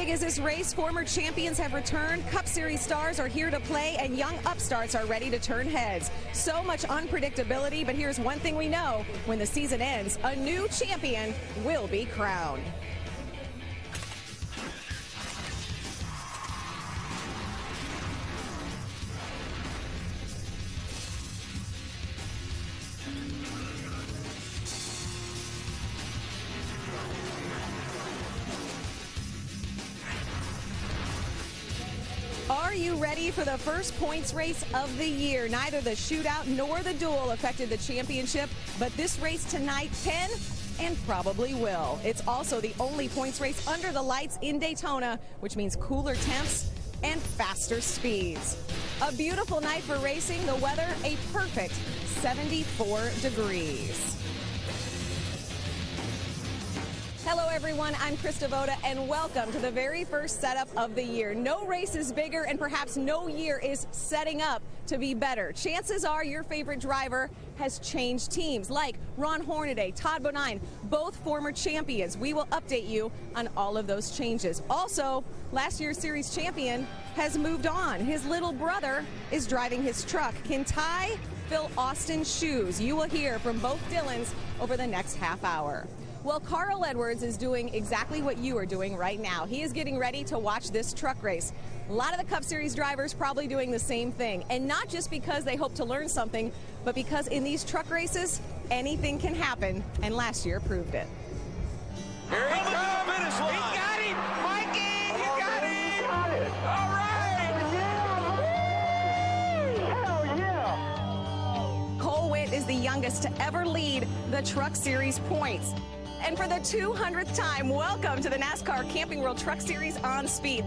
big is this race? Former champions have returned, Cup Series stars are here to play, and young upstarts are ready to turn heads. So much unpredictability, but here's one thing we know. When the season ends, a new champion will be crowned. Are you ready for the first points race of the year? Neither the shootout nor the duel affected the championship, but this race tonight can and probably will. It's also the only points race under the lights in Daytona, which means cooler temps and faster speeds. A beautiful night for racing, the weather a perfect 74 degrees. Hello everyone, I'm Krista Voda and welcome to the very first setup of the year. No race is bigger and perhaps no year is setting up to be better. Chances are your favorite driver has changed teams, like Ron Hornaday, Todd Bodine, both former champions. We will update you on all of those changes. Also, last year's series champion has moved on. His little brother is driving his truck. Can Ty fill Austin's shoes? You will hear from both Dylans over the next half hour. Well, Carl Edwards is doing exactly what you are doing right now. He is getting ready to watch this truck race. A lot of the Cup Series drivers probably doing the same thing, and not just because they hope to learn something, but because in these truck races, anything can happen, and last year proved it. Here he comes! He got him! Mikey, you got him! Got it! All right! Hell yeah! Cole Witt is the youngest to ever lead the Truck Series points. And for the 200th time, welcome to the NASCAR Camping World Truck Series on Speed.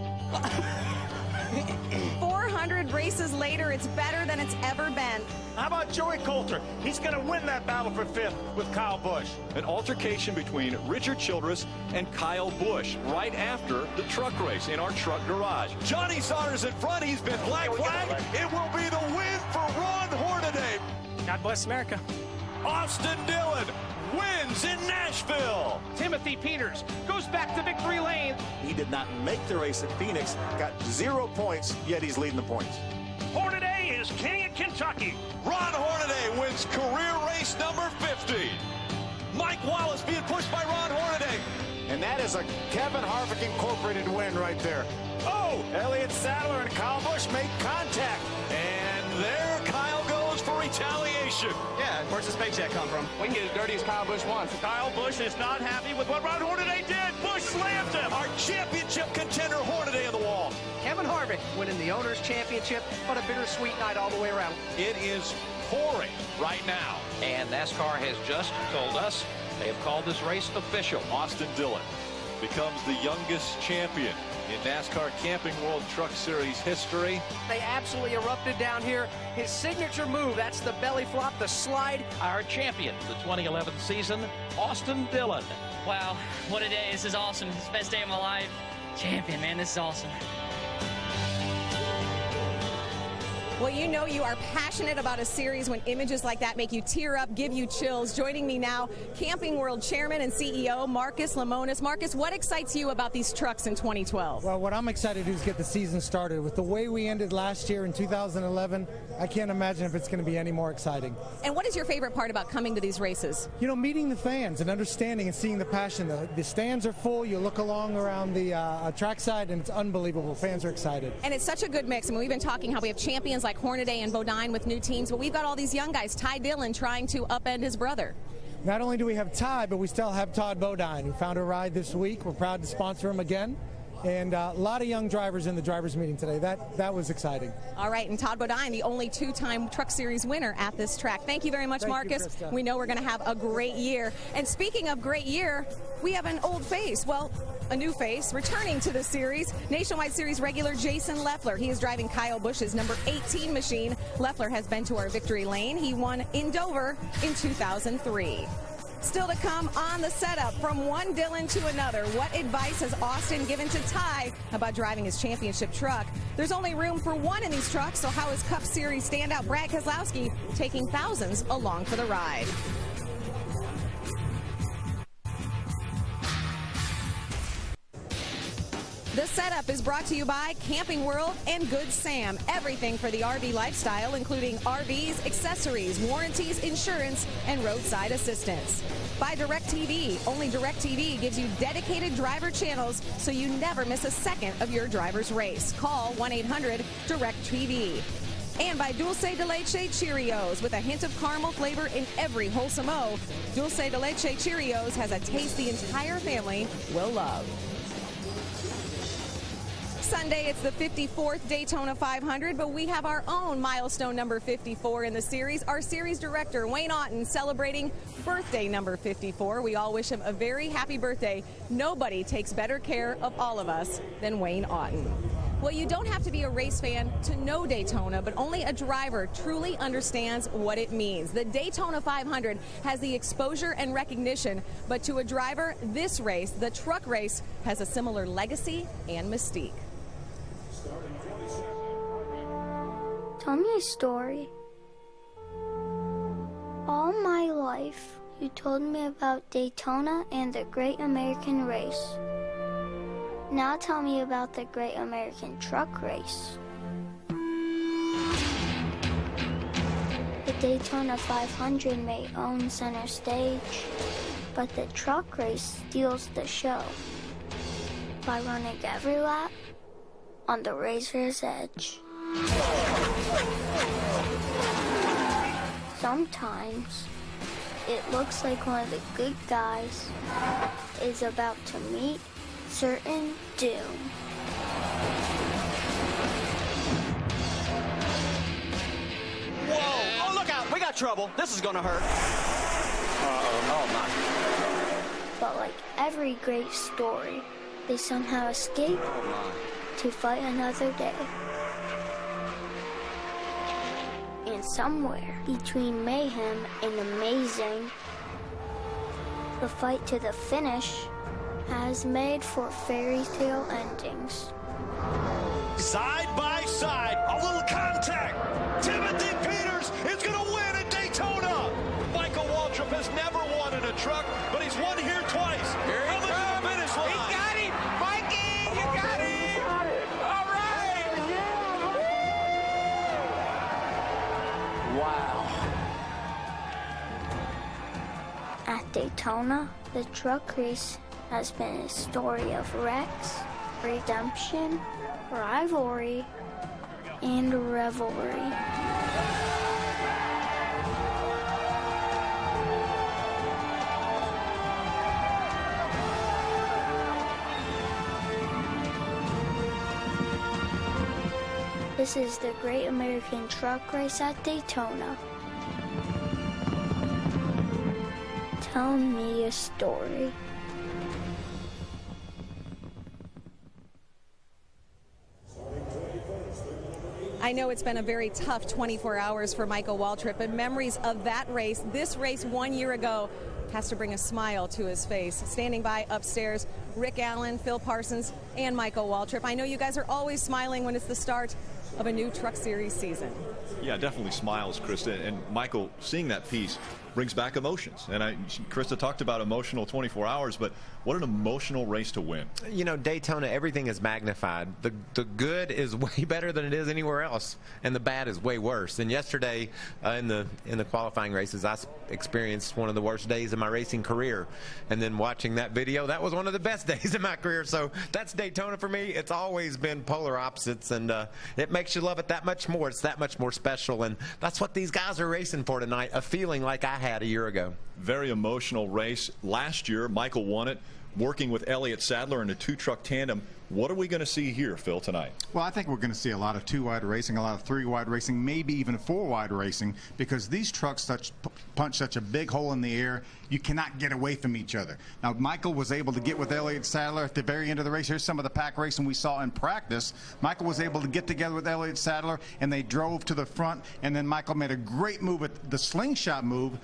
400 races later, it's better than it's ever been. How about Joey Coulter? He's going to win that battle for fifth with Kyle Busch. An altercation between Richard Childress and Kyle Busch right after the truck race in our truck garage. Johnny Sauter's in front. He's been black flagged. It will be the win for Ron Hornaday. God bless America. Austin Dillon wins in Nashville. Timothy Peters goes back to victory lane. He did not make the race at Phoenix, got 0 points, yet he's leading the points. Hornaday is king of Kentucky. Ron Hornaday wins career race number 50. Mike Wallace being pushed by Ron Hornaday. And that is a Kevin Harvick Incorporated win right there. Oh, Elliott Sadler and Kyle Busch make contact. And there Kyle goes for retaliation. Yeah, where's his paycheck come from? We can get as dirty as Kyle Busch wants. Kyle Busch is not happy with what Ron Hornaday did. Busch slams him. Our championship contender Hornaday on the wall. Kevin Harvick winning the Owners' Championship, but a bittersweet night all the way around. It is pouring right now. And NASCAR has just told us they have called this race official. Austin Dillon becomes the youngest champion in NASCAR Camping World Truck Series history. They absolutely erupted down here. His signature move, that's the belly flop, the slide. Our champion, the 2011 season, Austin Dillon. Wow, what a day. This is awesome. This is the best day of my life. Champion, man, this is awesome. Well, you know you are passionate about a series when images like that make you tear up, give you chills. Joining me now, Camping World Chairman and CEO Marcus Lemonis. Marcus, what excites you about these trucks in 2012? Well, what I'm excited to do is get the season started. With the way we ended last year in 2011, I can't imagine if it's going to be any more exciting. And what is your favorite part about coming to these races? You know, meeting the fans and understanding and seeing the passion. The stands are full. You look along around the trackside, and it's unbelievable. Fans are excited. And it's such a good mix. I mean, we've been talking how we have champions like Hornaday and Bodine with new teams, but we've got all these young guys. Ty Dillon trying to upend his brother. Not only do we have Ty, but we still have Todd Bodine, who found a ride this week. We're proud to sponsor him again. And a lot of young drivers in the drivers meeting today. That was exciting. All right, and Todd Bodine, the only two-time Truck Series winner at this track. Thank you very much, Marcus. We know we're going to have a great year. And speaking of great year, we have an old face. Well, a new face returning to the series. Nationwide Series regular Jason Leffler. He is driving Kyle Busch's number 18 machine. Leffler has been to our victory lane. He won in Dover in 2003. Still to come on the setup, from one Dillon to another, what advice has Austin given to Ty about driving his championship truck? There's only room for one in these trucks, so how is Cup Series standout Brad Keselowski taking thousands along for the ride? The setup is brought to you by Camping World and Good Sam. Everything for the RV lifestyle, including RVs, accessories, warranties, insurance, and roadside assistance. By DirecTV. Only DirecTV gives you dedicated driver channels so you never miss a second of your driver's race. Call 1-800-DirecTV. And by Dulce de Leche Cheerios. With a hint of caramel flavor in every wholesome O, Dulce de Leche Cheerios has a taste the entire family will love. Sunday, it's the 54th Daytona 500, but we have our own milestone number 54 in the series. Our series director, Wayne Otten, celebrating birthday number 54. We all wish him a very happy birthday. Nobody takes better care of all of us than Wayne Otten. Well, you don't have to be a race fan to know Daytona, but only a driver truly understands what it means. The Daytona 500 has the exposure and recognition, but to a driver, this race, the truck race, has a similar legacy and mystique. Tell me a story. All my life, you told me about Daytona and the Great American Race. Now tell me about the Great American Truck Race. The Daytona 500 may own center stage, but the truck race steals the show by running every lap on the razor's edge. Sometimes it looks like one of the good guys is about to meet certain doom. Whoa! Oh, look out! We got trouble. This is gonna hurt. Oh, my. But like every great story, they somehow escape to fight another day. And somewhere between mayhem and amazing, the fight to the finish has made for fairy tale endings. Side by side, a little contact. Timothy Peters is going to win at Daytona. Michael Waltrip has never won in a truck, but he's won here twice. Here he Coming to the comes. finish line. He got him. Mikey, you got him. All right. Wow. At Daytona, the truck race has been a story of wrecks, redemption, rivalry, and revelry. This is the Great American Truck Race at Daytona. Tell me a story. I know it's been a very tough 24 hours for Michael Waltrip, but memories of that race, this race 1 year ago, has to bring a smile to his face. Standing by upstairs, Rick Allen, Phil Parsons, and Michael Waltrip. I know you guys are always smiling when it's the start of a new Truck Series season. Yeah, definitely smiles, Krista. And Michael, seeing that piece brings back emotions. And Krista talked about emotional 24 hours, but what an emotional race to win. You know, Daytona, everything is magnified. The good is way better than it is anywhere else, and the bad is way worse. And yesterday, in the qualifying races, I experienced one of the worst days of my racing career. And then watching that video, that was one of the best days of my career. So that's Daytona for me. It's always been polar opposites, and it makes you love it that much more. It's that much more special, and that's what these guys are racing for tonight, a feeling like I had a year ago. Very emotional race. Last year, Michael won it, working with Elliott Sadler in a two-truck tandem. What are we going to see here, Phil, tonight? Well, I think we're going to see a lot of two-wide racing, a lot of three-wide racing, maybe even four-wide racing, because these trucks punch such a big hole in the air, you cannot get away from each other. Now, Michael was able to get with Elliott Sadler at the very end of the race. Here's some of the pack racing we saw in practice. Michael was able to get together with Elliott Sadler, and they drove to the front, and then Michael made a great move at the slingshot move,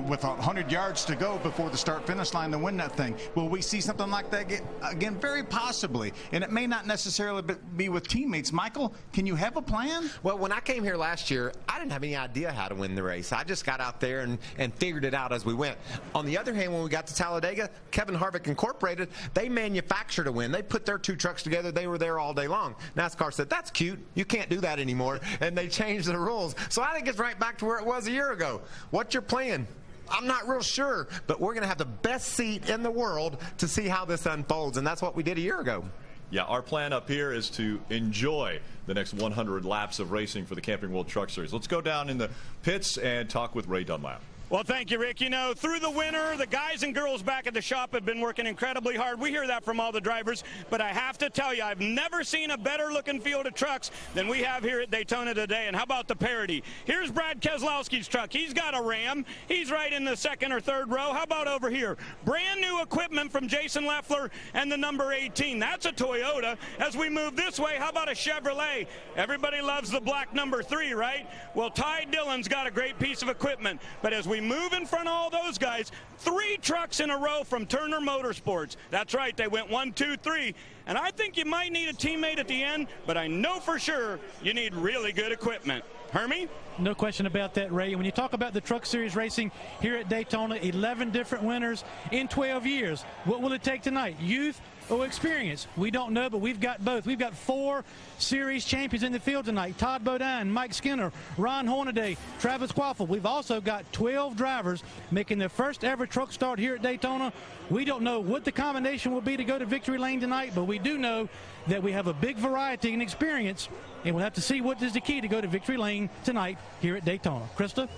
with 100 yards to go before the start-finish line to win that thing. Will we see something like that again? Very possible. aggressively, and it may not necessarily be with teammates. Michael, can you have a plan? Well, when I came here last year, I didn't have any idea how to win the race. I just got out there and figured it out as we went. On the other hand, when we got to Talladega, Kevin Harvick Incorporated, they manufactured a win. They put their two trucks together. They were there all day long. NASCAR said, that's cute. You can't do that anymore. And they changed the rules. So I think it's right back to where it was a year ago. What's your plan? I'm not real sure, but we're going to have the best seat in the world to see how this unfolds, and that's what we did a year ago. Yeah, our plan up here is to enjoy the next 100 laps of racing for the Camping World Truck Series. Let's go down in the pits and talk with Ray Dunlap. Well, thank you, Rick. You know, through the winter, the guys and girls back at the shop have been working incredibly hard. We hear that from all the drivers, but I have to tell you, I've never seen a better-looking field of trucks than we have here at Daytona today. And how about the parity? Here's Brad Keselowski's truck. He's got a Ram. He's right in the second or third row. How about over here? Brand new equipment from Jason Leffler and the number 18. That's a Toyota. As we move this way, how about a Chevrolet? Everybody loves the black number 3, right? Well, Ty Dillon's got a great piece of equipment, but as we move in front of all those guys, 3 trucks in a row from Turner Motorsports. That's right, they went 1, 2, 3. And I think you might need a teammate at the end, but I know for sure you need really good equipment. Hermie? No question about that, Ray. And when you talk about the Truck Series racing here at Daytona, 11 different winners in 12 years. What will it take tonight? Youth or experience? We don't know, but we've got both. We've got 4 series champions in the field tonight. Todd Bodine, Mike Skinner, Ron Hornaday, Travis Quaffle. We've also got 12 drivers making their first ever truck start here at Daytona. We don't know what the combination will be to go to victory lane tonight, but we do know that we have a big variety and experience, and we'll have to see what is the key to go to victory lane tonight here at Daytona. Krista?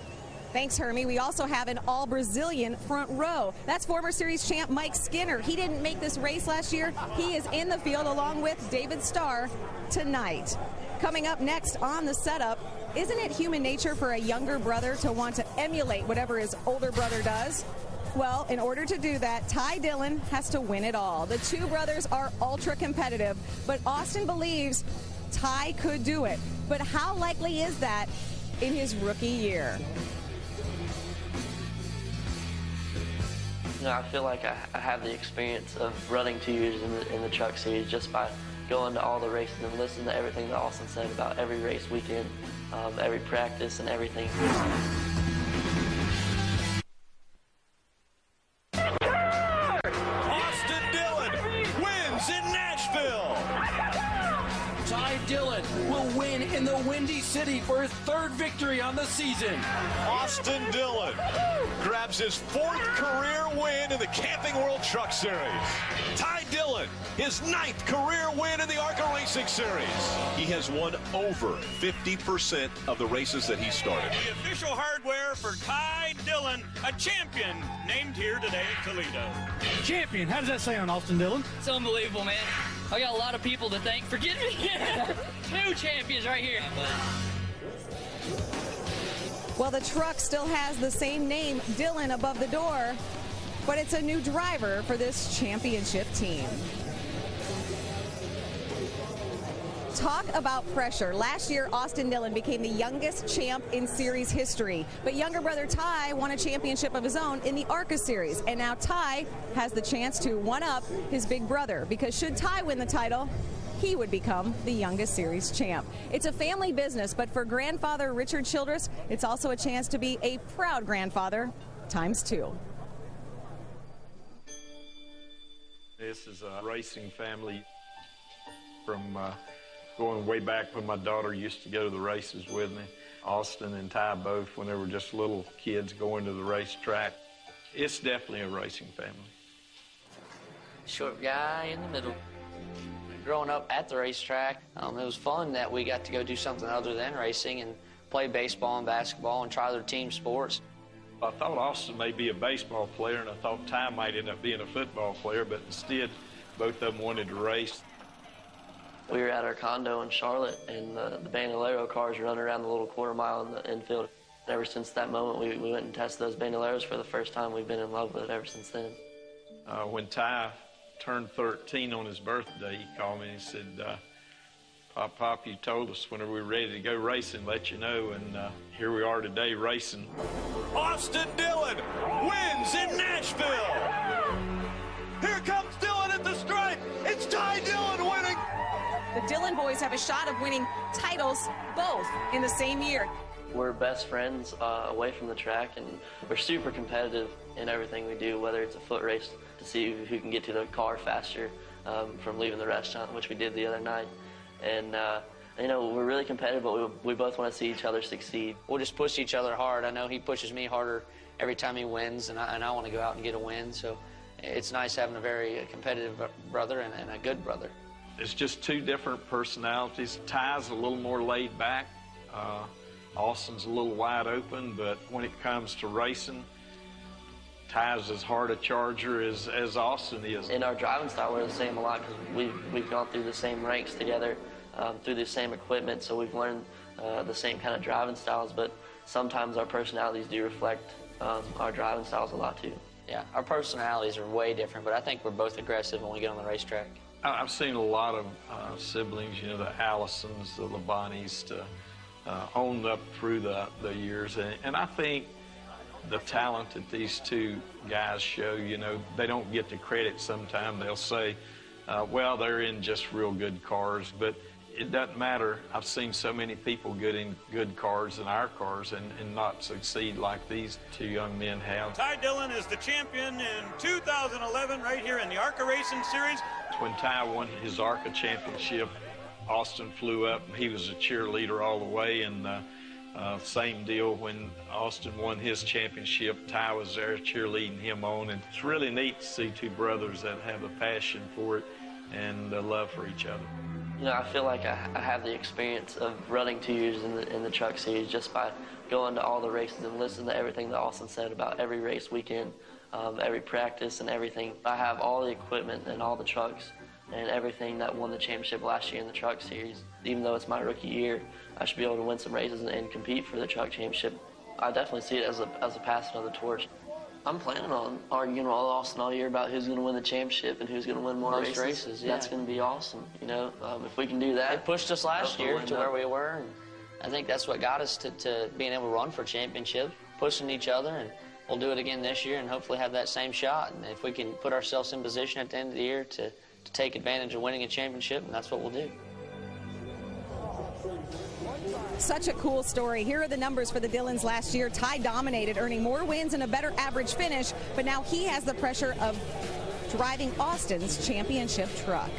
Thanks, Hermie. We also have an all-Brazilian front row. That's former series champ Mike Skinner. He didn't make this race last year. He is in the field along with David Starr tonight. Coming up next on the setup, isn't it human nature for a younger brother to want to emulate whatever his older brother does? Well, in order to do that, Ty Dillon has to win it all. The two brothers are ultra competitive, but Austin believes Ty could do it. But how likely is that in his rookie year? You know, I feel like I have the experience of running 2 years in the truck series just by going to all the races and listening to everything that Austin said about every race weekend, every practice and everything. Austin Dillon wins in Nashville. Ty Dillon will win in the Windy City for his 3rd victory on the season. Austin Dillon grabs his 4th career win in the Camping World Truck Series. Ty Dillon, his 9th career win in the ARCA Racing Series. He has won over 50% of the races that he started. The official hardware for Ty Dillon, a champion named here today at Toledo. Champion. How does that sound, Austin Dillon? It's unbelievable, man. I got a lot of people to thank for getting me. 2 champions right here. Well, the truck still has the same name, Dillon, above the door, but it's a new driver for this championship team. Talk about pressure. Last year, Austin Dillon became the youngest champ in series history. But younger brother Ty won a championship of his own in the ARCA series. And now Ty has the chance to one-up his big brother, because should Ty win the title, he would become the youngest series champ. It's a family business, but for grandfather Richard Childress, it's also a chance to be a proud grandfather ×2. This is a racing family from going way back when my daughter used to go to the races with me. Austin and Ty both, when they were just little kids going to the racetrack. It's definitely a racing family. Short guy in the middle. Growing up at the racetrack, it was fun that we got to go do something other than racing and play baseball and basketball and try other team sports. I thought Austin may be a baseball player, and I thought Ty might end up being a football player, but instead, both of them wanted to race. We were at our condo in Charlotte, and the Bandolero cars running around the little quarter mile in the infield. Ever since that moment, we went and tested those Bandoleros for the first time. We've been in love with it ever since then. When Ty turned 13 on his birthday, he called me and he said, Pop, you told us whenever we were ready to go racing, let you know, and here we are today racing. Austin Dillon wins in Nashville. Here comes Dillon at the stripe. It's Ty Dillon. Dillon boys have a shot of winning titles both in the same year. We're best friends away from the track, and we're super competitive in everything we do, whether it's a foot race to see who can get to the car faster from leaving the restaurant, which we did the other night. And you know, we're really competitive, but we both want to see each other succeed. We'll just push each other hard. I know he pushes me harder every time he wins, and I want to go out and get a win. So it's nice having a very competitive brother and a good brother. It's just two different personalities. Ty's a little more laid back. Austin's a little wide open, but when it comes to racing, Ty's as hard a charger as Austin is. In our driving style, we're the same a lot because we've gone through the same ranks together, through the same equipment, so we've learned the same kind of driving styles, but sometimes our personalities do reflect our driving styles a lot too. Yeah, our personalities are way different, but I think we're both aggressive when we get on the racetrack. I've seen a lot of siblings, you know, the Allisons, the Labonis, owned up through the years, and I think the talent that these two guys show, you know, they don't get the credit sometimes. They'll say, well, they're in just real good cars, but it doesn't matter. I've seen so many people get in good cars in our cars and not succeed like these two young men have. Ty Dillon is the champion in 2011 right here in the ARCA Racing Series. When Ty won his ARCA championship, Austin flew up, and he was a cheerleader all the way, and same deal when Austin won his championship, Ty was there cheerleading him on, and it's really neat to see two brothers that have a passion for it and a love for each other. You know, I feel like I have the experience of running 2 years in the truck series just by going to all the races and listening to everything that Austin said about every race weekend, every practice and everything. I have all the equipment and all the trucks and everything that won the championship last year in the truck series. Even though it's my rookie year, I should be able to win some races and compete for the truck championship. I definitely see it as a passing of the torch. I'm planning on arguing with Austin all year about who's going to win the championship and who's going to win more races. Yeah. That's going to be awesome. You know, if we can do that. It pushed us last year to where we were, and I think that's what got us to being able to run for a championship, pushing each other, and we'll do it again this year and hopefully have that same shot. And if we can put ourselves in position at the end of the year to take advantage of winning a championship, and that's what we'll do. Such a cool story. Here are the numbers for the Dillons last year. Ty dominated, earning more wins and a better average finish, but now he has the pressure of driving Austin's championship truck.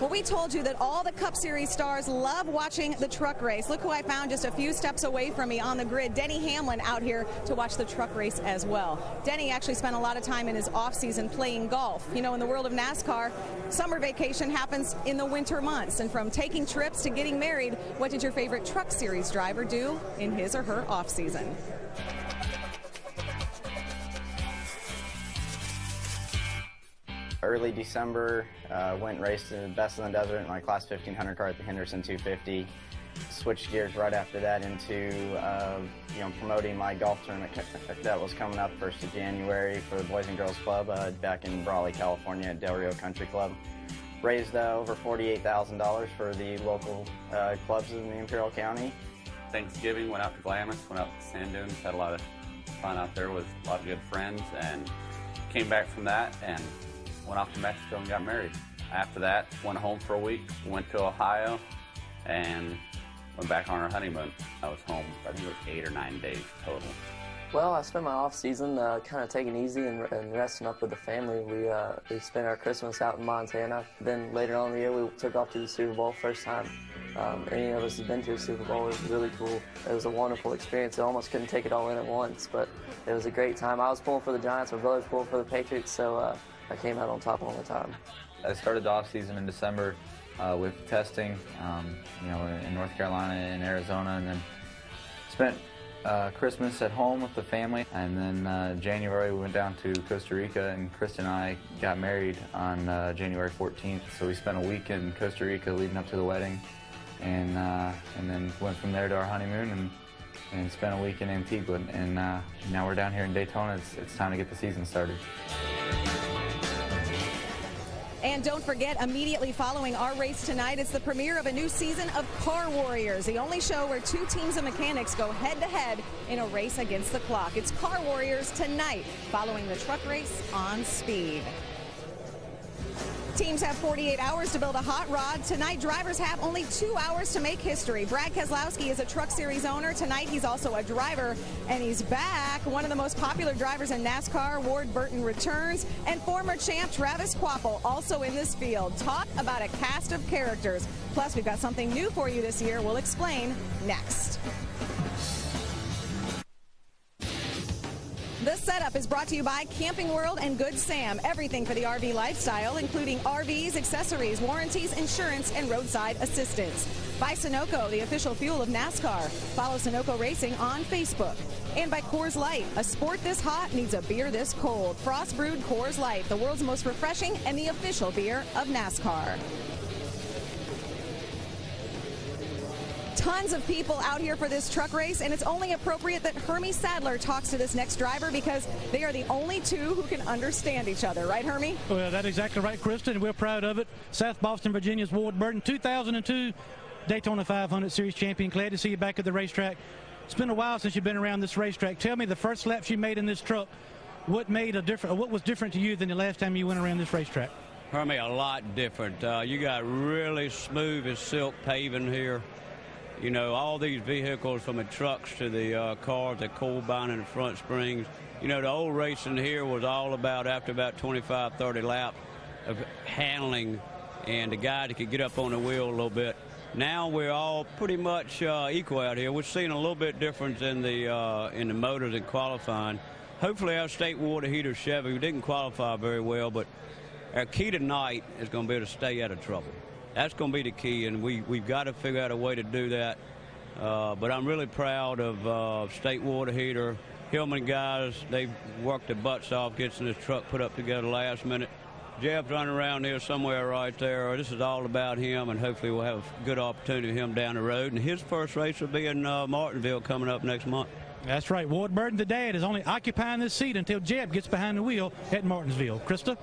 Well, we told you that all the Cup Series stars love watching the truck race. Look who I found just a few steps away from me on the grid. Denny Hamlin out here to watch the truck race as well. Denny actually spent a lot of time in his off-season playing golf. You know, in the world of NASCAR, summer vacation happens in the winter months. And from taking trips to getting married, what did your favorite Truck Series driver do in his or her off-season? Early December, went and raced in the Best in the Desert in my Class 1500 car at the Henderson 250. Switched gears right after that into promoting my golf tournament that was coming up 1st of January for the Boys and Girls Club back in Brawley, California at Del Rio Country Club. Raised over $48,000 for the local clubs in the Imperial County. Thanksgiving, went out to Glamis, went out to Sand Dunes, had a lot of fun out there with a lot of good friends, and came back from that and went off to Mexico and got married. After that, went home for a week, went to Ohio, and went back on our honeymoon. I was home, I think it was 8 or 9 days total. Well, I spent my off season kind of taking it easy and resting up with the family. We spent our Christmas out in Montana. Then later on in the year, we took off to the Super Bowl, first time any of us have been to a Super Bowl. It was really cool. It was a wonderful experience. I almost couldn't take it all in at once, but it was a great time. I was pulling for the Giants, my brother's pulling for the Patriots, so I came out on top all the time. I started the off season in December with testing, in North Carolina and Arizona, and then spent Christmas at home with the family. And then January we went down to Costa Rica, and Kristen and I got married on January 14th. So we spent a week in Costa Rica leading up to the wedding, and then went from there to our honeymoon and spent a week in Antigua. And now we're down here in Daytona. It's time to get the season started. And don't forget, immediately following our race tonight, it's the premiere of a new season of Car Warriors, the only show where two teams of mechanics go head-to-head in a race against the clock. It's Car Warriors tonight, following the truck race on Speed. Teams have 48 hours to build a hot rod. Tonight, drivers have only 2 hours to make history. Brad Keselowski is a Truck Series owner. Tonight, he's also a driver, and he's back. One of the most popular drivers in NASCAR, Ward Burton, returns, and former champ Travis Kvapil also in this field. Talk about a cast of characters. Plus, we've got something new for you this year. We'll explain next. This setup is brought to you by Camping World and Good Sam. Everything for the RV lifestyle, including RVs, accessories, warranties, insurance, and roadside assistance. By Sunoco, the official fuel of NASCAR. Follow Sunoco Racing on Facebook. And by Coors Light. A sport this hot needs a beer this cold. Frost brewed Coors Light, the world's most refreshing and the official beer of NASCAR. Tons of people out here for this truck race, and it's only appropriate that Hermie Sadler talks to this next driver because they are the only two who can understand each other. Right, Hermie? Well, that's exactly right, Krista, and we're proud of it. South Boston, Virginia's Ward Burton, 2002 Daytona 500 Series champion. Glad to see you back at the racetrack. It's been a while since you've been around this racetrack. Tell me the first laps you made in this truck. What was different to you than the last time you went around this racetrack? Hermie, a lot different. You got really smooth as silk paving here. You know, all these vehicles, from the trucks to the cars, the coal binding and the front springs. You know, the old racing here was all about, after about 25, 30 laps, of handling and the guy that could get up on the wheel a little bit. Now we're all pretty much equal out here. We're seeing a little bit difference in the motors and qualifying. Hopefully our state water heater Chevy, we didn't qualify very well, but our key tonight is going to be able to stay out of trouble. That's going to be the key, and we've got to figure out a way to do that. But I'm really proud of State Water Heater, Hillman guys. They've worked their butts off getting this truck put up together last minute. Jeff's running around here somewhere right there. This is all about him, and hopefully we'll have a good opportunity with him down the road. And his first race will be in Martinsville coming up next month. That's right. Ward Burton, the dad, is only occupying this seat until Jeb gets behind the wheel at Martinsville. Krista?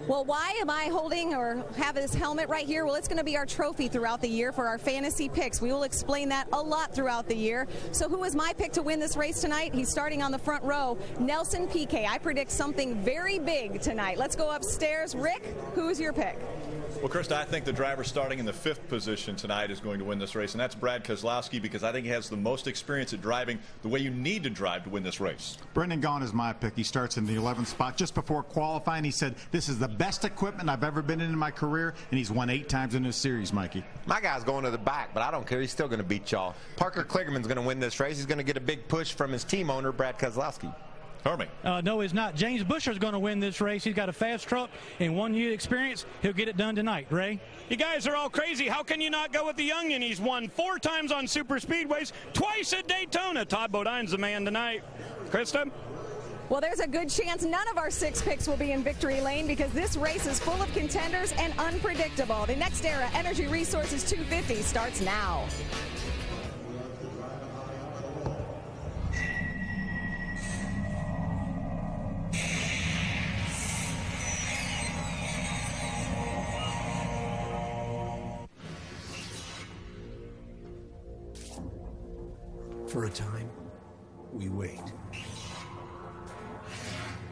Well, why am I holding or have this helmet right here? Well, it's going to be our trophy throughout the year for our fantasy picks. We will explain that a lot throughout the year. So who is my pick to win this race tonight? He's starting on the front row, Nelson Piquet. I predict something very big tonight. Let's go upstairs. Rick, who is your pick? Well, Krista, I think the driver starting in the 5th position tonight is going to win this race, and that's Brad Keselowski, because I think he has the most experience at driving the way you need to drive to win this race. Brendan Gaughan is my pick. He starts in the 11th spot. Just before qualifying, he said, this is the best equipment I've ever been in my career, and he's won 8 times in this series, Mikey. My guy's going to the back, but I don't care. He's still going to beat y'all. Parker Kligerman's going to win this race. He's going to get a big push from his team owner, Brad Keselowski. Hermie. No, he's not. James Busher's going to win this race. He's got a fast truck and 1 year experience. He'll get it done tonight. Ray? You guys are all crazy. How can you not go with the youngin? He's won 4 times on super speedways, twice at Daytona. Todd Bodine's the man tonight. Krista? Well, there's a good chance none of our 6 picks will be in victory lane because this race is full of contenders and unpredictable. The Nextera Energy Resources 250 starts now. For a time, we wait.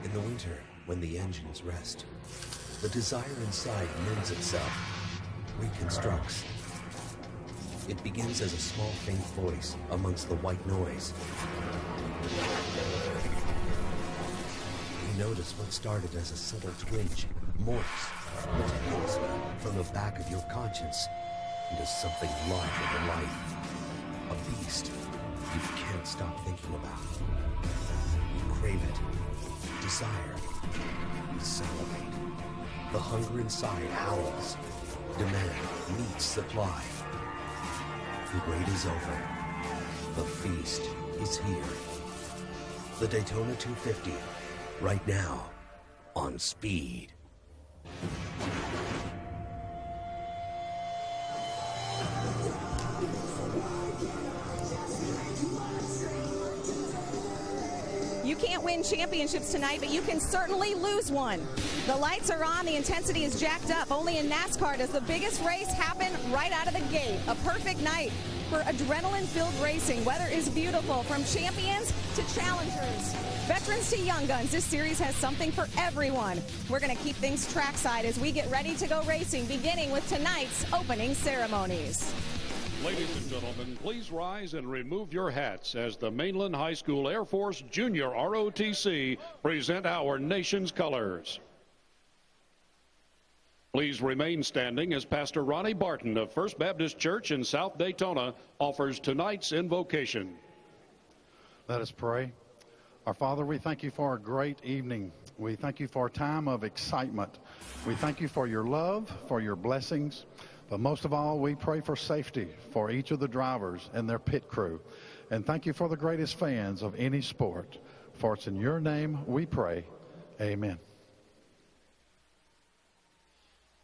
In the winter, when the engines rest, the desire inside mends itself, reconstructs. It begins as a small, faint voice amongst the white noise. You notice what started as a subtle twinge morphs meticulously from the back of your conscience into something larger than life. A beast you can't stop thinking about. You crave it, desire, you salivate. The hunger inside howls. Demand meets supply. The wait is over. The feast is here. The Daytona 250, right now, on Speed. You can't win championships tonight, but you can certainly lose one. The lights are on, the intensity is jacked up. Only in NASCAR does the biggest race happen right out of the gate. A perfect night for adrenaline-filled racing. Weather is beautiful, from champions to challengers, veterans to young guns. This series has something for everyone. We're going to keep things trackside as we get ready to go racing, beginning with tonight's opening ceremonies. Ladies and gentlemen, please rise and remove your hats as the Mainland High School Air Force Junior ROTC present our nation's colors. Please remain standing as Pastor Ronnie Barton of First Baptist Church in South Daytona offers tonight's invocation. Let us pray. Our Father, we thank you for a great evening. We thank you for a time of excitement. We thank you for your love, for your blessings. But most of all, we pray for safety for each of the drivers and their pit crew. And thank you for the greatest fans of any sport. For it's in your name we pray. Amen.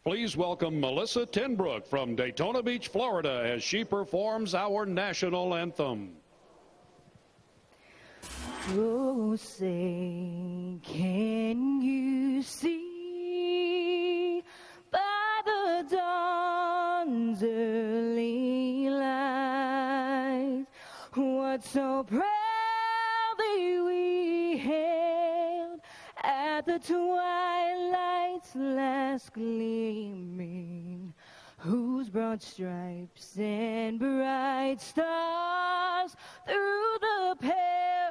Please welcome Melissa Tenbrook from Daytona Beach, Florida, as she performs our national anthem. Oh, say, can you see by the dawn's early light what so proudly we hailed at the twilight's last gleaming, whose broad stripes and bright stars through the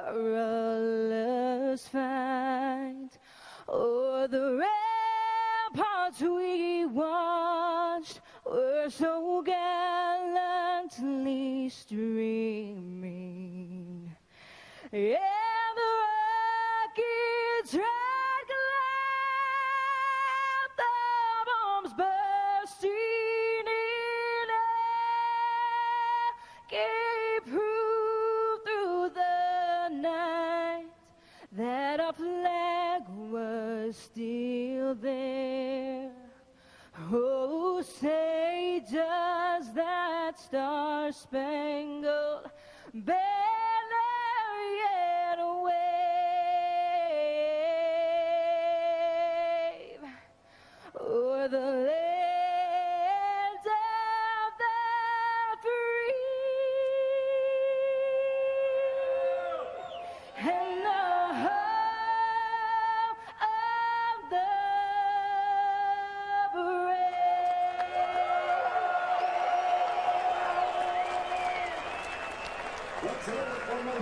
perilous fight o'er the ramparts we watched were so gallantly streaming, and the rockets red glare, the bombs bursting in air, gave proof through the night that our flag was still there. Oh, say, does that star-spangled banner yet wave o'er the land of the free and the home of the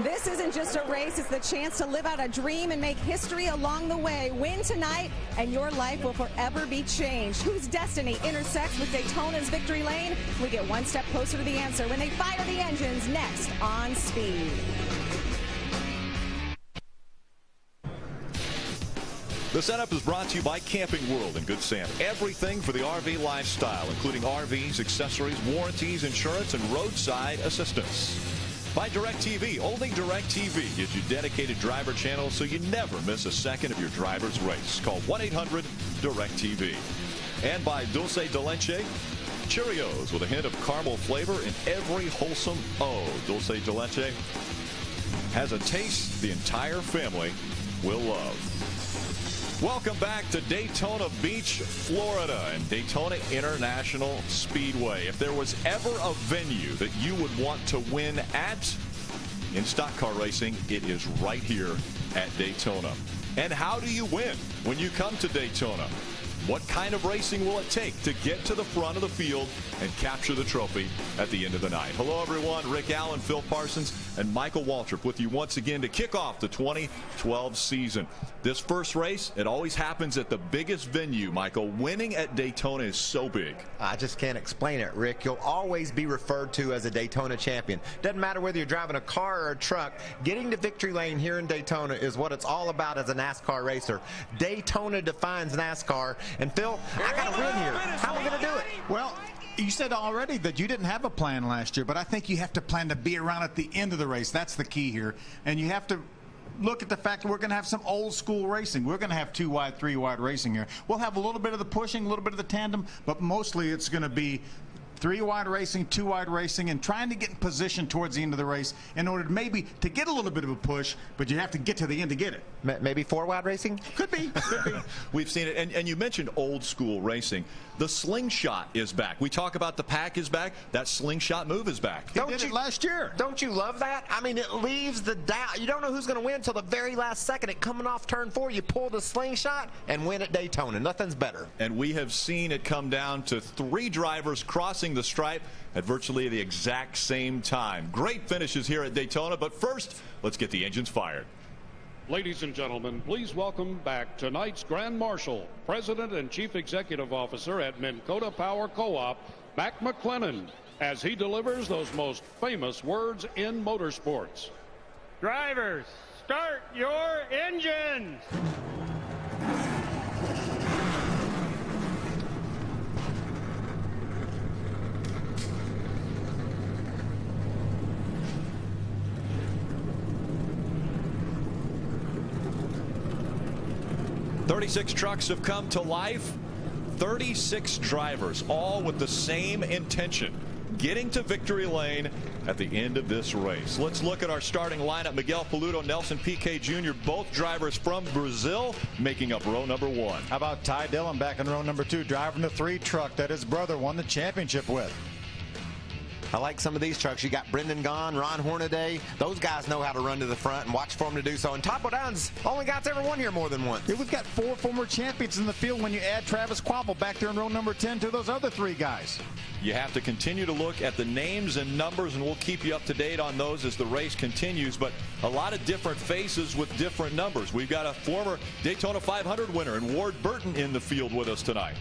This isn't just a race, it's the chance to live out a dream and make history along the way. Win tonight and your life will forever be changed. Whose destiny intersects with Daytona's victory lane? We get one step closer to the answer when they fire the engines next on Speed. The setup is brought to you by Camping World in Good Sam. Everything for the RV lifestyle, including RVs, accessories, warranties, insurance, and roadside assistance. By DirecTV. Only DirecTV gives you dedicated driver channels so you never miss a second of your driver's race. Call 1-800-DirecTV. And by Dulce de Leche. Cheerios with a hint of caramel flavor in every wholesome O. Dulce de Leche has a taste the entire family will love. Welcome back to Daytona Beach, Florida, and Daytona International Speedway. If there was ever a venue that you would want to win at in stock car racing, it is right here at Daytona. And how do you win when you come to Daytona? What kind of racing will it take to get to the front of the field and capture the trophy at the end of the night? Hello, everyone. Rick Allen, Phil Parsons, and Michael Waltrip with you once again to kick off the 2012 season. This first race, it always happens at the biggest venue, Michael. Winning at Daytona is so big. I just can't explain it, Rick. You'll always be referred to as a Daytona champion. Doesn't matter whether you're driving a car or a truck, getting to victory lane here in Daytona is what it's all about as a NASCAR racer. Daytona defines NASCAR. And Phil, I got to win here. How are we going to do it? Well, you said already that you didn't have a plan last year, but I think you have to plan to be around at the end of the race. That's the key here. And you have to look at the fact that we're going to have some old school racing. We're going to have 2-wide, 3-wide racing here. We'll have a little bit of the pushing, a little bit of the tandem, but mostly it's going to be 3-wide racing, 2-wide racing, and trying to get in position towards the end of the race in order to maybe to get a little bit of a push, but you have to get to the end to get it. Maybe 4-wide racing? Could be. Could be. We've seen it, and you mentioned old school racing. The slingshot is back. We talk about the pack is back. That slingshot move is back. They did it last year. Don't you love that? I mean, it leaves the doubt. You don't know who's going to win until the very last second. It coming off turn 4, you pull the slingshot and win at Daytona. Nothing's better. And we have seen it come down to 3 drivers crossing the stripe at virtually the exact same time. Great finishes here at Daytona, but first, let's get the engines fired. Ladies and gentlemen, please welcome back tonight's Grand Marshal, President and Chief Executive Officer at Minn Kota Power Co-op, Mac McLennan, as he delivers those most famous words in motorsports. Drivers, start your engines! 36 trucks have come to life. 36 drivers, all with the same intention, getting to victory lane at the end of this race. Let's look at our starting lineup. Miguel Paludo, Nelson Piquet Jr., both drivers from Brazil, making up row number 1. How about Ty Dillon back in row number 2, driving the 3 truck that his brother won the championship with? I like some of these trucks. You got Brendan Gaughan, Ron Hornaday. Those guys know how to run to the front, and watch for them to do so. And Topo Down's only guy's ever won here more than once. Yeah, we've got 4 former champions in the field when you add Travis Quavel back there in row number 10 to those other 3 guys. You have to continue to look at the names and numbers, and we'll keep you up to date on those as the race continues. But a lot of different faces with different numbers. We've got a former Daytona 500 winner and Ward Burton in the field with us tonight.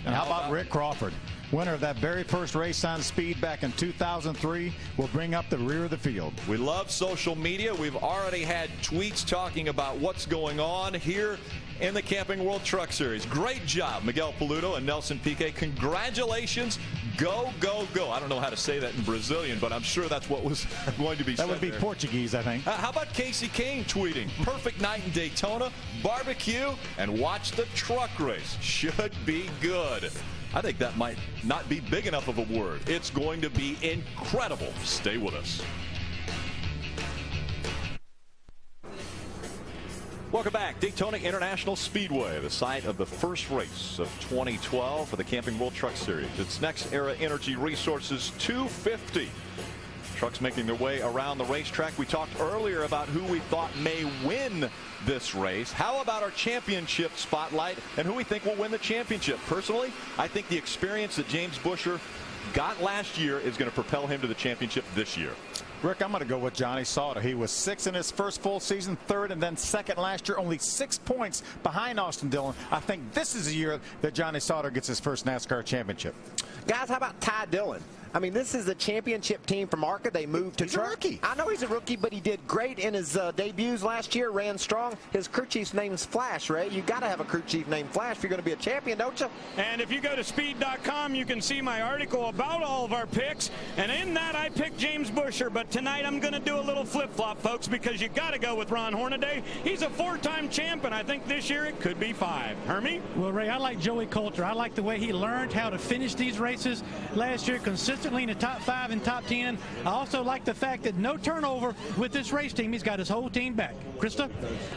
And how about Rick Crawford? Winner of that very first race on speed back in 2003, will bring up the rear of the field. We love social media. We've already had tweets talking about what's going on here in the Camping World Truck Series. Great job, Miguel Paludo and Nelson Piquet. Congratulations. Go, go, go. I don't know how to say that in Brazilian, but I'm sure that's what was going to be said. That would be there. Portuguese, I think. How about Casey Kane tweeting, perfect night in Daytona, barbecue, and watch the truck race. Should be good. I think that might not be big enough of a word. It's going to be incredible. Stay with us. Welcome back. Daytona International Speedway, the site of the first race of 2012 for the Camping World Truck Series. It's Nextera Energy Resources 250. Trucks making their way around the racetrack. We talked earlier about who we thought may win this race. How about our championship spotlight and who we think will win the championship? Personally, I think the experience that James Buescher got last year is going to propel him to the championship this year. Rick, I'm going to go with Johnny Sauter. He was 6th in his first full season, 3rd and then 2nd last year, only 6 points behind Austin Dillon. I think this is the year that Johnny Sauter gets his first NASCAR championship. Guys, how about Ty Dillon? I mean, this is the championship team from ARCA. They moved to truck. He's a rookie. I know he's a rookie, but he did great in his debuts last year, ran strong. His crew chief's name's Flash, Ray. You got to have a crew chief named Flash if you're going to be a champion, don't you? And if you go to speed.com, you can see my article about all of our picks. And in that, I picked James Buescher. But tonight, I'm going to do a little flip-flop, folks, because you got to go with Ron Hornaday. He's a 4-time champ, and I think this year it could be 5. Hermie? Well, Ray, I like Joey Coulter. I like the way he learned how to finish these races last year consistently in the top 5 and top 10. I also like the fact that no turnover with this race team. He's got his whole team back. Krista?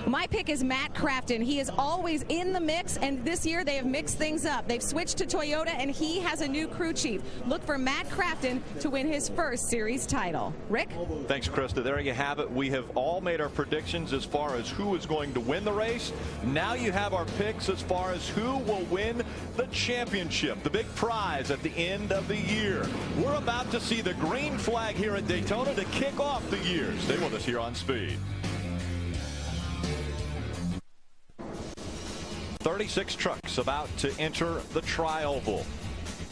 My pick is Matt Crafton. He is always in the mix, and this year they have mixed things up. They've switched to Toyota, and he has a new crew chief. Look for Matt Crafton to win his first series title. Rick? Thanks, Krista. There you have it. We have all made our predictions as far as who is going to win the race. Now you have our picks as far as who will win the championship, the big prize at the end of the year. We're about to see the green flag here at Daytona to kick off the year. Stay with us here on Speed. 36 trucks about to enter the tri-oval.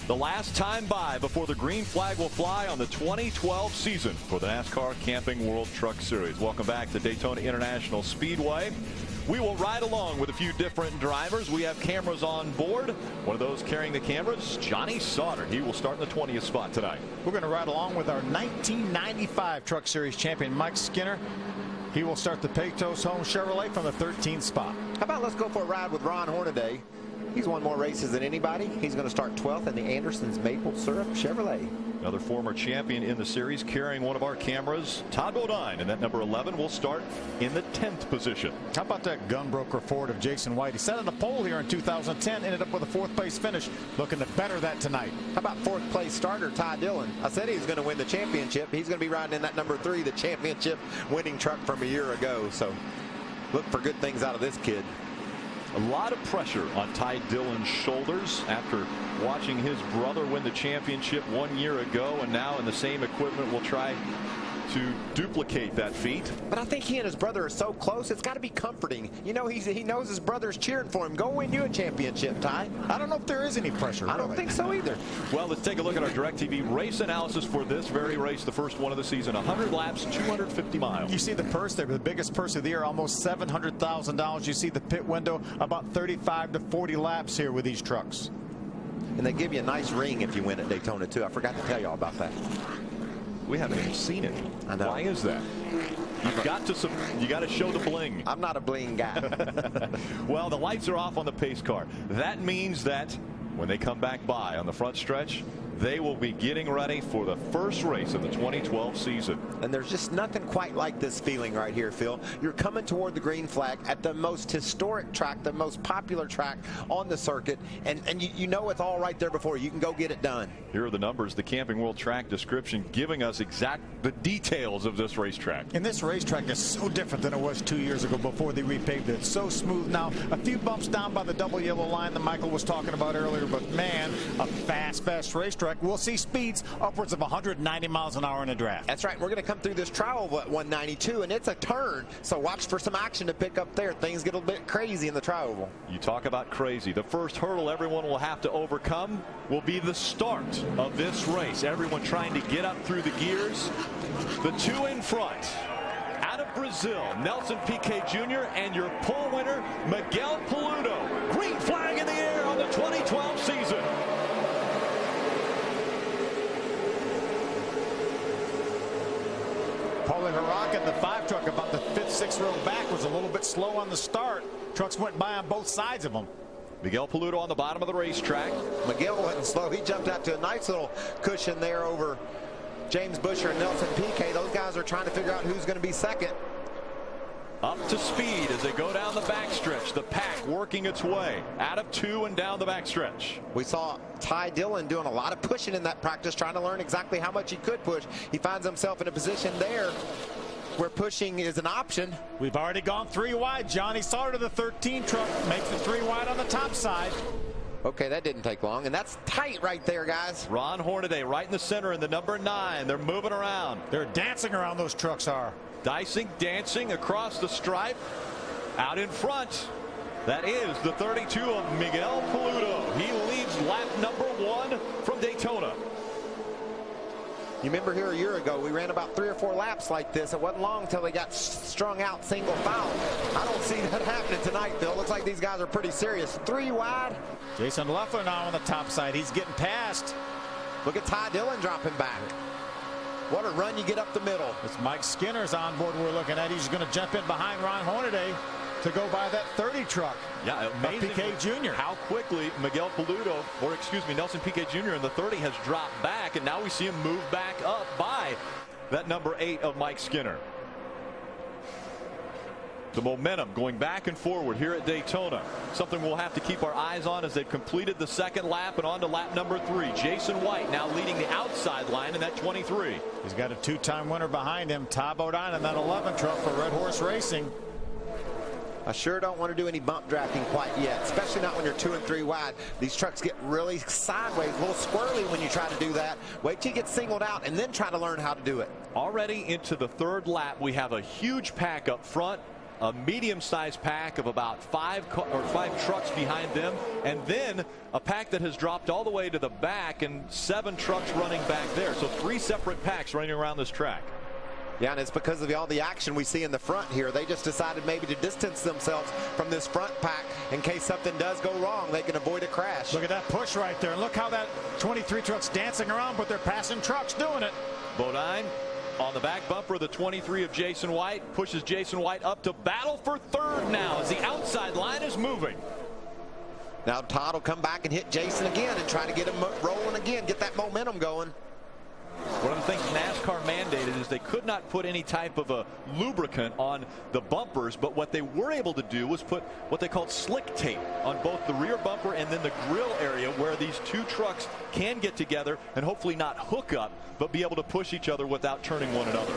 The last time by before the green flag will fly on the 2012 season for the NASCAR Camping World Truck Series. Welcome back to Daytona International Speedway. We will ride along with a few different drivers. We have cameras on board. One of those carrying the cameras, Johnny Sauter. He will start in the 20th spot tonight. We're going to ride along with our 1995 Truck Series champion, Mike Skinner. He will start the Pecos Home Chevrolet from the 13th spot. How about let's go for a ride with Ron Hornaday? He's won more races than anybody. He's going to start 12th in the Anderson's Maple Syrup Chevrolet. Another former champion in the series carrying one of our cameras, Todd Bodine, and that number 11 will start in the 10th position. How about that gunbroker Ford of Jason White? He set on the pole here in 2010, ended up with a 4th place finish, looking to better that tonight. How about 4th place starter Ty Dillon? I said he was going to win the championship. He's going to be riding in that number 3, the championship winning truck from a year ago. So look for good things out of this kid. A lot of pressure on Ty Dillon's shoulders after watching his brother win the championship 1 year ago, and now in the same equipment will try to duplicate that feat. But I think he and his brother are so close, it's got to be comforting. You know, he knows his brother's cheering for him. Go win you a championship, Ty. I don't know if there is any pressure. I don't think so either. Well, let's take a look at our DirecTV race analysis for this very race, the first one of the season. 100 laps, 250 miles. You see the purse there, the biggest purse of the year, almost $700,000. You see the pit window, about 35 to 40 laps here with these trucks. And they give you a nice ring if you win at Daytona, too. I forgot to tell y'all about that. We haven't even seen it. I know. Why is that? You got to show the bling. I'm not a bling guy. Well, the lights are off on the pace car. That means that when they come back by on the front stretch, they will be getting ready for the first race of the 2012 season. And there's just nothing quite like this feeling right here, Phil. You're coming toward the green flag at the most historic track, the most popular track on the circuit, and you know it's all right there before you. You can go get it done. Here are the numbers, the Camping World track description giving us the details of this racetrack. And this racetrack is so different than it was 2 years ago before they repaved it. It's so smooth now. A few bumps down by the double yellow line that Michael was talking about earlier, but man, a fast racetrack. We'll see speeds upwards of 190 miles an hour in a draft. That's right. We're going to come through this trial at 192, and it's a turn. So watch for some action to pick up there. Things get a bit crazy in the tri-oval. You talk about crazy. The first hurdle everyone will have to overcome will be the start of this race. Everyone trying to get up through the gears. The two in front. Out of Brazil, Nelson Piquet Jr. and your pole winner, Miguel Paludo. Green flag in the air on the 2012 season. Paulie Harakan, the 5 truck, about the 5th, 6th row back, was a little bit slow on the start. Trucks went by on both sides of him. Miguel Paludo on the bottom of the racetrack. Miguel wasn't slow. He jumped out to a nice little cushion there over James Busher and Nelson Piquet. Those guys are trying to figure out who's going to be second. Up to speed as they go down the backstretch. The pack working its way out of 2 and down the backstretch. We saw Ty Dillon doing a lot of pushing in that practice, trying to learn exactly how much he could push. He finds himself in a position there where pushing is an option. We've already gone 3 wide. Johnny Sauter, the 13 truck, makes it 3 wide on the top side. Okay, that didn't take long, and that's tight right there, guys. Ron Hornaday right in the center in the number 9. They're moving around. They're dancing around, those trucks are. Dicing, dancing across the stripe. Out in front, that is the 32 of Miguel Paludo. He leads lap number 1 from Daytona. You remember here a year ago, we ran about 3 or 4 laps like this. It wasn't long until they got strung out single foul. I don't see that happening tonight, Bill. Looks like these guys are pretty serious. 3 wide. Jason Leffler now on the top side. He's getting past. Look at Ty Dillon dropping back. What a run you get up the middle. It's Mike Skinner's on board we're looking at. He's going to jump in behind Ron Hornaday to go by that 30 truck. Yeah, amazing. Piquet Jr. How quickly Miguel Paludo, or excuse me, Nelson Piquet Jr. in the 30 has dropped back, and now we see him move back up by that number 8 of Mike Skinner. The momentum going back and forward here at Daytona. Something we'll have to keep our eyes on as they've completed the second lap and on to lap number 3. Jason White now leading the outside line in that 23. He's got a 2-time winner behind him, Todd Bodine, and that 11 truck for Red Horse Racing. I sure don't want to do any bump drafting quite yet, especially not when you're 2 and 3 wide. These trucks get really sideways, a little squirrely when you try to do that. Wait till you get singled out and then try to learn how to do it. Already into the 3rd lap, we have a huge pack up front. A medium-sized pack of about 5 trucks behind them, and then a pack that has dropped all the way to the back and 7 trucks running back there. So 3 separate packs running around this track. Yeah, and it's because of all the action we see in the front here. They just decided maybe to distance themselves from this front pack in case something does go wrong. They can avoid a crash. Look at that push right there. And look how that 23 truck's dancing around, but they're passing trucks doing it. Bodine on the back bumper of the 23 of Jason White, pushes Jason White up to battle for 3rd now as the outside line is moving. Now Todd will come back and hit Jason again and try to get him rolling again, get that momentum going. One of the things NASCAR mandated is they could not put any type of a lubricant on the bumpers, but what they were able to do was put what they called slick tape on both the rear bumper and then the grill area, where these two trucks can get together and hopefully not hook up, but be able to push each other without turning one another.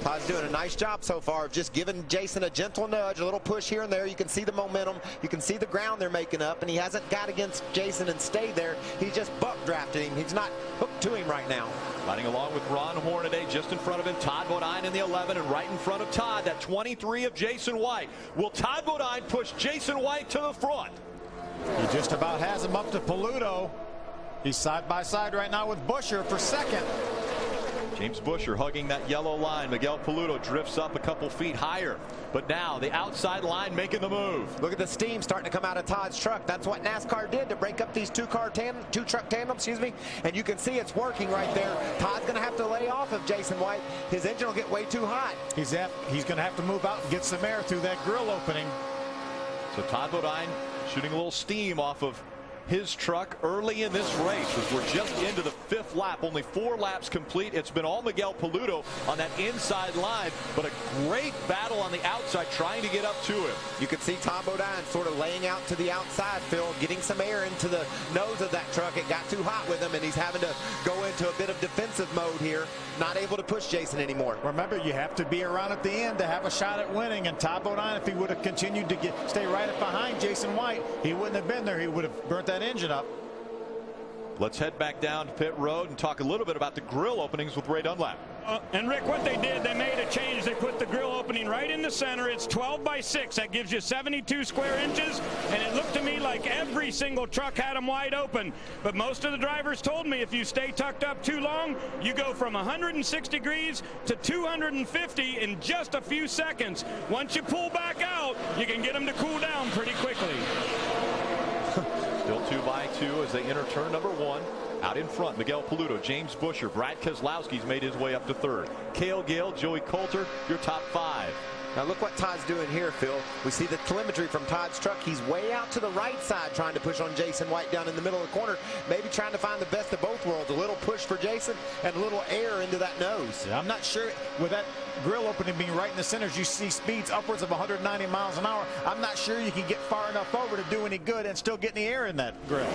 Todd's doing a nice job so far of just giving Jason a gentle nudge, a little push here and there. You can see the momentum. You can see the ground they're making up, and he hasn't got against Jason and stayed there. He's just buck drafted him. He's not hooked to him right now. Riding along with Ron Hornaday, just in front of him, Todd Bodine in the 11, and right in front of Todd, that 23 of Jason White. Will Todd Bodine push Jason White to the front? He just about has him up to Paluto. He's side by side right now with Buscher for second. James Buscher hugging that yellow line. Miguel Paluto drifts up a couple feet higher. But now the outside line making the move. Look at the steam starting to come out of Todd's truck. That's what NASCAR did to break up these two truck tandems, and you can see it's working right there. Todd's going to have to lay off of Jason White. His engine will get way too hot. He's going to have to move out and get some air through that grill opening. So Todd Bodine shooting a little steam off of his truck early in this race, as we're just into the 5th lap. Only 4 laps complete. It's been all Miguel Paluto on that inside line, but a great battle on the outside trying to get up to him. You can see Todd Bodine sort of laying out to the outside, Phil, getting some air into the nose of that truck. It got too hot with him, and he's having to go into a bit of defensive mode here, not able to push Jason anymore. Remember, you have to be around at the end to have a shot at winning, and Todd Bodine, if he would have continued to stay right up behind Jason White, he wouldn't have been there. He would have burnt that engine up. Let's head back down to pit road and talk a little bit about the grill openings with Ray Dunlap. And Rick, what they did, they made a change. They put the grill opening right in the center. It's 12 by 6. That gives you 72 square inches. And it looked to me like every single truck had them wide open. But most of the drivers told me if you stay tucked up too long, you go from 106 degrees to 250 in just a few seconds. Once you pull back out, you can get them to cool down pretty quickly. Still 2 by 2 as they enter turn number 1. Out in front, Miguel Paluto, James Buscher, Brad Keselowski's made his way up to 3rd. Cale Gale, Joey Coulter, your top 5. Now look what Todd's doing here, Phil. We see the telemetry from Todd's truck. He's way out to the right side trying to push on Jason White down in the middle of the corner, maybe trying to find the best of both worlds. A little push for Jason and a little air into that nose. Yeah, I'm not sure with that grill opening being right in the center, as you see speeds upwards of 190 miles an hour. I'm not sure you can get far enough over to do any good and still get any air in that grill.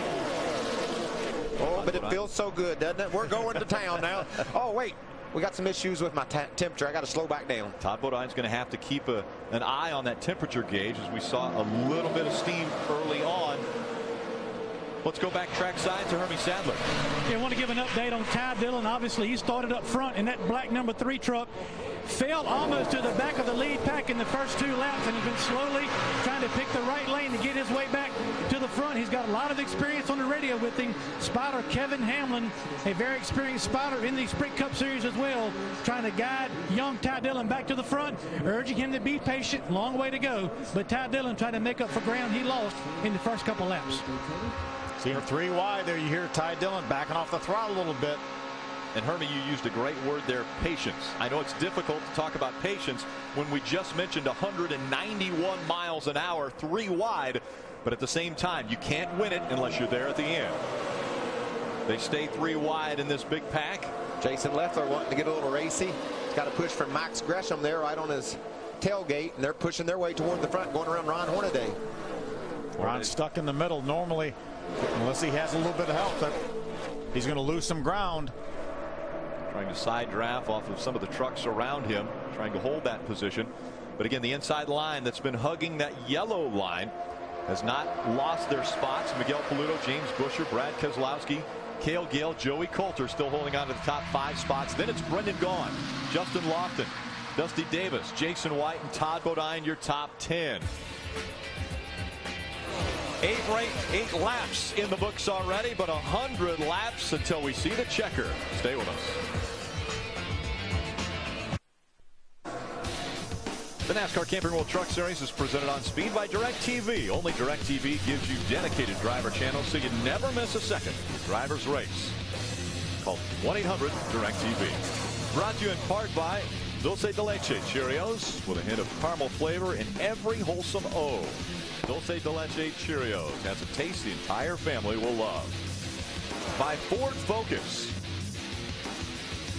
Oh, but it feels so good, doesn't it? We're going to town now. Oh, wait. We got some issues with my temperature. I got to slow back down. Todd Bodine's going to have to keep an eye on that temperature gauge, as we saw a little bit of steam early on. Let's go back trackside to Hermie Sadler. I want to give an update on Ty Dillon. Obviously, he started up front in that black number 3 truck. Fell almost to the back of the lead pack in the first 2 laps, and he's been slowly trying to pick the right lane to get his way back to the front. He's got a lot of experience on the radio with him. Spotter Kevin Hamlin, a very experienced spotter in the Sprint Cup Series as well, trying to guide young Ty Dillon back to the front, urging him to be patient. Long way to go, but Ty Dillon trying to make up for ground he lost in the first couple laps. See him 3 wide there. You hear Ty Dillon backing off the throttle a little bit. And Hermie, you used a great word there, patience. I know it's difficult to talk about patience when we just mentioned 191 miles an hour, 3 wide, but at the same time, you can't win it unless you're there at the end. They stay 3 wide in this big pack. Jason Leffler wanting to get a little racy. He's got a push from Max Gresham there right on his tailgate, and they're pushing their way toward the front, going around Ron Hornaday. Ron's stuck in the middle. Normally, unless he has a little bit of help, he's going to lose some ground. Trying to side draft off of some of the trucks around him, trying to hold that position. But again, the inside line that's been hugging that yellow line has not lost their spots. Miguel Paluto, James Buscher, Brad Keselowski, Cale Gale, Joey Coulter still holding on to the top 5 spots. Then it's Brendan Gaughan, Justin Lofton, Dusty Davis, Jason White, and Todd Bodine, your top 10. 8 laps in the books already, but 100 laps until we see the checker. Stay with us. The NASCAR Camping World Truck Series is presented on speed by DirecTV. Only DirecTV gives you dedicated driver channels so you never miss a second of the driver's race. Call 1-800-DirecTV. Brought to you in part by Dulce de Leche Cheerios with a hint of caramel flavor in every wholesome O. Dulce de Leche Cheerios has a taste the entire family will love. By Ford Focus.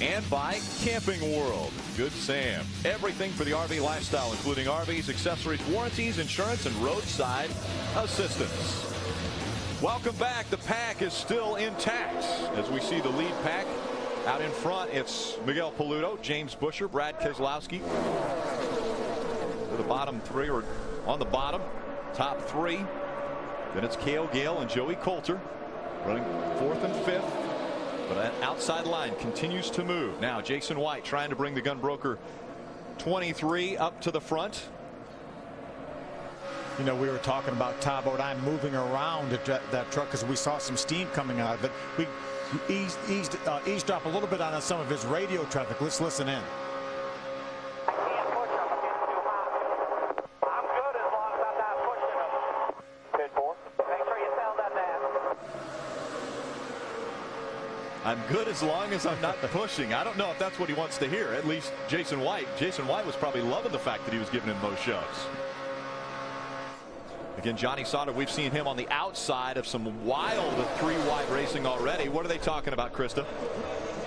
And by Camping World. Good Sam. Everything for the RV lifestyle, including RVs, accessories, warranties, insurance, and roadside assistance. Welcome back. The pack is still intact as we see the lead pack. Out in front, it's Miguel Paludo, James Busher, Brad Keselowski. The bottom three, or on the bottom, top three. Then it's Cale Gale and Joey Coulter running fourth and fifth. But that outside line continues to move. Now Jason White trying to bring the Gunbroker 23 up to the front. You know, we were talking about Ty Bodine moving around that truck because we saw some steam coming out of it. We eavesdrop a little bit on some of his radio traffic. Let's listen in. I'm good as long as I'm not pushing. I don't know if that's what he wants to hear. At least Jason White. Jason White was probably loving the fact that he was giving him those shoves. Again, Johnny Sauter, we've seen him on the outside of some wild three-wide racing already. What are they talking about, Krista?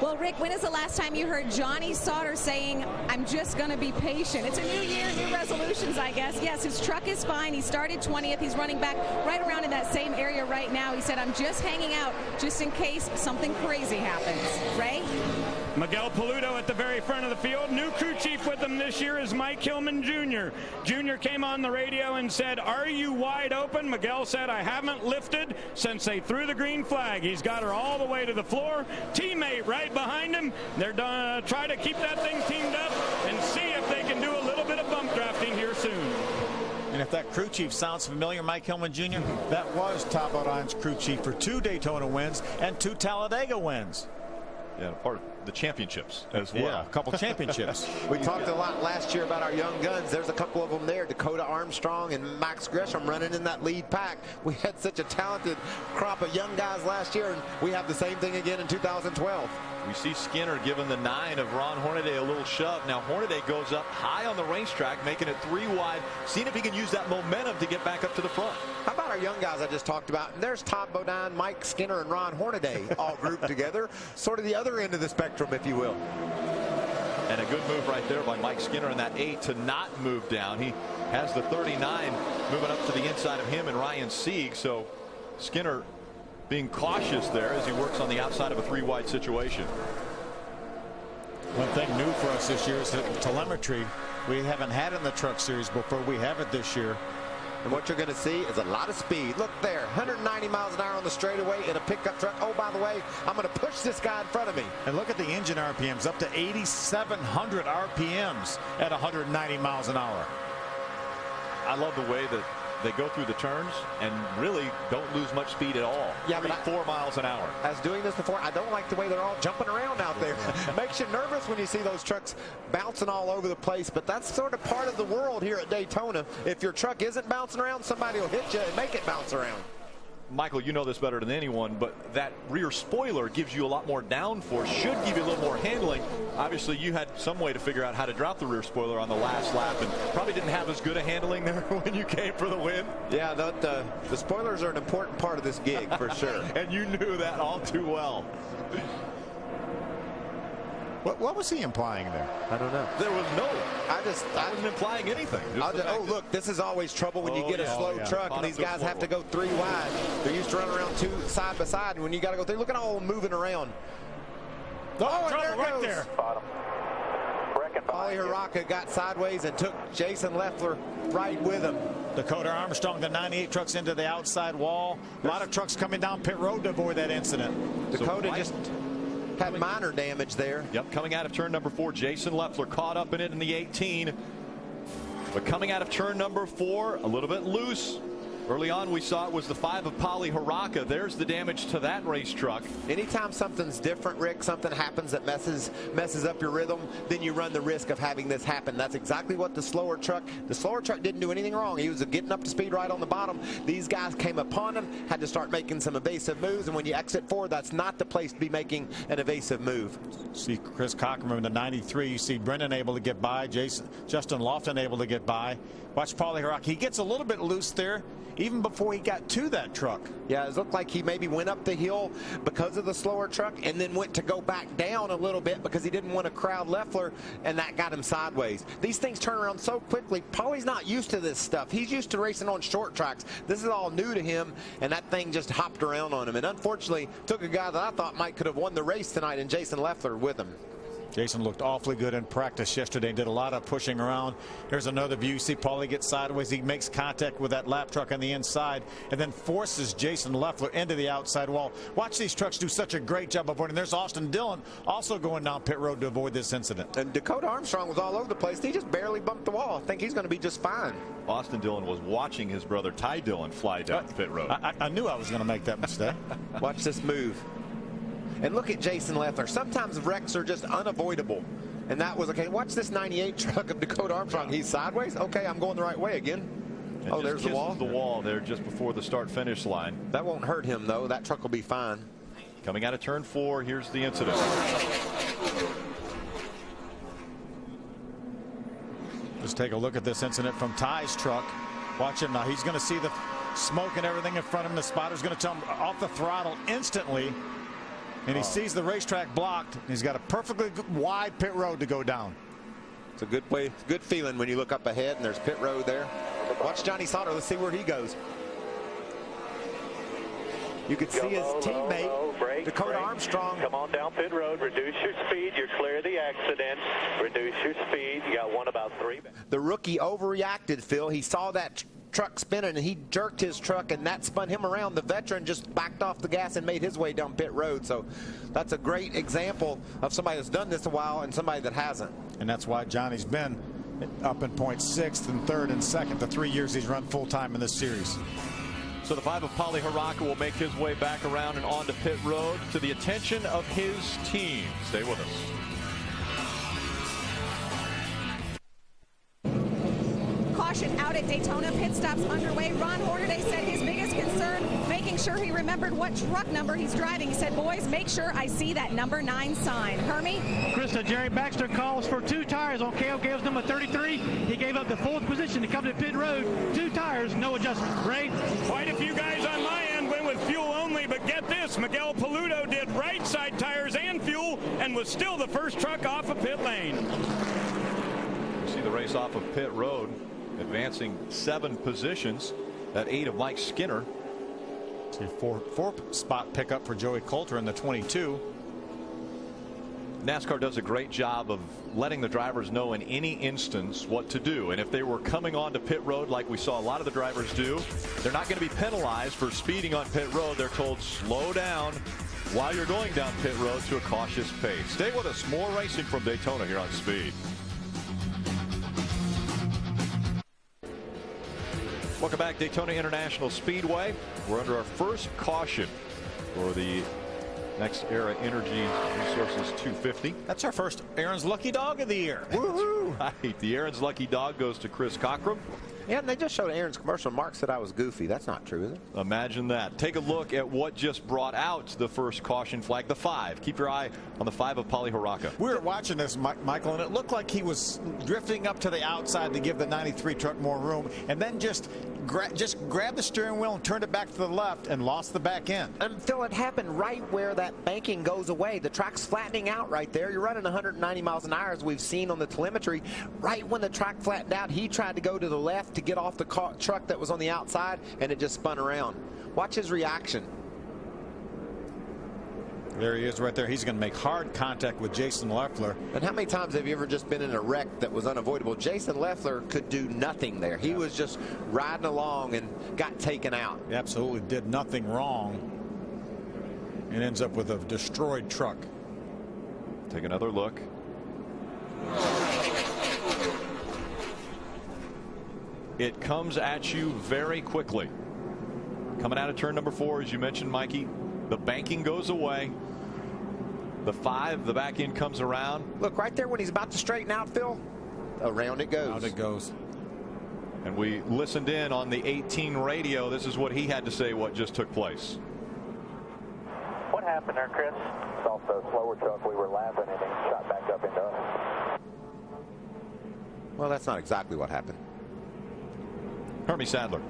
Well, Rick, when is the last time you heard Johnny Sauter saying, I'm just going to be patient? It's a new year, new resolutions, I guess. Yes, his truck is fine. He started 20th. He's running back right around in that same area right now. He said, I'm just hanging out just in case something crazy happens. Ray? Miguel Paludo at the very front of the field. New crew chief with him this year is Mike Hillman Jr. Jr. came on the radio and said, are you wide open? Miguel said, I haven't lifted since they threw the green flag. He's got her all the way to the floor. Teammate right behind him. They're going to try to keep that thing teamed up and see if they can do a little bit of bump drafting here soon. And if that crew chief sounds familiar, Mike Hillman Jr., that was Ty Bodine's crew chief for 2 Daytona wins and 2 Talladega wins. Yeah, part of the championships as well. Yeah, a couple championships. We talked a lot last year about our young guns. There's a couple of them there. Dakota Armstrong and Max Gresham running in that lead pack. We had such a talented crop of young guys last year, and we have the same thing again in 2012. We see Skinner giving the 9 of Ron Hornaday a little shove. Now Hornaday goes up high on the racetrack, making it 3 wide, seeing if he can use that momentum to get back up to the front. How about our young guys I just talked about? And there's Todd Bodine, Mike Skinner, and Ron Hornaday all grouped together. Sort of the other end of the spectrum, if you will. And a good move right there by Mike Skinner in that 8 to not move down. He has the 39 moving up to the inside of him and Ryan Sieg. So Skinner being cautious there as he works on the outside of a 3-wide situation. One thing new for us this year is that telemetry we haven't had in the Truck Series before. We have it this year. And what you're going to see is a lot of speed. Look there, 190 miles an hour on the straightaway in a pickup truck. Oh, by the way, I'm going to push this guy in front of me. And look at the engine RPMs, up to 8,700 RPMs at 190 miles an hour. I love the way that they go through the turns and really don't lose much speed at all. Yeah, but 4 miles an hour. I was doing this before. I don't like the way they're all jumping around out there. Makes you nervous when you see those trucks bouncing all over the place, but that's sort of part of the world here at Daytona. If your truck isn't bouncing around, somebody will hit you and make it bounce around. Michael, you know this better than anyone, but that rear spoiler gives you a lot more downforce, should give you a little more handling. Obviously, you had some way to figure out how to drop the rear spoiler on the last lap and probably didn't have as good a handling there when you came for the win. Yeah, the spoilers are an important part of this gig for sure. And you knew that all too well. What was he implying there? I don't know. There was no. I wasn't implying anything. Oh, look, this is always trouble when you get a slow truck and these guys have to go 3 wide. They're used to run around 2 side by side, and when you got to go 3, look at all moving around. Oh, and there right goes. there. Paulie Haraka got sideways and took Jason Leffler right with him. Dakota Armstrong, the 98 trucks into the outside wall. A lot of trucks coming down pit road to avoid that incident. Dakota just had minor damage there. Yep, coming out of turn number 4, Jason Leffler caught up in it in the 18. But coming out of turn number 4, a little bit loose. Early on, we saw it was the 5 of Polly Haraka. There's the damage to that race truck. Anytime something's different, Rick, something happens that messes up your rhythm, then you run the risk of having this happen. That's exactly what the slower truck didn't do anything wrong. He was getting up to speed right on the bottom. These guys came upon him, had to start making some evasive moves, and when you exit forward, that's not the place to be making an evasive move. See Chris Cockrum in the 93. You see Brendan able to get by, Justin Lofton able to get by. Watch Polly Haraka. He gets a little bit loose there even before he got to that truck. Yeah, it looked like he maybe went up the hill because of the slower truck and then went to go back down a little bit because he didn't want to crowd Leffler, and that got him sideways. These things turn around so quickly. Polly's not used to this stuff. He's used to racing on short tracks. This is all new to him, and that thing just hopped around on him. And unfortunately, took a guy that I thought might could have won the race tonight, and Jason Leffler with him. Jason looked awfully good in practice yesterday, did a lot of pushing around. Here's another view. You see Paulie get sideways. He makes contact with that lap truck on the inside and then forces Jason Leffler into the outside wall. Watch these trucks do such a great job of avoiding. There's Austin Dillon also going down pit road to avoid this incident. And Dakota Armstrong was all over the place. He just barely bumped the wall. I think he's going to be just fine. Austin Dillon was watching his brother Ty Dillon fly down pit road. I knew I was going to make that mistake. Watch this move. And look at Jason Leffler. Sometimes wrecks are just unavoidable. And that was okay. Watch this 98 truck of Dakota Armstrong. He's sideways. Okay, I'm going the right way again. And oh, there's the wall. The wall there just before the start-finish line. That won't hurt him, though. That truck will be fine. Coming out of turn 4, here's the incident. Just take a look at this incident from Ty's truck. Watch him now. He's going to see the smoke and everything in front of him. The spotter's going to tell him off the throttle instantly. And he sees the racetrack blocked. He's got a perfectly wide pit road to go down. It's a good way, good feeling when you look up ahead and there's pit road there. Watch Johnny Sauter. Let's see where he goes. You could see his teammate, Dakota Armstrong. Come on down pit road. Reduce your speed. You're clear of the accident. Reduce your speed. You got one about 3. The rookie overreacted, Phil. He saw that truck spinning and he jerked his truck and that spun him around. The veteran just backed off the gas and made his way down pit road. So that's a great example of somebody that's done this a while and somebody that hasn't. And that's why Johnny's been up in points 6th and 3rd and 2nd the 3 years he's run full time in this series. So the 5 of Polly Haraka will make his way back around and onto pit road to the attention of his team. Stay with us. Caution out at Daytona. Pit stops underway. Ron Hornaday said his biggest concern, making sure he remembered what truck number he's driving. He said, boys, make sure I see that number 9 sign. Hermie? Krista, Jerry Baxter calls for 2 tires on KOK's number 33. He gave up the 4th position to come to pit road. 2 tires, no adjustment. Ray? Quite a few guys on my end went with fuel only, but get this, Miguel Paludo did right side tires and fuel and was still the first truck off of pit lane. You see the race off of pit road, advancing 7 positions. That 8 of Mike Skinner. See, 4 spot pickup for Joey Coulter in the 22. NASCAR does a great job of letting the drivers know in any instance what to do. And if they were coming onto pit road like we saw a lot of the drivers do, they're not going to be penalized for speeding on pit road. They're told slow down while you're going down pit road to a cautious pace. Stay with us. More racing from Daytona here on Speed. Welcome back, Daytona International Speedway. We're under our first caution for the Nextera Energy Resources 250. That's our first Aaron's Lucky Dog of the year. Woohoo! Right. The Aaron's Lucky Dog goes to Chris Cockrum. Yeah, and they just showed Aaron's commercial. Mark said I was goofy. That's not true, is it? Imagine that. Take a look at what just brought out the first caution flag, the 5. Keep your eye on the 5 of Polly Haraka. We were watching this, Michael, and it looked like he was drifting up to the outside to give the 93 truck more room, and then just grabbed the steering wheel and turned it back to the left and lost the back end. And Phil, it happened right where that banking goes away. The track's flattening out right there. You're running 190 miles an hour, as we've seen on the telemetry. Right when the track flattened out, he tried to go to the left to get off the truck that was on the outside, and it just spun around. Watch his reaction. There he is right there. He's going to make hard contact with Jason Leffler. And how many times have you ever just been in a wreck that was unavoidable? Jason Leffler could do nothing there. He was just riding along and got taken out. He absolutely did nothing wrong and ends up with a destroyed truck. Take another look. It comes at you very quickly. Coming out of turn number 4, as you mentioned, Mikey, the banking goes away. The 5, the back end comes around. Look, right there when he's about to straighten out, Phil, around it goes. Around it goes. And we listened in on the 18 radio. This is what he had to say what just took place. What happened there, Chris? It's off the slower truck. We were laughing and he shot back up into us. Well, that's not exactly what happened. Hermie Sadler.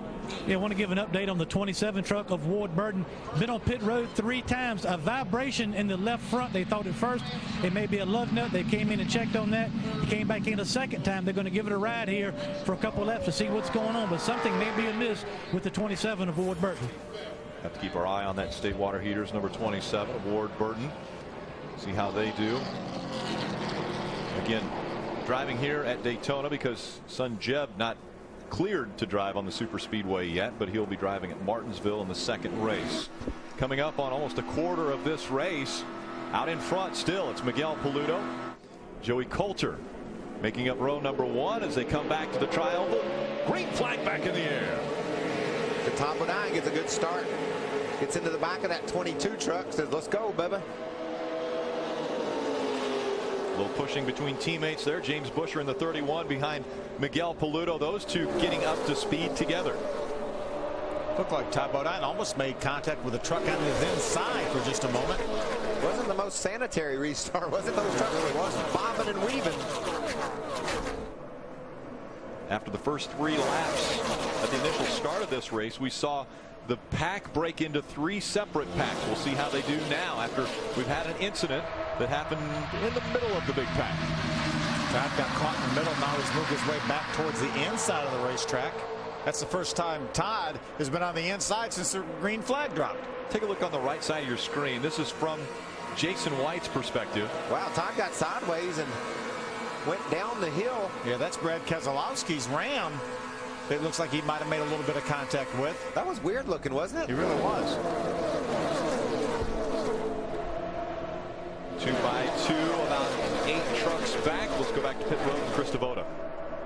Yeah, I want to give an update on the 27 truck of Ward Burton. Been on pit road 3 times. A vibration in the left front. They thought at first it may be a lug nut. They came in and checked on that. He came back in a second time. They're going to give it a ride here for a couple laps to see what's going on. But something may be amiss with the 27 of Ward Burton. Have to keep our eye on that state water heaters, number 27 of Ward Burton. See how they do. Again, driving here at Daytona because son Jeb not cleared to drive on the super speedway yet, but he'll be driving at Martinsville in the second race. Coming up on almost a quarter of this race, out in front still, it's Miguel Paludo, Joey Coulter making up row number 1 as they come back to the trioval. Green flag back in the air. The top of 9 gets a good start. Gets into the back of that 22 truck, says, let's go, Bubba. A little pushing between teammates there. James Busher in the 31 behind Miguel Paludo. Those two getting up to speed together. Looked like Ty Bodine almost made contact with the truck on his inside for just a moment. Wasn't the most sanitary restart, was it? Those trucks were bobbing and weaving. After the first 3 laps at the initial start of this race, we saw the pack break into 3 separate packs. We'll see how they do now after we've had an incident that happened in the middle of the big pack. Todd got caught in the middle. Now he's moved his way back towards the inside of the racetrack. That's the first time Todd has been on the inside since the green flag dropped. Take a look on the right side of your screen. This is from Jason White's perspective. Wow, Todd got sideways and went down the hill. Yeah, that's Brad Keselowski's Ram. It looks like he might have made a little bit of contact with. That was weird looking, wasn't it? He really was. 2 by 2, about 8 trucks back. Let's go back to pit road and Chris Devoda.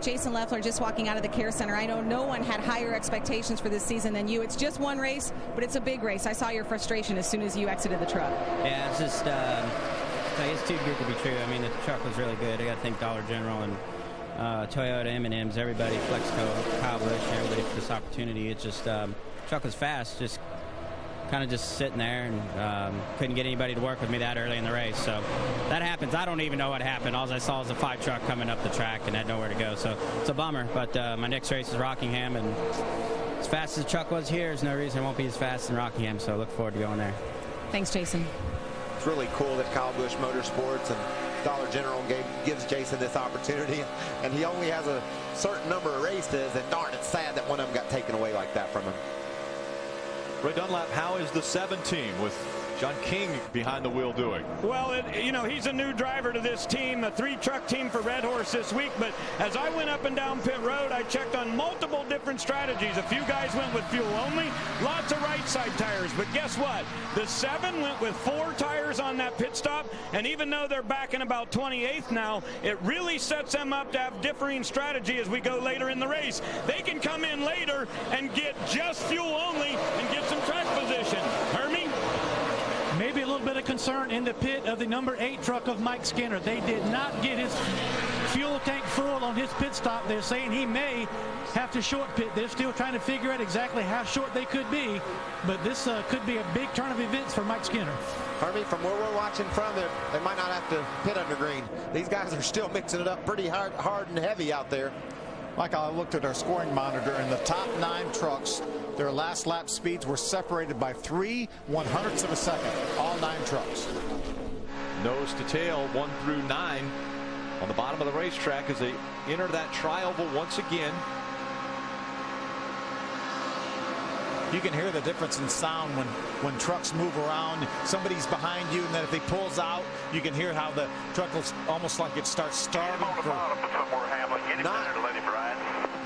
Jason Leffler just walking out of the care center. I know no one had higher expectations for this season than you. It's just one race, but it's a big race. I saw your frustration as soon as you exited the truck. Yeah, it's just it's too good to be true. I mean, the truck was really good. I got to thank Dollar General and Toyota, M&M's, everybody, Flexco, Kyle Busch, everybody for this opportunity. It's just truck was fast, just kind of just sitting there, and couldn't get anybody to work with me that early in the race. So that happens. I don't even know what happened. All I saw was a 5 truck coming up the track and had nowhere to go. So it's a bummer. But my next race is Rockingham, and as fast as the truck was here, there's no reason it won't be as fast in Rockingham. So I look forward to going there. Thanks, Jason. It's really cool that Kyle Busch Motorsports and Dollar General gives Jason this opportunity, and he only has a certain number of races, and darn, it's sad that one of them got taken away like that from him. Ray Dunlap, how is the 7 team with John King behind the wheel doing? Well, he's a new driver to this team, a 3-truck team for Red Horse this week. But as I went up and down pit road, I checked on multiple different strategies. A few guys went with fuel only, lots of right side tires. But guess what? The 7 went with 4 tires on that pit stop. And even though they're back in about 28th now, it really sets them up to have differing strategy as we go later in the race. They can come in later and get just fuel only and get some track position. Hermie? Maybe a little bit of concern in the pit of the number 8 truck of Mike Skinner. They did not get his fuel tank full on his pit stop. They're saying he may have to short pit. They're still trying to figure out exactly how short they could be, but this could be a big turn of events for Mike Skinner. Harvey, from where we're watching from, they might not have to pit under green. These guys are still mixing it up pretty hard and heavy out there. Michael, I looked at our scoring monitor, and the top 9 trucks, their last lap speeds were separated by 3/100ths of a second. All 9 trucks. Nose to tail, 1 through 9 on the bottom of the racetrack as they enter that trioval once again. You can hear the difference in sound when trucks move around. Somebody's behind you, and then if he pulls out, you can hear how the truck will almost like it starts starving for.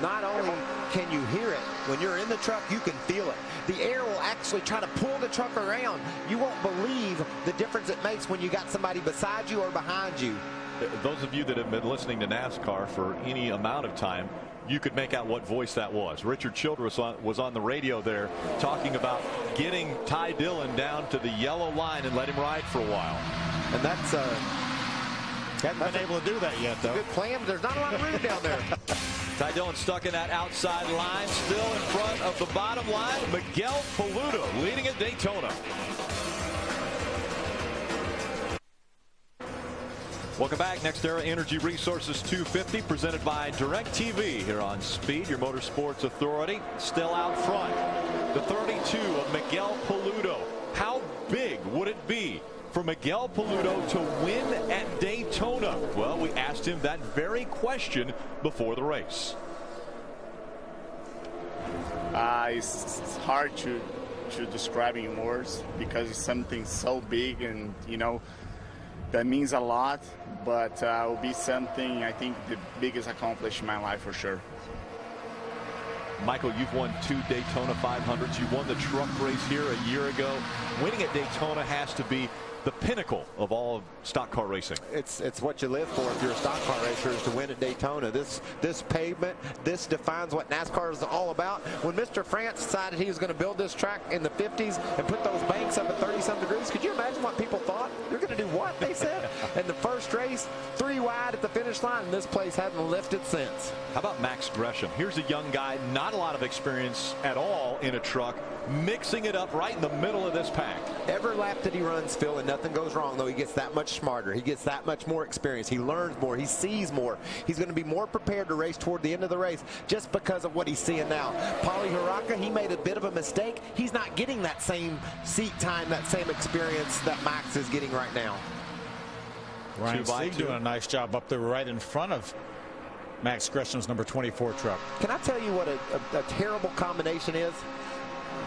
Not only can you hear it, when you're in the truck, you can feel it. The air will actually try to pull the truck around. You won't believe the difference it makes when you got somebody beside you or behind you. those of you that have been listening to NASCAR for any amount of time, you could make out what voice that was. Richard Childress was on the radio there talking about getting Ty Dillon down to the yellow line and let him ride for a while. And that's haven't been able to do that yet, though. Good plan, but there's not a lot of room down there. Ty Dillon stuck in that outside line, still in front of the bottom line. Miguel Paludo leading at Daytona. Welcome back. Nextera Energy Resources 250 presented by DirecTV here on Speed, your motorsports authority. Still out front, the 32 of Miguel Paludo. How big would it be for Miguel Paludo to win at Daytona? Well, we asked him that very question before the race. It's hard to describe in words because it's something so big, and that means a lot, but it will be something, I think, the biggest accomplishment in my life for sure. Michael, you've won 2 Daytona 500s. You won the truck race here a year ago. Winning at Daytona has to be the pinnacle of all of stock car racing. It's what you live for if you're a stock car racer, is to win at Daytona. This pavement, this defines what NASCAR is all about. When Mr. France decided he was going to build this track in the 50s and put those banks up at 30-some degrees, could you imagine what people thought? You're going to do what, they said? And the first race, 3 wide at the finish line, and this place hasn't lifted since. How about Max Gresham? Here's a young guy, not a lot of experience at all in a truck, mixing it up right in the middle of this pack. Every lap that he runs, Phil, and nothing goes wrong, though, he gets that much smarter. He gets that much more experience. He learns more. He sees more. He's going to be more prepared to race toward the end of the race just because of what he's seeing now. Paulie Haraka, he made a bit of a mistake. He's not getting that same seat time, that same experience that Max is getting right now. Ryan Sieg doing a nice job up there right in front of Max Gresham's number 24 truck. Can I tell you what a terrible combination is?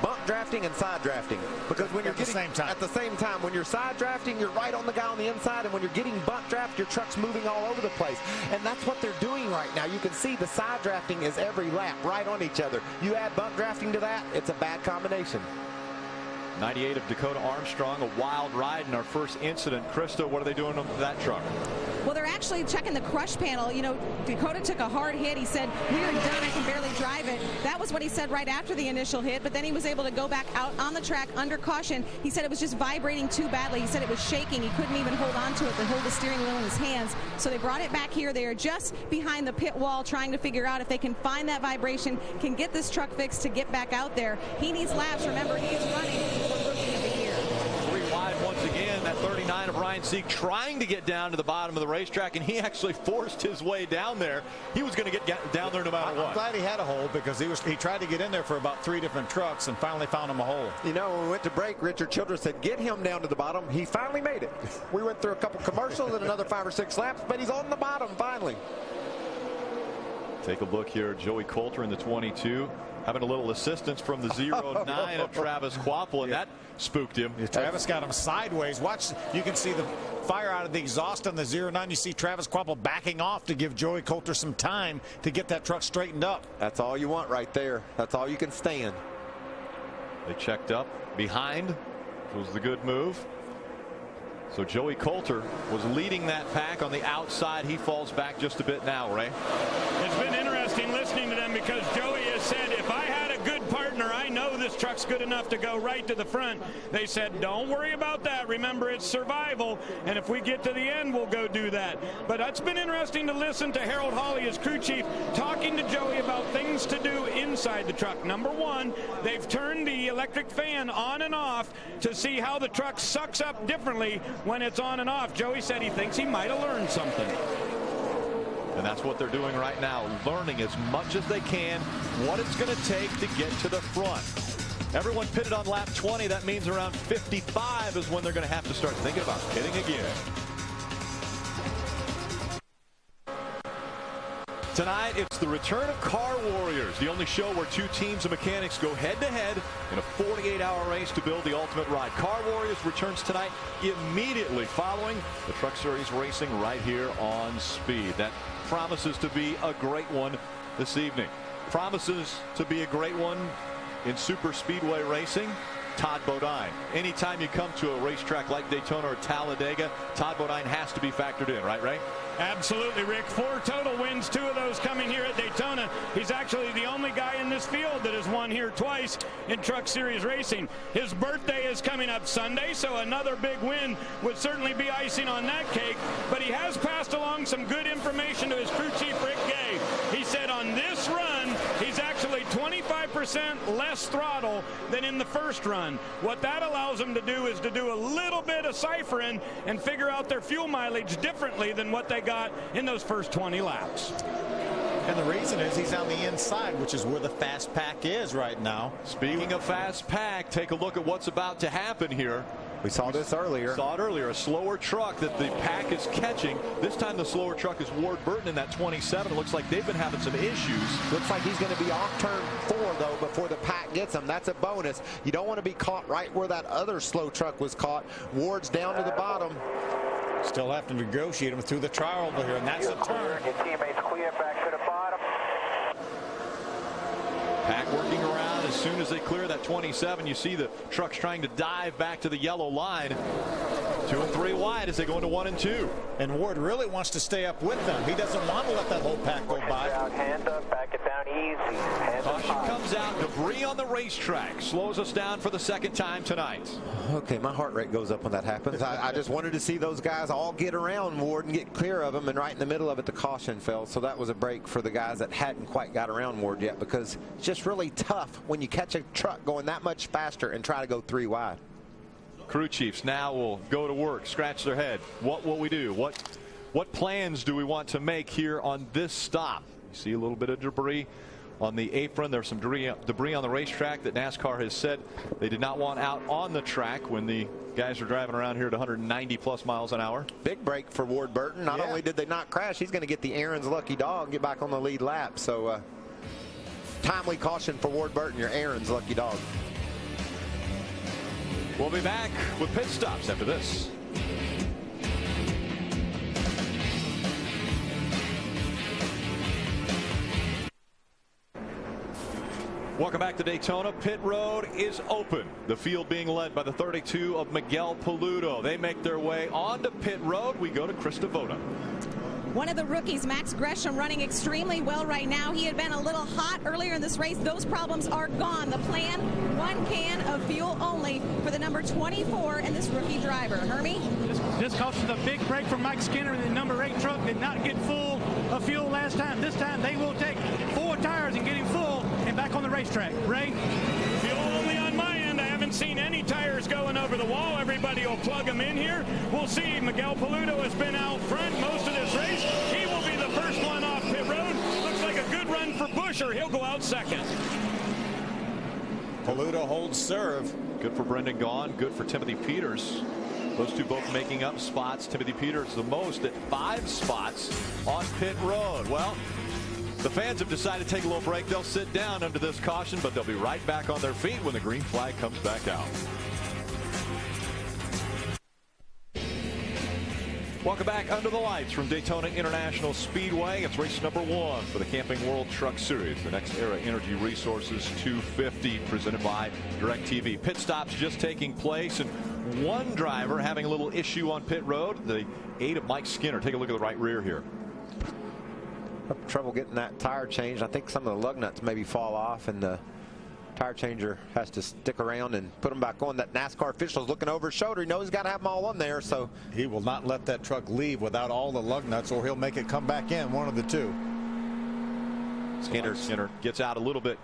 Bump drafting and side drafting, because when you're at the same time, when you're side drafting, you're right on the guy on the inside, and when you're getting bump draft, your truck's moving all over the place, and that's what they're doing right now. You can see the side drafting is every lap right on each other. You add bump drafting to that, it's a bad combination. 98 of Dakota Armstrong, a wild ride in our first incident. Krista, what are they doing with that truck? Well, they're actually checking the crush panel. Dakota took a hard hit. He said, "We are done. I can barely drive it." That was what he said right after the initial hit, but then he was able to go back out on the track under caution. He said it was just vibrating too badly. He said it was shaking. He couldn't even hold on to it to hold the steering wheel in his hands. So they brought it back here. They are just behind the pit wall trying to figure out if they can find that vibration, can get this truck fixed to get back out there. He needs laps. Remember, he is running for Rookie of the Year. 3 wide once again. That 39 of Ryan Sieg trying to get down to the bottom of the racetrack, and he actually forced his way down there. He was going to get down there no matter what. I'm glad he had a hole, because he tried to get in there for about 3 different trucks and finally found him a hole. When we went to break, Richard Childress said, get him down to the bottom. He finally made it. We went through a couple commercials and another 5 or 6 laps, but he's on the bottom finally. Take a look here. Joey Coulter in the 22. Having a little assistance from the 09 of Travis Kvapil, and that spooked him. Yeah, Travis got him sideways. Watch, you can see the fire out of the exhaust on the 09. You see Travis Kvapil backing off to give Joey Coulter some time to get that truck straightened up. That's all you want right there. That's all you can stand. They checked up behind, which was the good move. So Joey Coulter was leading that pack on the outside. He falls back just a bit now, Ray. It's been interesting listening to them, because Joey has said, if I had a good partner, I know this truck's good enough to go right to the front. They said, don't worry about that. Remember, it's survival, and if we get to the end, we'll go do that. But it's been interesting to listen to Harold Hawley, his crew chief, talking to Joey about things to do inside the truck. Number one, they've turned the electric fan on and off to see how the truck sucks up differently when it's on and off. Joey said he thinks he might have learned something. And that's what they're doing right now, learning as much as they can what it's going to take to get to the front. Everyone pitted on lap 20. That means around 55 is when they're going to have to start thinking about pitting again. Tonight, it's the return of Car Warriors, the only show where 2 teams of mechanics go head-to-head in a 48-hour race to build the ultimate ride. Car Warriors returns tonight immediately following the Truck Series racing right here on Speed. That promises to be a great one this evening. Promises to be a great one in super speedway racing. Todd Bodine. Anytime you come to a racetrack like Daytona or Talladega, Todd Bodine has to be factored in, right, Ray? Absolutely, Rick. 4 total wins, 2 of those coming here at Daytona. He's actually the only guy in this field that has won here twice in Truck Series racing. His birthday is coming up Sunday, so another big win would certainly be icing on that cake. But he has passed along some good information to his crew chief, Rick Gay. He said on this run, he's actually 25% less throttle than in the first run. What that allows him to do is to do a little bit of ciphering and figure out their fuel mileage differently than what they got in those first 20 laps. And the reason is he's on the inside, which is where the fast pack is right now. Speaking of fast pack, take a look at what's about to happen here. We saw this earlier. Saw it earlier. A slower truck that the pack is catching. This time the slower truck is Ward Burton in that 27. It looks like they've been having some issues. Looks like he's going to be off turn 4, though, before the pack gets him. That's a bonus. You don't want to be caught right where that other slow truck was caught. Ward's down to the bottom. Still have to negotiate him through the trial over here, and that's a turn. Your teammates clear back to the bottom. Pack working around as soon as they clear that 27. You see the trucks trying to dive back to the yellow line. 2 and 3 wide as they go into 1 and 2. And Ward really wants to stay up with them. He doesn't want to let that whole pack go by. Hands up, back it down easy. Caution comes out. Debris on the racetrack slows us down for the second time tonight. Okay, my heart rate goes up when that happens. I just wanted to see those guys all get around Ward and get clear of him, and right in the middle of it, the caution fell. So that was a break for the guys that hadn't quite got around Ward yet, because it's just really tough when you catch a truck going that much faster and try to go 3 wide. Crew chiefs now will go to work, scratch their head. What will we do? What plans do we want to make here on this stop? You see a little bit of debris on the apron. There's some debris on the racetrack that NASCAR has said they did not want out on the track when the guys are driving around here at 190 plus miles an hour. Big break for Ward Burton. Not only did they not crash, he's going to get the Aaron's lucky dog and get back on the lead lap. So timely caution for Ward Burton, your Aaron's lucky dog. We'll be back with pit stops after this. Welcome back to Daytona. Pit road is open. The field being led by the 32 of Miguel Paludo. They make their way onto pit road. We go to Chris Devoda. One of the rookies, Max Gresham, running extremely well right now. He had been a little hot earlier in this race. Those problems are gone. The plan, 1 can of fuel only for the number 24 and this rookie driver. Hermie? This cost us a big break from Mike Skinner. The number 8 truck did not get full of fuel last time. This time they will take 4 tires and get him full and back on the racetrack. Ray? Fuel only on my end. I haven't seen any tires going over the wall. Everybody will plug them in here. We'll see. Miguel Paludo has been out front most of this race. He will be the first one off pit road. Looks like a good run for Busher. He'll go out second. Paludo holds serve. Good for Brendan Gaughan. Good for Timothy Peters. Those two both making up spots. Timothy Peters the most at 5 spots on pit road. Well, the fans have decided to take a little break. They'll sit down under this caution, but they'll be right back on their feet when the green flag comes back out. Welcome back under the lights from Daytona International Speedway. It's race number 1 for the Camping World Truck Series. The Nextera Energy Resources 250 presented by DirecTV. Pit stops just taking place, and one driver having a little issue on pit road. The 8 of Mike Skinner. Take a look at the right rear here. Trouble getting that tire changed. I think some of the lug nuts maybe fall off, and the tire changer has to stick around and put them back on. That NASCAR official is looking over his shoulder. He knows he's got to have them all on there, so he will not let that truck leave without all the lug nuts, or he'll make it come back in, one of the two. Skinner gets out a little bit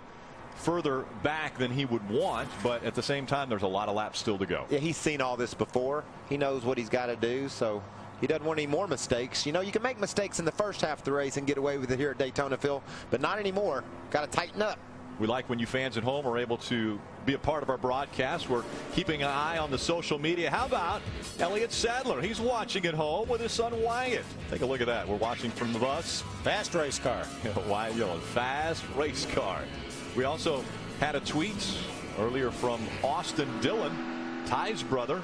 further back than he would want, but at the same time, there's a lot of laps still to go. Yeah, he's seen all this before. He knows what he's got to do, so he doesn't want any more mistakes. You know, you can make mistakes in the first half of the race and get away with it here at Daytona, Phil, but not anymore. Got to tighten up. We like when you fans at home are able to be a part of our broadcast. We're keeping an eye on the social media. How about Elliott Sadler? He's watching at home with his son Wyatt. Take a look at that. We're watching from the bus. Fast race car. Wyatt yelling, fast race car. We also had a tweet earlier from Austin Dillon, Ty's brother.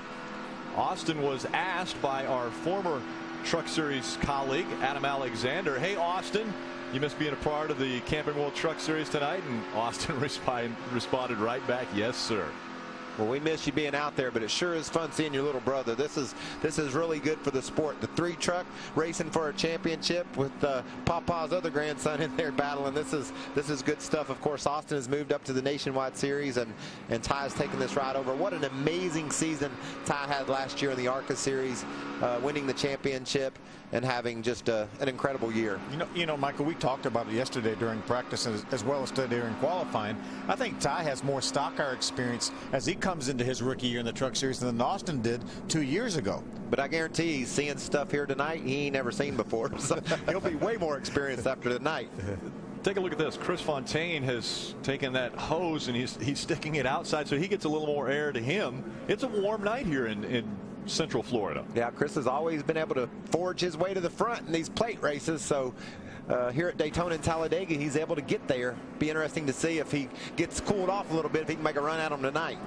Austin was asked by our former Truck Series colleague, Adam Alexander, hey, Austin, you must be a part of the Camping World Truck Series tonight. And Austin responded right back, yes, sir. Well, we miss you being out there, but it sure is fun seeing your little brother. This is really good for the sport. The 3 truck racing for a championship with Papa's other grandson in there battling. This is good stuff. Of course, Austin has moved up to the Nationwide Series, and Ty's taking this ride over. What an amazing season Ty had last year in the ARCA Series, winning the championship and having just an incredible year. You know, Michael, we talked about it yesterday during practice as well as today during qualifying. I think Ty has more stock car experience as he comes into his rookie year in the Truck Series than Austin did 2 years ago. But I guarantee he's seeing stuff here tonight he ain't never seen before. So he'll be way more experienced after tonight. Take a look at this. Chris Fontaine has taken that hose and he's sticking it outside so he gets a little more air to him. It's a warm night here in Central Florida. Yeah, Chris has always been able to forge his way to the front in these plate races. So here at Daytona and Talladega, he's able to get there. Be interesting to see if he gets cooled off a little bit, if he can make a run at them tonight.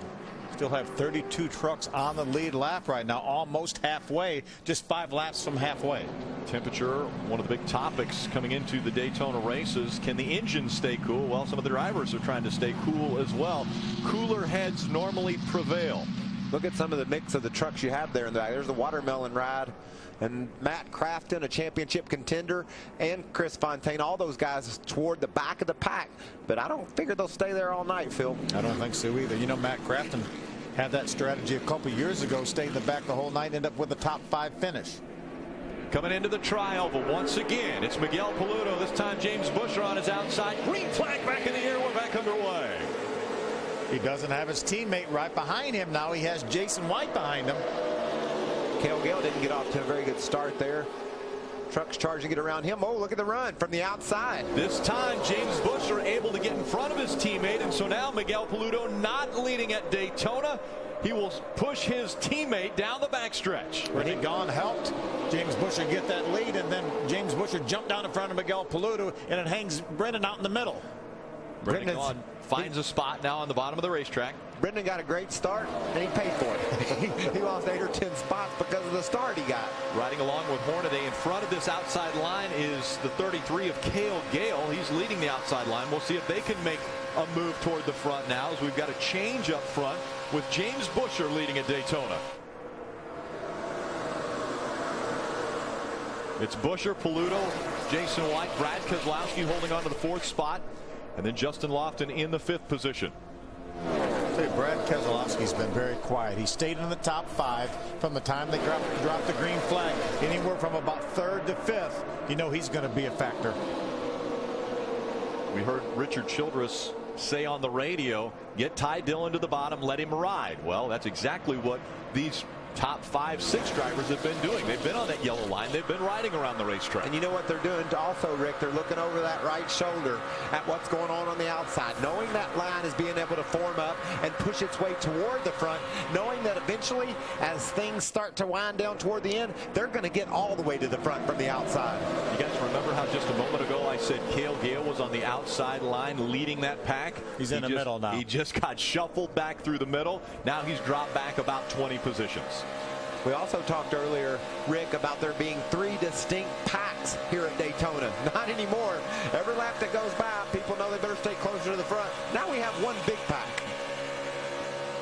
Still have 32 trucks on the lead lap right now, almost halfway, just 5 laps from halfway. Temperature, one of the big topics coming into the Daytona races. Can the engines stay cool? Well, some of the drivers are trying to stay cool as well. Cooler heads normally prevail. Look at some of the mix of the trucks you have there in the back. There's the watermelon ride, and Matt Crafton, a championship contender, and Chris Fontaine, all those guys toward the back of the pack. But I don't figure they'll stay there all night, Phil. I don't think so either. You know, Matt Crafton had that strategy a couple years ago, stayed in the back the whole night, end up with a top 5 finish. Coming into the trial, but once again, it's Miguel Paludo. This time, James Busher on his outside. Green flag back in the air. We're back underway. He doesn't have his teammate right behind him. Now he has Jason White behind him. Cale Gale didn't get off to a very good start there. Trucks charging it around him. Oh, look at the run from the outside. This time, James Busher able to get in front of his teammate, and so now Miguel Paludo not leading at Daytona. He will push his teammate down the backstretch. Rennie Gaughan helped James Busher get that lead, and then James Busher jumped down in front of Miguel Paludo, and it hangs Brendan out in the middle. Brendan Gaughan finds a spot now on the bottom of the racetrack. Brendan got a great start, and he paid for it. He lost 8 or 10 spots because of the start he got. Riding along with Hornaday in front of this outside line is the 33 of Cale Gale. He's leading the outside line. We'll see if they can make a move toward the front now, as we've got a change up front with James Busher leading at Daytona. It's Busher, Paludo, Jason White, Brad Keselowski holding on to the 4th spot, and then Justin Lofton in the 5th position. Brad Keselowski's been very quiet. He stayed in the top 5 from the time they dropped the green flag. Anywhere from about 3rd to 5th, you know he's going to be a factor. We heard Richard Childress say on the radio, get Ty Dillon to the bottom, let him ride. Well, that's exactly what these top 5, 6 drivers have been doing. They've been on that yellow line. They've been riding around the racetrack. And you know what they're doing also, Rick? They're looking over that right shoulder at what's going on the outside, knowing that line is being able to form up and push its way toward the front, knowing that eventually, as things start to wind down toward the end, they're going to get all the way to the front from the outside. You guys remember how just a moment ago I said Cale Gale was on the outside line leading that pack? He's in the middle now. He just got shuffled back through the middle. Now he's dropped back about 20 positions. We also talked earlier, Rick, about there being 3 distinct packs here at Daytona. Not anymore. Every lap that goes by, people know they better stay closer to the front. Now we have one big pack.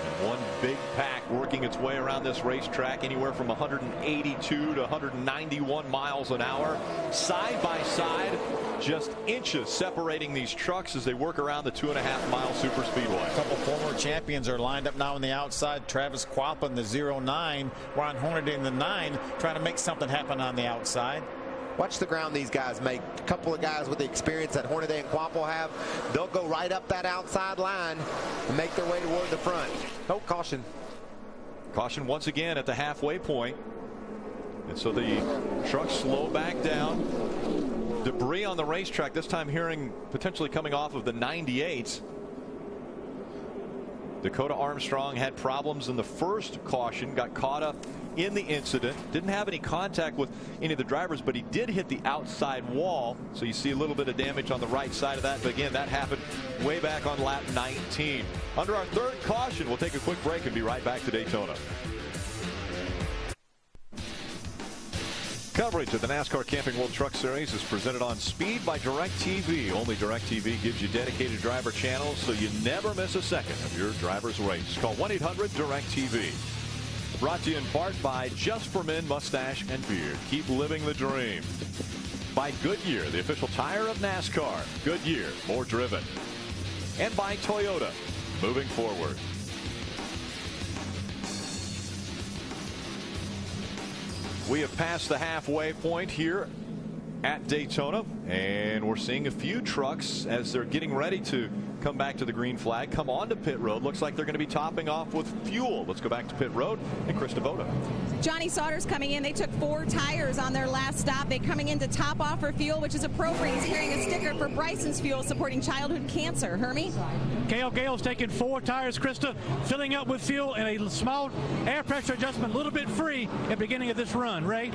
And one big pack working its way around this racetrack, anywhere from 182 to 191 miles an hour. Side by side, just inches separating these trucks as they work around the 2.5-mile super speedway. A couple former champions are lined up now on the outside. Travis Quappa in the 09, Ron Hornaday in the 9, trying to make something happen on the outside. Watch the ground these guys make. A couple of guys with the experience that Hornaday and Quappo have, they'll go right up that outside line and make their way toward the front. Oh, caution. Caution once again at the halfway point. And so the trucks slow back down. Debris on the racetrack, this time hearing potentially coming off of the 98. Dakota Armstrong had problems in the first caution, got caught up in the incident, didn't have any contact with any of the drivers, but he did hit the outside wall, so you see a little bit of damage on the right side of that. But again, that happened way back on lap 19. Under our 3rd caution, we'll take a quick break and be right back to Daytona. Cut Coverage of the NASCAR Camping World Truck Series is presented on Speed by DirecTV. Only DirecTV gives you dedicated driver channels so you never miss a second of your driver's race. Call 1-800-DirecTV. Brought to you in part by Just for Men Mustache and Beard. Keep living the dream. By Goodyear, the official tire of NASCAR. Goodyear, more driven. And by Toyota, moving forward. We have passed the halfway point here at Daytona, and we're seeing a few trucks as they're getting ready to come back to the green flag, come on to pit road. Looks like they're going to be topping off with fuel. Let's go back to pit road and Chris Devoto. Johnny Sauter's coming in. They took 4 tires on their last stop. They're coming in to top off for fuel, which is appropriate. He's carrying a sticker for Bryson's Fuel, supporting childhood cancer. Hermie? Cale Gale's taking 4 tires, Krista, filling up with fuel and a small air pressure adjustment, a little bit free at the beginning of this run. Ray?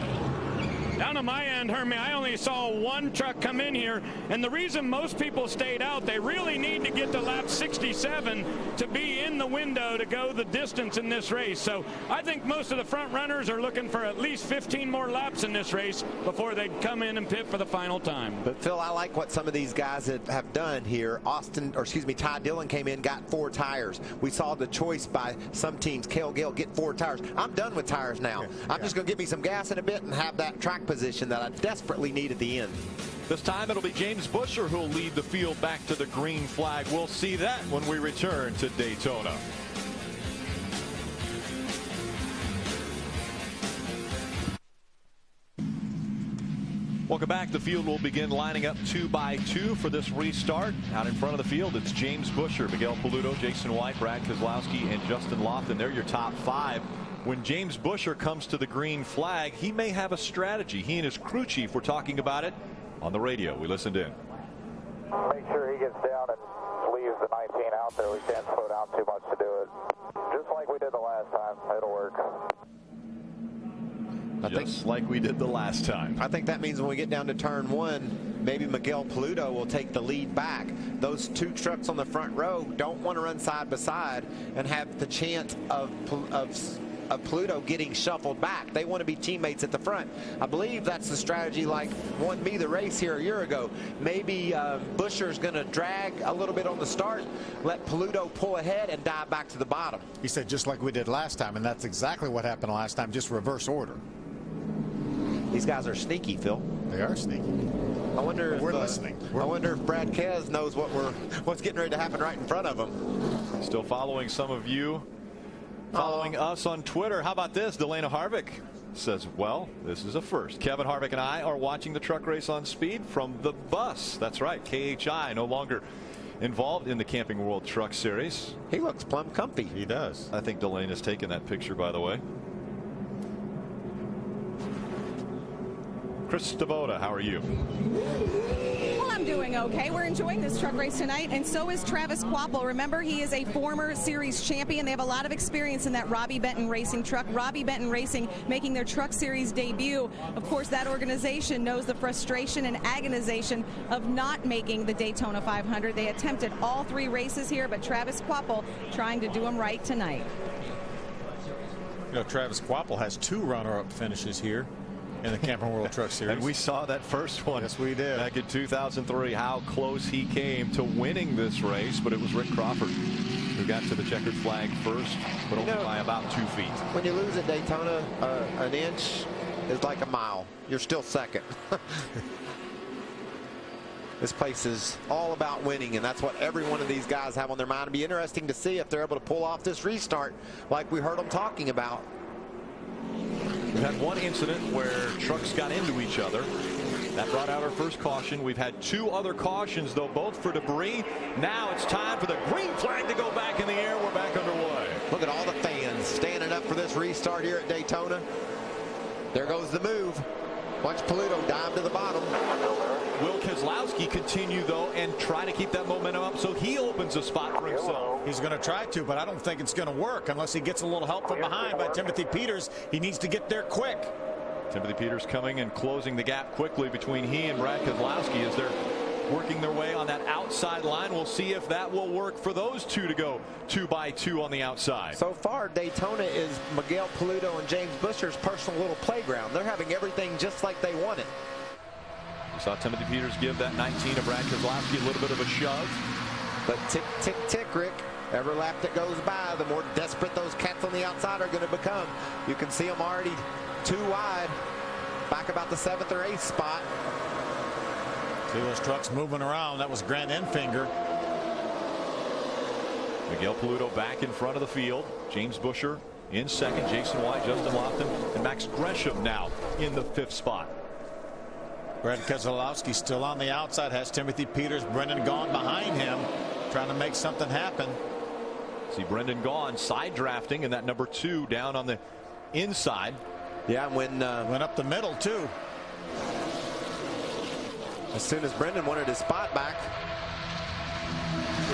Down on my end, Hermie, I only saw 1 truck come in here, and the reason most people stayed out, they really need to get to lap 67 to be in the window to go the distance in this race. So I think most of the front runners are looking for at least 15 more laps in this race before they come in and pit for the final time. But Phil, I like what some of these guys have done here. Ty Dillon came in, got 4 tires. We saw the choice by some teams. Cale Gale get 4 tires. I'm done with tires now. I'm just going to give me some gas in a bit and have that track position that I desperately need at the end. This time it'll be James Busher who'll lead the field back to the green flag. We'll see that when we return to Daytona. Welcome back. The field will begin lining up 2 by 2 for this restart. Out in front of the field, it's James Busher, Miguel Paludo, Jason White, Brad Keselowski, and Justin Lofton. They're your top 5. When James Busher comes to the green flag, he may have a strategy. He and his crew chief were talking about it on the radio. We listened in. Make sure he gets down and leaves the 19 out there. We can't slow down too much to do it. Just like we did the last time. It'll work. Just like we did the last time. I think that means when we get down to turn 1, maybe Miguel Paludo will take the lead back. Those 2 trucks on the front row don't want to run side by side and have the chance of Paludo getting shuffled back. They want to be teammates at the front. I believe that's the strategy like won me the race here a year ago. Maybe Busher's going to drag a little bit on the start, let Paludo pull ahead and dive back to the bottom. He said just like we did last time, and that's exactly what happened last time, just reverse order. These guys are sneaky, Phil. They are sneaky. I wonder if we're listening. I wonder if Brad Kez knows what's getting ready to happen right in front of him. Still following some of you. Following us on Twitter. How about this? Delana Harvick says, well, this is a first. Kevin Harvick and I are watching the truck race on Speed from the bus. That's right. KHI no longer involved in the Camping World Truck Series. He looks plumb comfy. He does. I think Delana's taken that picture, by the way. Chris Devoto, how are you? Well, I'm doing okay. We're enjoying this truck race tonight, and so is Travis Quapple. Remember, he is a former series champion. They have a lot of experience in that Robbie Benton Racing truck. Robbie Benton Racing making their truck series debut. Of course, that organization knows the frustration and agonization of not making the Daytona 500. They attempted all 3 races here, but Travis Quapple trying to do them right tonight. You know, Travis Quapple has 2 runner-up finishes here in the Camping World Truck Series. And we saw that first one. Yes, we did. Back in 2003, how close he came to winning this race, but it was Rick Crawford who got to the checkered flag first, but only by about 2 feet. When you lose at Daytona, an inch is like a mile. You're still second. This place is all about winning, and that's what every one of these guys have on their mind. It'll be interesting to see if they're able to pull off this restart like we heard them talking about. We've had one incident where trucks got into each other. That brought out our first caution. We've had 2 other cautions, though, both for debris. Now it's time for the green flag to go back in the air. We're back underway. Look at all the fans standing up for this restart here at Daytona. There goes the move. Watch Paludo dive to the bottom. Will Keselowski continue, though, and try to keep that momentum up so he opens a spot for himself? He's going to try to, but I don't think it's going to work unless he gets a little help from behind by Timothy Peters. He needs to get there quick. Timothy Peters coming and closing the gap quickly between he and Brad Keselowski as they're working their way on that outside line. We'll see if that will work for those two to go 2x2 on the outside. So far, Daytona is Miguel Paludo and James Buscher's personal little playground. They're having everything just like they want it. We saw Timothy Peters give that 19 of Brad Keselowski a little bit of a shove. But tick, tick, tick, Rick. Every lap that goes by, the more desperate those cats on the outside are going to become. You can see them already 2 wide, back about the 7th or 8th spot. See those trucks moving around. That was Grant Enfinger. Miguel Paludo back in front of the field. James Buscher in second. Jason White, Justin Lofton, and Max Gresham now in the 5th spot. Brad Keselowski still on the outside, has Timothy Peters, Brendan Gaughan behind him, trying to make something happen. See Brendan Gaughan side drafting in that number 2 down on the inside. Yeah, when went up the middle too. As soon as Brendan wanted his spot back.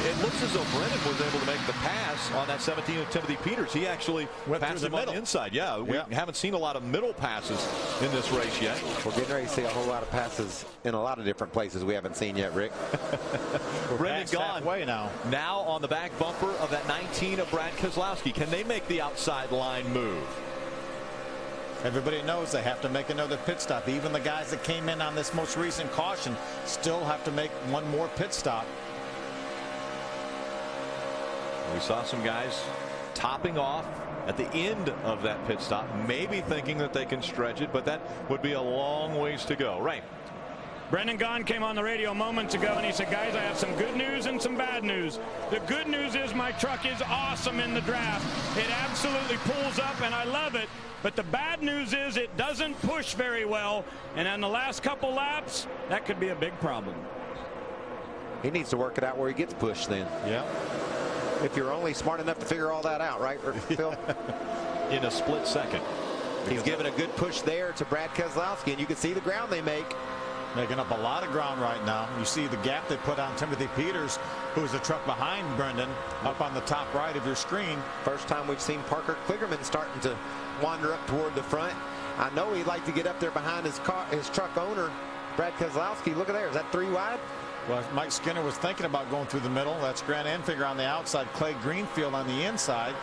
It looks as though Brendan was able to make the pass on that 17 of Timothy Peters. He actually passed him on the inside. Yeah, we haven't seen a lot of middle passes in this race yet. We're getting ready to see a whole lot of passes in a lot of different places we haven't seen yet, Rick. Brendan Gaughan now on the back bumper of that 19 of Brad Keselowski. Can they make the outside line move? Everybody knows they have to make another pit stop. Even the guys that came in on this most recent caution still have to make one more pit stop. We saw some guys topping off at the end of that pit stop, maybe thinking that they can stretch it, but that would be a long ways to go. Right. Brendan Gaughan came on the radio moments ago and he said, guys, I have some good news and some bad news. The good news is my truck is awesome in the draft. It absolutely pulls up and I love it. But the bad news is it doesn't push very well. And on the last couple laps, that could be a big problem. He needs to work it out where he gets pushed then. Yeah. If you're only smart enough to figure all that out, right, Phil? In a split second. He's given a good push there to Brad Keselowski, and you can see the ground they make. Making up a lot of ground right now. You see the gap they put on Timothy Peters, who's the truck behind Brendan, up on the top right of your screen. First time we've seen Parker Kligerman starting to wander up toward the front. I know he'd like to get up there behind his truck owner, Brad Keselowski. Look at there. Is that 3 wide? Well, Mike Skinner was thinking about going through the middle. That's Grant Enfinger on the outside, Clay Greenfield on the inside.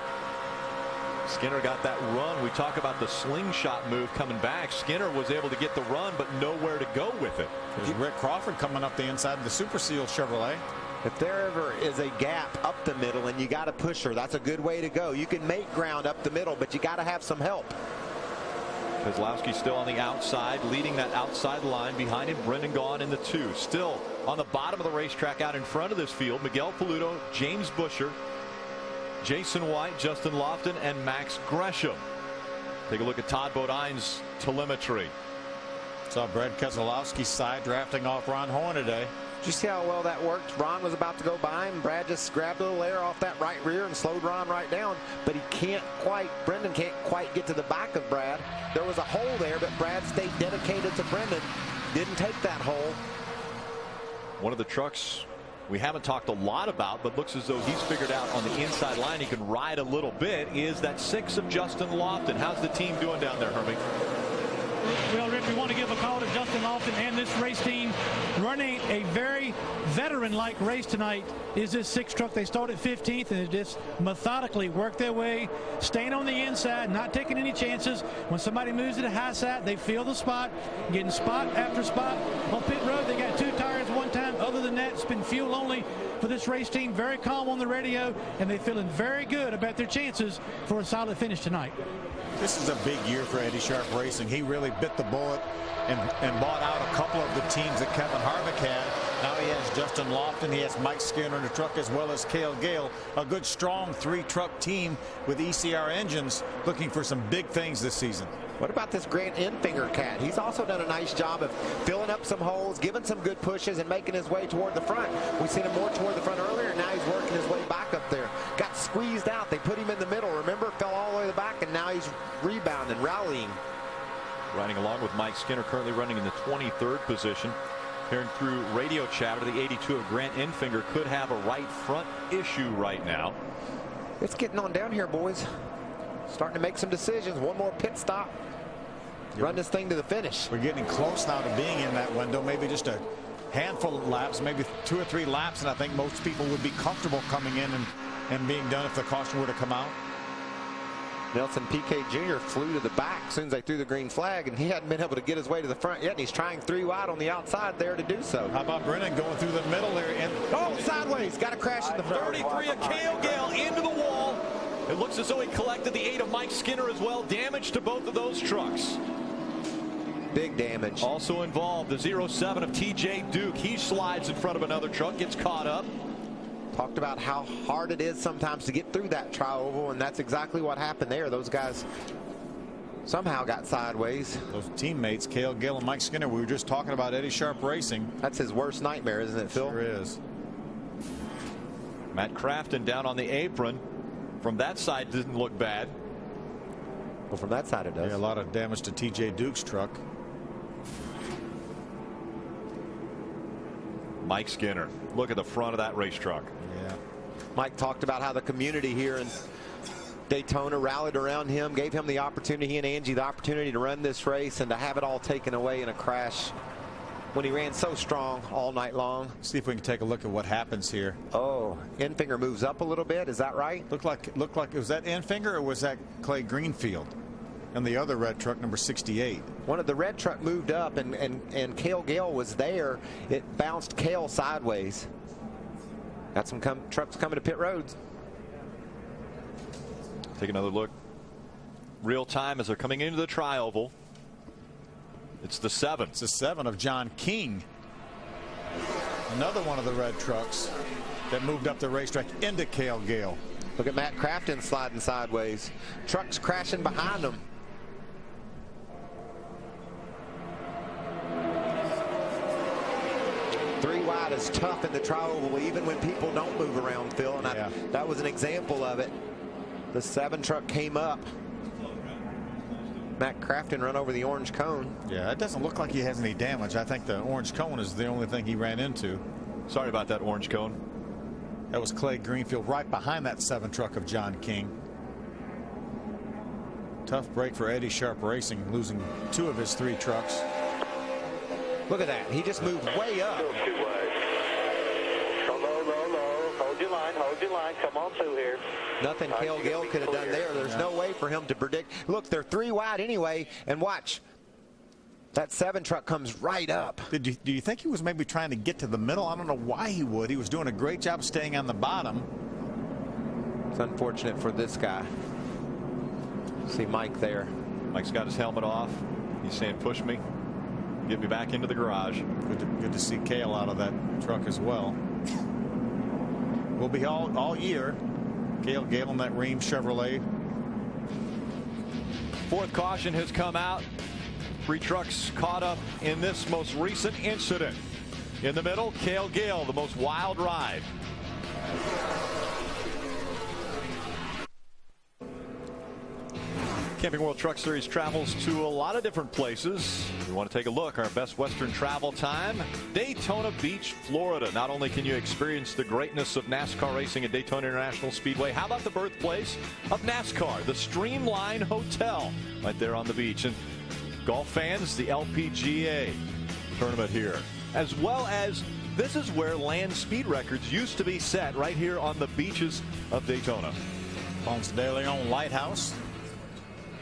Skinner got that run. We talk about the slingshot move coming back. Skinner was able to get the run, but nowhere to go with it. There's Rick Crawford coming up the inside of the Super Seal Chevrolet. If there ever is a gap up the middle and you got to push her, that's a good way to go. You can make ground up the middle, but you got to have some help. Keselowski still on the outside, leading that outside line. Behind him, Brendan Gaughan in the 2. Still on the bottom of the racetrack out in front of this field, Miguel Paludo, James Buscher, Jason White, Justin Lofton, and Max Gresham. Take a look at Todd Bodine's telemetry. Saw Brad Keselowski side drafting off Ron Horn today. Did you see how well that worked? Ron was about to go by him. Brad just grabbed a little air off that right rear and slowed Ron right down. But Brendan can't quite get to the back of Brad. There was a hole there, but Brad stayed dedicated to Brendan. Didn't take that hole. One of the trucks we haven't talked a lot about, but looks as though he's figured out on the inside line he can ride a little bit, is that 6 of Justin Lofton. How's the team doing down there, Hermie? Well, Rick, we want to give a call to Justin Lofton and this race team. Running a very veteran-like race tonight is this 6 truck. They start at 15th and they just methodically work their way, staying on the inside, not taking any chances. When somebody moves to the high side, they feel the spot, getting spot after spot. On pit road, they got 2 tires one time. Other than that, it's been fuel only for this race team. Very calm on the radio, and they're feeling very good about their chances for a solid finish tonight. This is a big year for Eddie Sharp Racing. He really bit the bullet and bought out a couple of the teams that Kevin Harvick had. Now he has Justin Lofton, he has Mike Skinner in the truck, as well as Cale Gale. A good, strong 3-truck team with ECR engines looking for some big things this season. What about this Grant Enfinger cat? He's also done a nice job of filling up some holes, giving some good pushes, and making his way toward the front. We've seen him more toward the front earlier, and now he's working his way back up there. Got squeezed out. They put him in the middle. Remember, fell all the way to the back, and now he's rebounding, rallying. Riding along with Mike Skinner, currently running in the 23rd position. Hearing through radio chatter, the 82 of Grant Enfinger could have a right front issue right now. It's getting on down here, boys. Starting to make some decisions. One more pit stop. Run this thing to the finish. We're getting close now to being in that window. Maybe just a handful of laps, maybe 2 or 3 laps, and I think most people would be comfortable coming in and being done if the caution were to come out. Nelson Piquet Jr. flew to the back as soon as they threw the green flag, and he hadn't been able to get his way to the front yet, and he's trying 3 wide on the outside there to do so. How about Brennan going through the middle there? And oh, sideways, got to crash in the front. 33 of Cale Gale into the wall. It looks as though he collected the 8 of Mike Skinner as well. Damage to both of those trucks. Big damage. Also involved, the 07 of TJ Duke. He slides in front of another truck, gets caught up. Talked about how hard it is sometimes to get through that tri-oval, and that's exactly what happened there. Those guys somehow got sideways. Those teammates, Cale Gale and Mike Skinner, we were just talking about Eddie Sharp Racing. That's his worst nightmare, isn't it, Phil? Sure is. Matt Crafton down on the apron. From that side didn't look bad. Well, from that side it does. Yeah, a lot of damage to TJ Duke's truck. Mike Skinner. Look at the front of that race truck. Yeah. Mike talked about how the community here in Daytona rallied around him, gave him the opportunity, he and Angie the opportunity to run this race, and to have it all taken away in a crash when he ran so strong all night long. See if we can take a look at what happens here. Oh, Enfinger moves up a little bit. Is that right? Looked like was that Enfinger or was that Clay Greenfield? And the other red truck, number 68. One of the red truck moved up, and Cale Gale was there. It bounced Cale sideways. Got some trucks coming to pit roads. Take another look. Real time as they're coming into the tri-oval. It's the 7. It's the 7 of John King. Another one of the red trucks that moved up the racetrack into Cale Gale. Look at Matt Crafton sliding sideways. Trucks crashing behind him. Three wide is tough in the tri-oval, even when people don't move around, Phil. And yeah. That was an example of it. The 7 truck came up. Matt Crafton run over the orange cone. Yeah, it doesn't look like he has any damage. I think the orange cone is the only thing he ran into. Sorry about that orange cone. That was Clay Greenfield right behind that 7 truck of John King. Tough break for Eddie Sharp Racing, losing 2 of his 3 trucks. Look at that. He just moved way up. Still 2 wide. Go low, low, low. Hold your line. Hold your line. Come on through here. Nothing Cale Gale could have done there. There's no way for him to predict. Look, they're 3 wide anyway, and watch. That 7 truck comes right up. Do you think he was maybe trying to get to the middle? I don't know why he would. He was doing a great job staying on the bottom. It's unfortunate for this guy. See Mike there. Mike's got his helmet off. He's saying, push me. Get me back into the garage. Good to see Cale out of that truck as well. We'll be all year. Cale Gale in that Ream Chevrolet. 4th caution has come out. 3 trucks caught up in this most recent incident. In the middle, Cale Gale, the most wild ride. Camping World Truck Series travels to a lot of different places. We want to take a look. Our best Western travel time, Daytona Beach, Florida. Not only can you experience the greatness of NASCAR racing at Daytona International Speedway, how about the birthplace of NASCAR, the Streamline Hotel, right there on the beach. And golf fans, the LPGA tournament here, as well as this is where land speed records used to be set, right here on the beaches of Daytona. Ponce de Leon Lighthouse.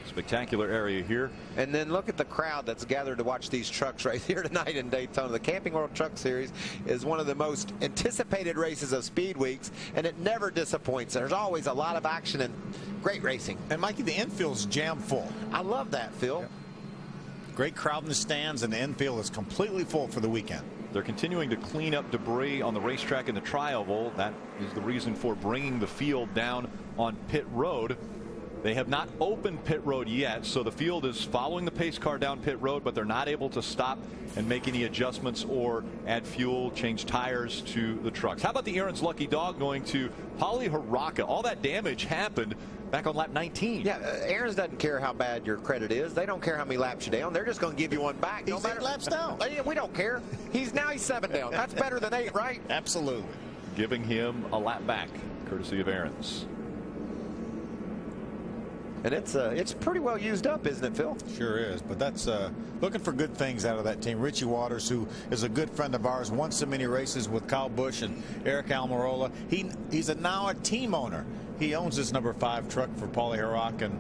Spectacular area here. And then look at the crowd that's gathered to watch these trucks right here tonight in Daytona. The Camping World Truck Series is one of the most anticipated races of Speed Weeks, and it never disappoints. There's always a lot of action and great racing. And Mikey, the infield's jam full. I love that, Phil. Yeah. Great crowd in the stands, and the infield is completely full for the weekend. They're continuing to clean up debris on the racetrack in the tri-oval. That is the reason for bringing the field down on pit road. They have not opened pit road yet, so the field is following the pace car down pit road, but they're not able to stop and make any adjustments or add fuel, change tires to the trucks. How about the Aaron's Lucky Dog going to Polly Haraka? All that damage happened back on lap 19. Yeah, Aaron's doesn't care how bad your credit is. They don't care how many laps you're down. They're just going to give you one back. He's 8 laps down. We don't care. He's 7 down. That's better than 8, right? Absolutely. Giving him a lap back, courtesy of Aaron's. And it's pretty well used up, isn't it, Phil? Sure is, but that's looking for good things out of that team. Richie Waters, who is a good friend of ours, won so many races with Kyle Busch and Eric Almirola. He's now a team owner. He owns this number 5 truck for Paulie Herrock, and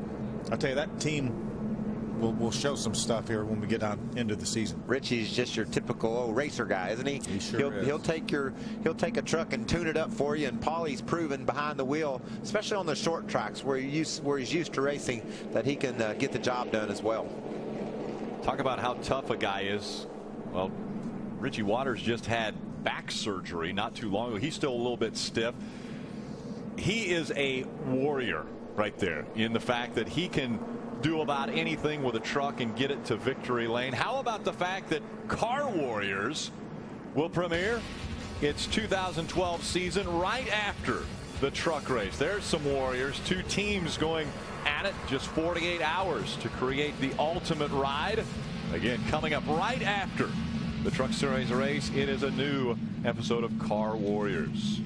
I'll tell you, that team will show some stuff here when we get on into the season. Richie's just your typical racer guy, isn't he? He sure is. He'll take a truck and tune it up for you, and Paulie's proven behind the wheel, especially on the short tracks where he's used to racing, that he can get the job done as well. Talk about how tough a guy is. Well, Richie Waters just had back surgery not too long ago. He's still a little bit stiff. He is a warrior right there in the fact that he can do about anything with a truck and get it to victory lane. How about the fact that Car Warriors will premiere its 2012 season right after the truck race? There's some warriors, 2 teams going at it, just 48 hours to create the ultimate ride. Again, coming up right after the Truck Series race, it is a new episode of Car Warriors.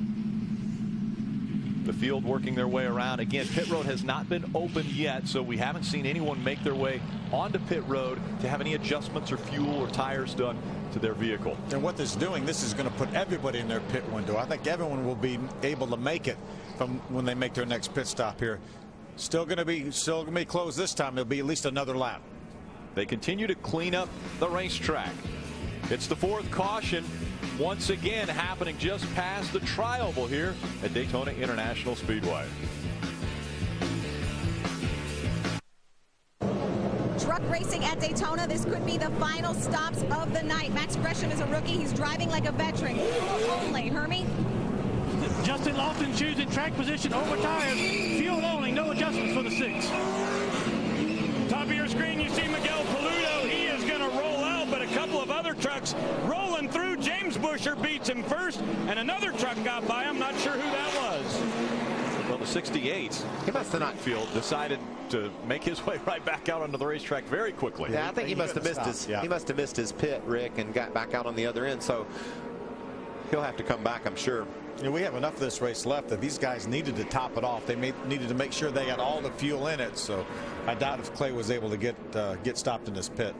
The field working their way around. Again, pit road has not been opened yet, so we haven't seen anyone make their way onto pit road to have any adjustments or fuel or tires done to their vehicle. And what this is doing, this is going to put everybody in their pit window. I think everyone will be able to make it from when they make their next pit stop here. Still going to be closed this time. There'll be at least another lap. They continue to clean up the racetrack. It's the 4th caution once again happening just past the tri-oval here at Daytona International Speedway. Truck racing at Daytona. This could be the final stops of the night. Max Gresham is a rookie. He's driving like a veteran. Fuel only. Hermie? Justin Lawson choosing track position over tires. Fuel only. No adjustments for the 6. Top of your screen, you see Miguel Paludo. He is going to roll out, but a couple of other trucks rolling through. James Busher beats him first, and another truck got by him. Not sure who that was. Well, the 68 he must have not field decided to make his way right back out onto the racetrack very quickly. Yeah, I think he must have missed his pit, Rick, and got back out on the other end. So he'll have to come back, I'm sure. You know, we have enough of this race left that these guys needed to top it off. They needed to make sure they got all the fuel in it. So I doubt if Clay was able to get stopped in this pit.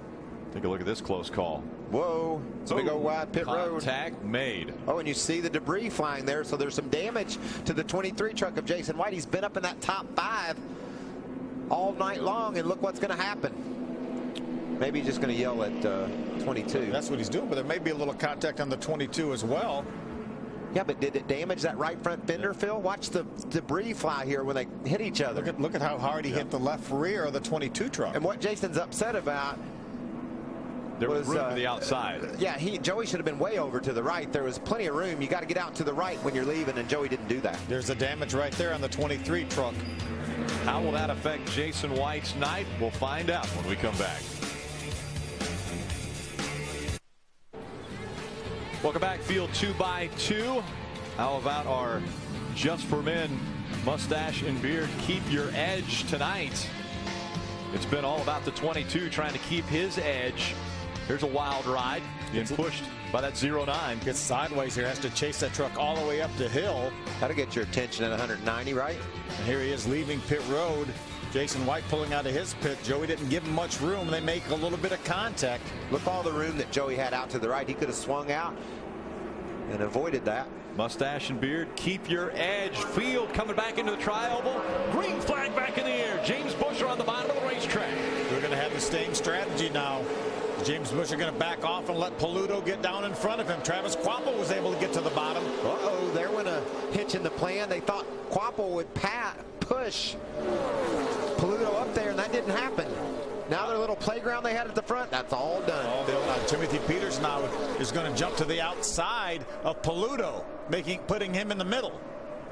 Take a look at this close call. Whoa, it's a big old wide pit road. Contact made. Oh, and you see the debris flying there, so there's some damage to the 23 truck of Jason White. He's been up in that top 5 all night long, and look what's going to happen. Maybe he's just going to yell at 22. That's what he's doing, but there may be a little contact on the 22 as well. Yeah, but did it damage that right front fender, Phil? Watch the debris fly here when they hit each other. Look at how hard he hit the left rear of the 22 truck. And what Jason's upset about, there was room to the outside. Yeah, Joey should have been way over to the right. There was plenty of room. You got to get out to the right when you're leaving, and Joey didn't do that. There's the damage right there on the 23 truck. How will that affect Jason White's night? We'll find out when we come back. Welcome back, field 2x2. How about our Just for Men mustache and beard keep your edge tonight? It's been all about the 22 trying to keep his edge. Here's a wild ride. Being pushed by that 09. Gets sideways here. Has to chase that truck all the way up the hill. That'll get your attention at 190, right? And here he is leaving pit road. Jason White pulling out of his pit. Joey didn't give him much room. They make a little bit of contact. Look all the room that Joey had out to the right. He could have swung out and avoided that. Mustache and beard, keep your edge. Field coming back into the tri-oval. Green flag back in the air. James Busher on the bottom of the racetrack. We're going to have the same strategy now. James Busher going to back off and let Paludo get down in front of him. Travis Quapple was able to get to the bottom. Uh-oh, there went a hitch in the plan. They thought Quapple would push Paludo up there, and that didn't happen. Now their little playground they had at the front, that's all done. Timothy Peters now is going to jump to the outside of Paludo, putting him in the middle.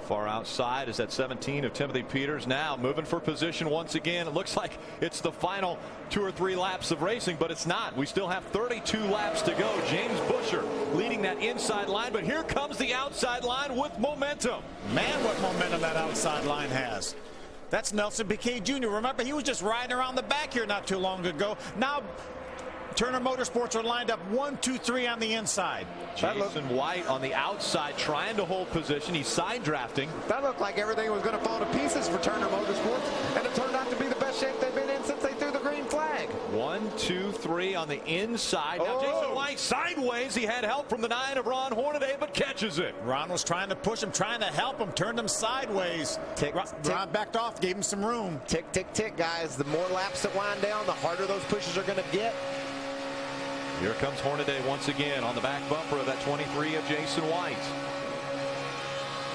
Far outside is that 17 of Timothy Peters, now moving for position once again. It looks like it's the final 2 or 3 laps of racing, but it's not. We still have 32 laps to go. James Busher leading that inside line, but here comes the outside line with momentum. Man, what momentum that outside line has. That's Nelson Piquet Jr. Remember, he was just riding around the back here not too long ago. Now Turner Motorsports are lined up 1, 2, 3 on the inside. Jason White on the outside trying to hold position. He's side drafting. That looked like everything was going to fall to pieces for Turner Motorsports, and it turned out to be the best shape they've been in since they threw the green flag. 1, 2, 3 on the inside. Now Jason White sideways. He had help from the 9 of Ron Hornaday, but catches it. Ron was trying to push him, trying to help him, turned him sideways. Ron backed off, gave him some room. Tick, tick, tick, guys. The more laps that wind down, the harder those pushes are going to get. Here comes Hornaday once again on the back bumper of that 23 of Jason White.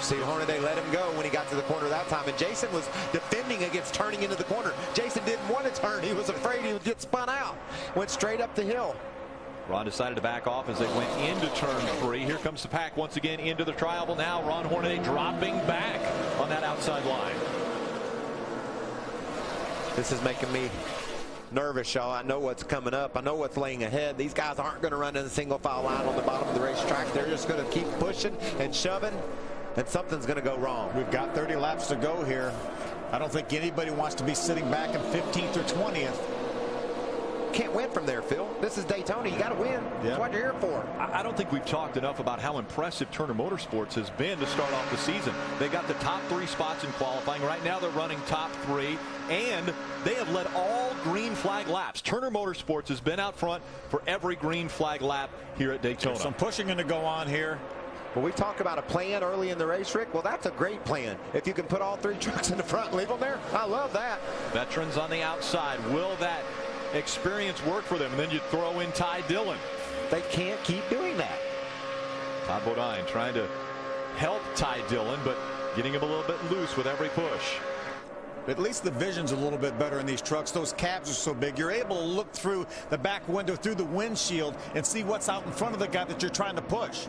See, Hornaday let him go when he got to the corner that time, and Jason was defending against turning into the corner. Jason didn't want to turn. He was afraid he would get spun out. Went straight up the hill. Ron decided to back off as they went into turn 3. Here comes the pack once again into the tri-oval. Now Ron Hornaday dropping back on that outside line. This is making me nervous, y'all. I know what's coming up. I know what's laying ahead. These guys aren't going to run in a single file line on the bottom of the racetrack. They're just going to keep pushing and shoving, and something's going to go wrong. We've got 30 laps to go here. I don't think anybody wants to be sitting back in 15th or 20th. Can't win from there, Phil. This is Daytona. You got to win. That's what you're here for. I don't think we've talked enough about how impressive Turner Motorsports has been to start off the season. They got the top 3 spots in qualifying. Right now they're running top 3, and they have led all green flag laps. Turner Motorsports has been out front for every green flag lap here at Daytona. Some pushing going to go on here. Well, we talk about a plan early in the race, Rick. Well, that's a great plan. If you can put all 3 trucks in the front and leave them there, I love that. Veterans on the outside. Will that experience work for them? And then you throw in Ty Dillon. They can't keep doing that. Todd Bodine trying to help Ty Dillon, but getting him a little bit loose with every push. At least the vision's a little bit better in these trucks. Those cabs are so big. You're able to look through the back window, through the windshield, and see what's out in front of the guy that you're trying to push.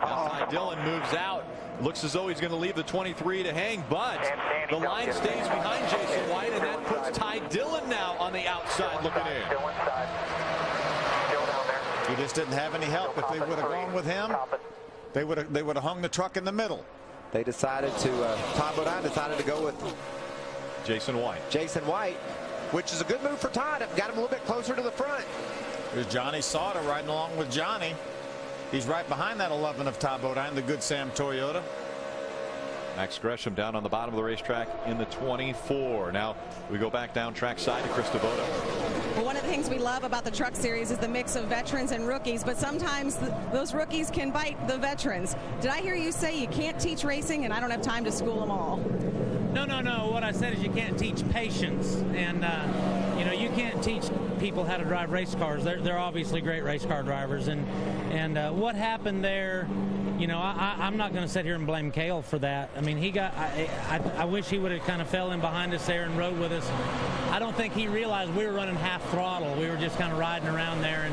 Now Ty Dillon moves out. Looks as though he's going to leave the 23 to hang, but the line stays behind Jason White, and that puts Ty Dillon now on the outside looking in. He just didn't have any help. If they would have gone with him, they would have hung the truck in the middle. They decided to, Todd Bodine decided to go with Jason White. Jason White, which is a good move for Todd. It got him a little bit closer to the front. There's Johnny Sauter riding along with Johnny. He's right behind that 11 of Todd Bodine, the Good Sam Toyota. Max Gresham down on the bottom of the racetrack in the 24. Now we go back down track side to Chris Devoto. Well, one of the things we love about the Truck Series is the mix of veterans and rookies, but sometimes those rookies can bite the veterans. Did I hear you say you can't teach racing and I don't have time to school them all? No. What I said is you can't teach patience, and you can't teach people how to drive race cars. They're obviously great race car drivers, and what happened there, I'm not going to sit here and blame Cale for that. I mean, I wish he would have kind of fell in behind us there and rode with us. I don't think he realized we were running half throttle. We were just kind of riding around there,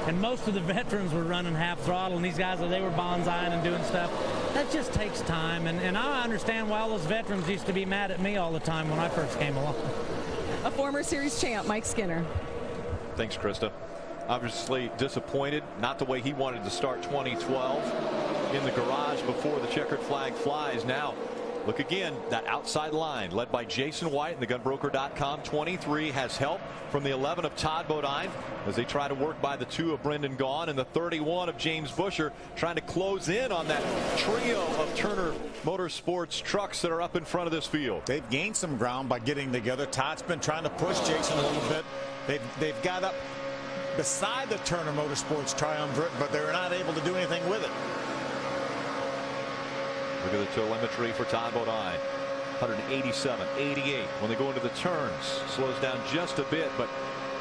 and most of the veterans were running half throttle, and these guys, they were bonsaiing and doing stuff. That just takes time, and I understand why all those veterans used to be mad at me all the time when I first came along. A former series champ, Mike Skinner. Thanks, Krista. Obviously disappointed, not the way he wanted to start 2012 in the garage before the checkered flag flies. Now look again, that outside line led by Jason White and the gunbroker.com 23 has help from the 11 of Todd Bodine as they try to work by the 2 of Brendan Gaughan and the 31 of James Busher, trying to close in on that trio of Turner Motorsports trucks that are up in front of this field. They've gained some ground by getting together. Todd's been trying to push Jason a little bit. They've got up beside the Turner Motorsports triumvirate, but they're not able to do anything with it. Look at the telemetry for Todd Bodine. 187, 88. When they go into the turns, slows down just a bit, but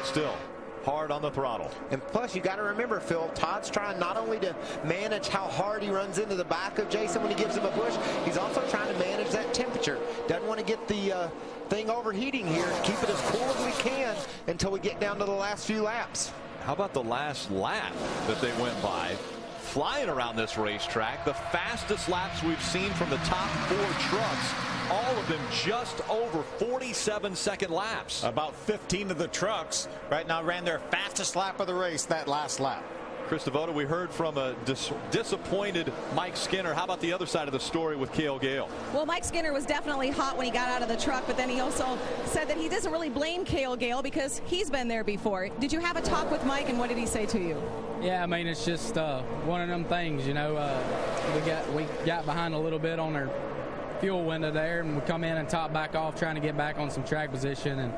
still hard on the throttle. And plus, you got to remember, Phil, Todd's trying not only to manage how hard he runs into the back of Jason when he gives him a push, he's also trying to manage that temperature. Doesn't want to get the thing overheating here. Keep it as cool as we can until we get down to the last few laps. How about the last lap that they went by? Flying around this racetrack, the fastest laps we've seen from the top 4 trucks, all of them just over 47-second laps. About 15 of the trucks right now ran their fastest lap of the race that last lap. Chris Devoto, we heard from a disappointed Mike Skinner. How about the other side of the story with Cale Gale? Well, Mike Skinner was definitely hot when he got out of the truck, but then he also said that he doesn't really blame Cale Gale because he's been there before. Did you have a talk with Mike, and what did he say to you? Yeah, I mean, it's just one of them things, you know. We got behind a little bit on our fuel window there, and we come in and top back off trying to get back on some track position, and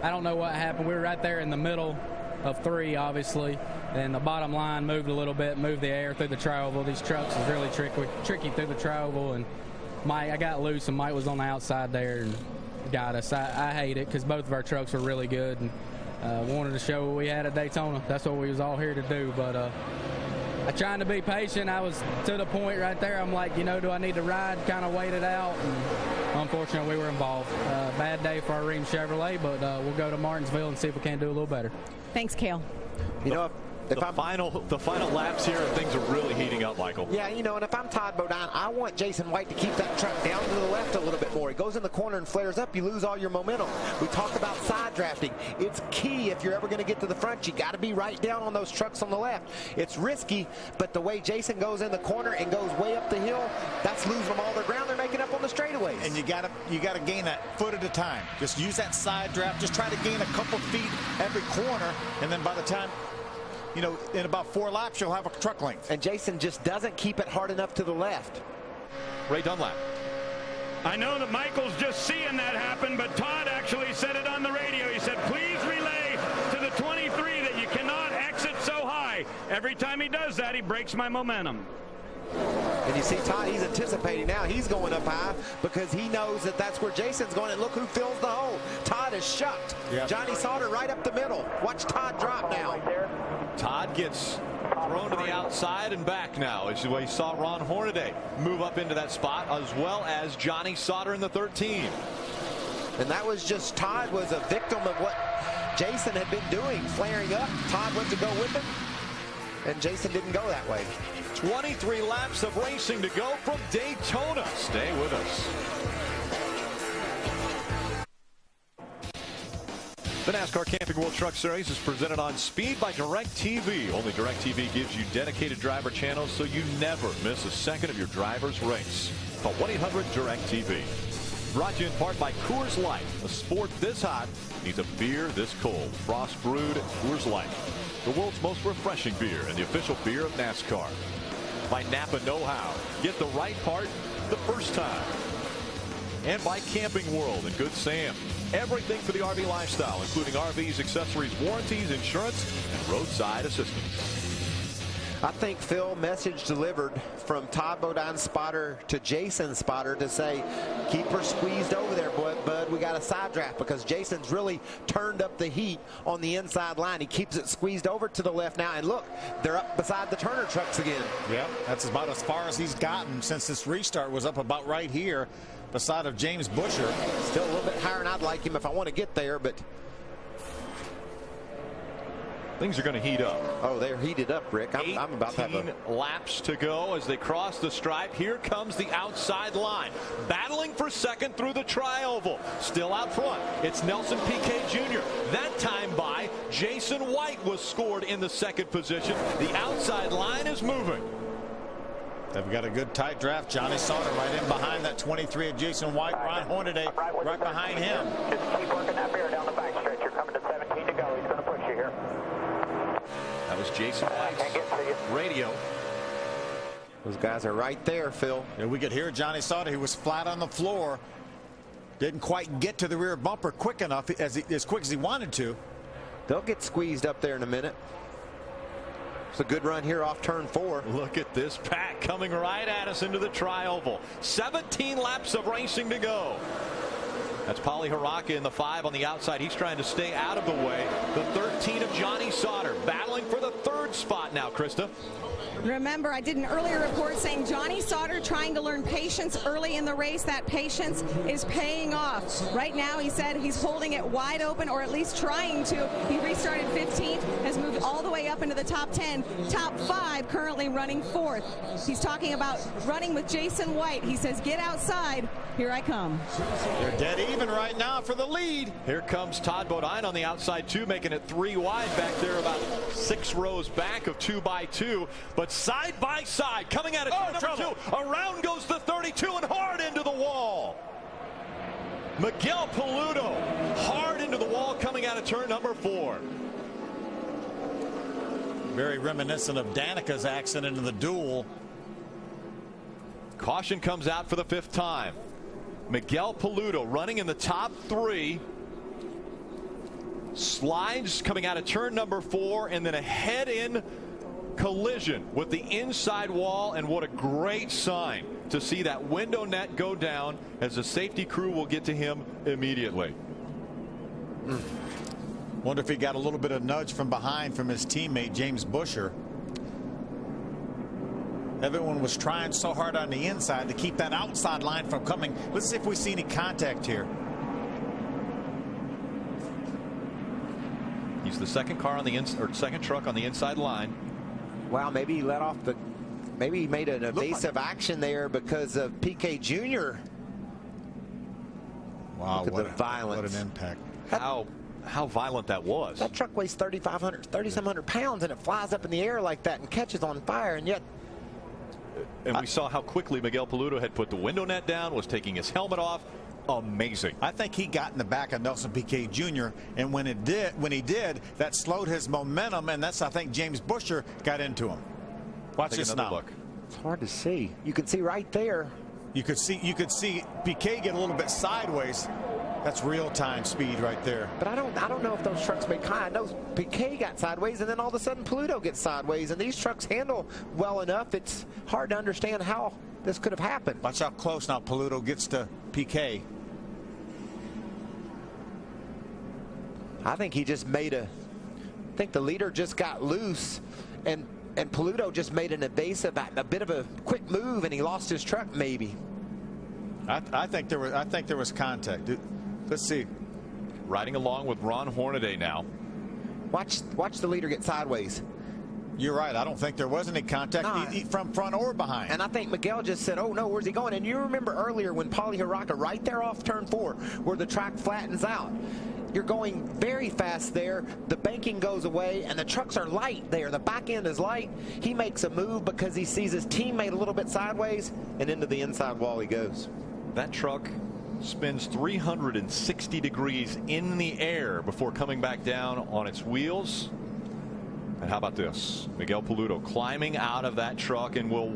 I don't know what happened. We were right there in the middle of 3, obviously, and the bottom line moved a little bit, moved the air through the tri-oval. These trucks is really tricky through the tri-oval, and I got loose, and Mike was on the outside there and got us. I hate it because both of our trucks were really good, and wanted to show what we had at Daytona. That's what we was all here to do, but I trying to be patient. I was to the point right there. I'm like, you know, do I need to ride? Kind of wait it out. And unfortunately, we were involved. Bad day for our Ream Chevrolet, but we'll go to Martinsville and see if we can do a little better. Thanks, Cale. You know, the final laps here, things are really heating up, Michael. Yeah, you know, and if I'm Todd Bodine, I want Jason White to keep that truck down to the left a little bit more. He goes in the corner and flares up, you lose all your momentum. We talked about side drafting. It's key if you're ever going to get to the front. You got to be right down on those trucks on the left. It's risky, but the way Jason goes in the corner and goes way up the hill, that's losing them all their ground they're making up on the straightaways. And you got to gain that foot at a time. Just use that side draft. Just try to gain a couple feet every corner, and then by the time, you know, in about 4 laps, you'll have a truck length. And Jason just doesn't keep it hard enough to the left. Ray Dunlap. I know that Michael's just seeing that happen, but Todd actually said it on the radio. He said, please relay to the 23 that you cannot exit so high. Every time he does that, he breaks my momentum. And you see Todd, he's anticipating now. He's going up high because he knows that that's where Jason's going. And look who fills the hole. Todd is shucked. Yep. Johnny Sauter right up the middle. Watch Todd drop now. Todd gets thrown to the outside and back now. It's the way you saw Ron Hornaday move up into that spot, as well as Johnny Sauter in the 13. And that was just, Todd was a victim of what Jason had been doing, flaring up. Todd went to go with him, and Jason didn't go that way. 23 laps of racing to go from Daytona. Stay with us. The NASCAR Camping World Truck Series is presented on speed by DirecTV. Only DirecTV gives you dedicated driver channels so you never miss a second of your driver's race. Call 1-800-DIRECTV. Brought to you in part by Coors Light. A sport this hot needs a beer this cold. Frost brewed Coors Light. The world's most refreshing beer and the official beer of NASCAR. By Napa Know-How. Get the right part the first time. And by Camping World and Good Sam. Everything for the RV lifestyle, including RVs, accessories, warranties, insurance, and roadside assistance. I think, Phil, message delivered from Todd Bodine's spotter to Jason's spotter to say, keep her squeezed over there, bud. We got a side draft because Jason's really turned up the heat on the inside line. He keeps it squeezed over to the left now. And look, they're up beside the Turner trucks again. Yeah, that's about as far as he's gotten since this restart was up about right here beside of James Busher. Still a little bit higher than I'd like him if I want to get there, but things are going to heat up. Oh, they're heated up, Rick. I'm about to have 18 laps to go as they cross the stripe. Here comes the outside line. Battling for second through the tri-oval. Still out front. It's Nelson Piquet Jr. That time by Jason White was scored in the second position. The outside line is moving. They've got a good tight draft. Johnny Sauter right in behind that 23 of Jason White. Ron Hornaday right behind him. Just keep working that beer down the back stretch. You're coming to 17 to go. He's going to push you here. That was Jason White's radio. Those guys are right there, Phil. Yeah, we could hear Johnny Sauter. He was flat on the floor. Didn't quite get to the rear bumper quick enough, as quick as he wanted to. They'll get squeezed up there in a minute. It's a good run here off turn 4. Look at this pack coming right at us into the tri-oval. 17 laps of racing to go. That's Pauly Haraka in the 5 on the outside. He's trying to stay out of the way. The 13 of Johnny Sauter battling for the 3rd spot now, Krista. Remember, I did an earlier report saying Johnny Sauter trying to learn patience early in the race. That patience is paying off. Right now, he said he's holding it wide open, or at least trying to. He restarted 15th, has moved all the way up into the top 10. Top 5 currently running 4th. He's talking about running with Jason White. He says, get outside. Here I come. They're dead even right now for the lead. Here comes Todd Bodine on the outside, too, making it 3 wide back there, about 6 rows back of 2x2. But side by side, coming out of turn number 2, around goes the 32 and hard into the wall. Miguel Paludo hard into the wall coming out of turn number 4. Very reminiscent of Danica's accident in the duel. Caution comes out for the 5th time. Miguel Paludo running in the top 3. Slides coming out of turn number 4, and then a head-in collision with the inside wall. And what a great sign to see that window net go down, as the safety crew will get to him immediately. Wonder if he got a little bit of nudge from behind from his teammate James Busher. Everyone was trying so hard on the inside to keep that outside line from coming. Let's see if we see any contact here. He's the second car on the second truck on the inside line. Wow, maybe he let off the. Maybe he made an evasive action there because of PK Jr. Wow, Look at the violence. What an impact. How violent that was. That truck weighs 3,700 pounds, and it flies up in the air like that and catches on fire, and yet. And we saw how quickly Miguel Paludo had put the window net down, was taking his helmet off. Amazing. I think he got in the back of Nelson Piquet Jr. and when he did, that slowed his momentum, and that's, I think, James Busher got into him. Watch this now. Look. It's hard to see. You can see right there. You could see Piquet get a little bit sideways. That's real-time speed right there. But I don't know if those trucks make high. I know Piquet got sideways, and then all of a sudden Paludo gets sideways, and these trucks handle well enough. It's hard to understand how this could have happened. Watch how close now Paludo gets to Piquet. I think he just made I think the leader just got loose, and Paludo just made an evasive, a bit of a quick move, and he lost his truck maybe. I think there was contact. Let's see. Riding along with Ron Hornaday now. Watch the leader get sideways. You're right. I don't think there was any contact from front or behind. And I think Miguel just said, oh, no, where's he going? And you remember earlier when Paulie Haraka, right there off turn 4, where the track flattens out. You're going very fast there. The banking goes away, and the trucks are light there. The back end is light. He makes a move because he sees his teammate a little bit sideways, and into the inside wall he goes. That truck spins 360 degrees in the air before coming back down on its wheels. And how about this? Miguel Paludo climbing out of that truck and will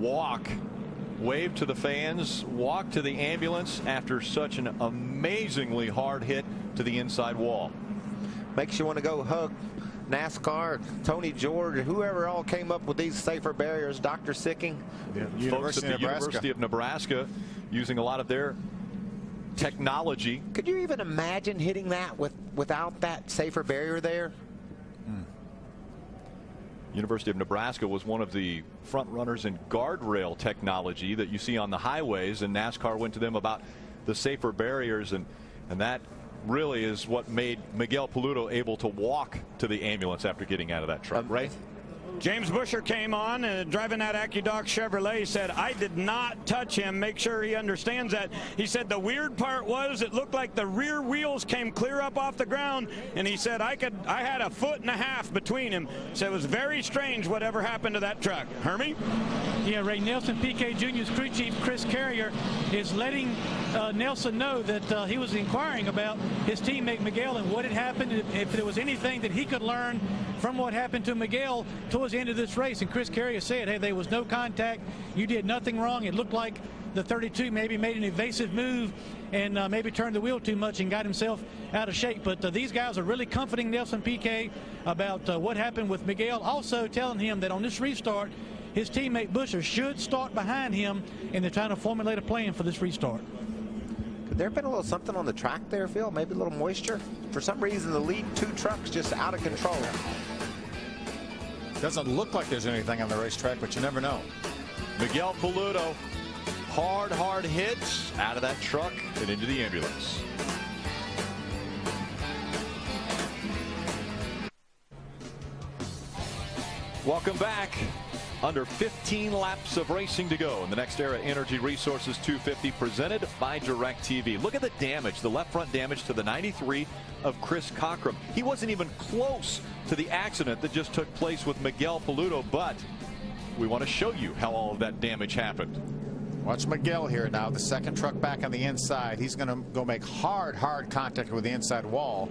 wave to the fans, walk to the ambulance after such an amazingly hard hit to the inside wall. Makes you want to go hug NASCAR, Tony George, whoever all came up with these safer barriers, Dr. Sicking. Yeah, folks at the University of Nebraska using a lot of their technology. Could you even imagine hitting that without that safer barrier there? University of Nebraska was one of the front runners in guardrail technology that you see on the highways, and NASCAR went to them about the safer barriers, and that really is what made Miguel Paludo able to walk to the ambulance after getting out of that truck, right? James Busher came on driving that AccuDoc Chevrolet. He said, I did not touch him. Make sure he understands that. He said the weird part was it looked like the rear wheels came clear up off the ground, and he said I had 1.5 feet between him. So it was very strange whatever happened to that truck. Hermie? Yeah, Ray, Nelson Piquet Jr.'s crew chief Chris Carrier is letting Nelson know that he was inquiring about his teammate Miguel and what had happened, if there was anything that he could learn from what happened to Miguel towards the end of this race. And Chris Carrier said, hey, there was no contact. You did nothing wrong. It looked like the 32 maybe made an evasive move and maybe turned the wheel too much and got himself out of shape. But these guys are really comforting Nelson Piquet about what happened with Miguel, also telling him that on this restart, his teammate Busher should start behind him, and they're trying to formulate a plan for this restart. Could there have been a little something on the track there, Phil? Maybe a little moisture? For some reason, the lead 2 trucks just out of control. Doesn't look like there's anything on the racetrack, but you never know. Miguel Paludo, hard hits out of that truck and into the ambulance. Welcome back. Under 15 laps of racing to go in the Nextera Energy Resources 250 presented by DirecTV. Look at the damage, the left front damage to the 93 of Chris Cockrum. He wasn't even close to the accident that just took place with Miguel Paludo, but we want to show you how all of that damage happened. Watch Miguel here now. The second truck back on the inside. He's going to go make hard contact with the inside wall.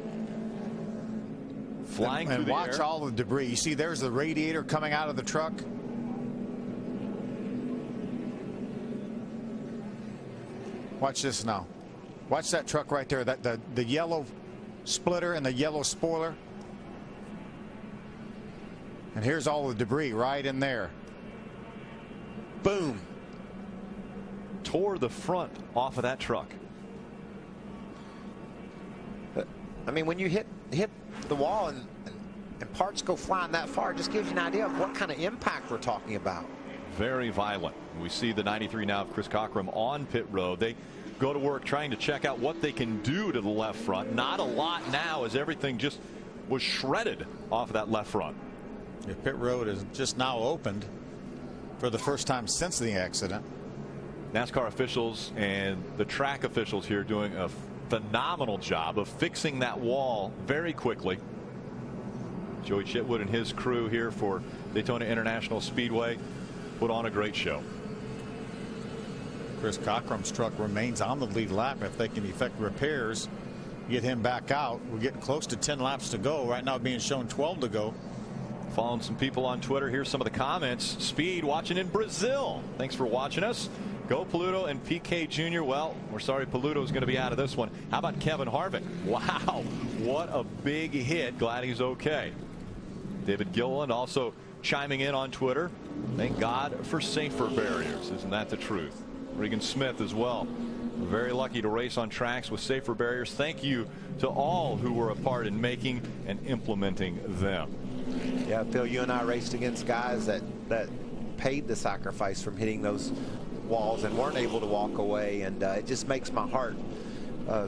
Flying through the air. And watch all the debris. You see there's the radiator coming out of the truck. Watch this now. Watch that truck right there. That the yellow splitter and the yellow spoiler. And here's all the debris right in there. Boom. Tore the front off of that truck. I mean, when you hit the wall and parts go flying that far, it just gives you an idea of what kind of impact we're talking about. Very violent. We see the 93 now of Chris Cockrum on pit road. They go to work trying to check out what they can do to the left front. Not a lot now, as everything just was shredded off of that left front. Your pit road is just now opened for the first time since the accident. NASCAR officials and the track officials here doing a phenomenal job of fixing that wall very quickly. Joey Chitwood and his crew here for Daytona International Speedway put on a great show. Chris Cockrum's truck remains on the lead lap. If they can effect repairs, get him back out. We're getting close to 10 laps to go. Right now being shown 12 to go. Following some people on Twitter. Here's some of the comments. Speed watching in Brazil. Thanks for watching us. Go Paludo and PK Jr. Well, we're sorry Paludo's going to be out of this one. How about Kevin Harvick? Wow, what a big hit. Glad he's okay. David Gilliland also chiming in on Twitter. Thank God for safer barriers. Isn't that the truth? Regan Smith as well. Very lucky to race on tracks with safer barriers. Thank you to all who were a part in making and implementing them. Yeah, Phil, you and I raced against guys that paid the sacrifice from hitting those walls and weren't able to walk away, and it just makes my heart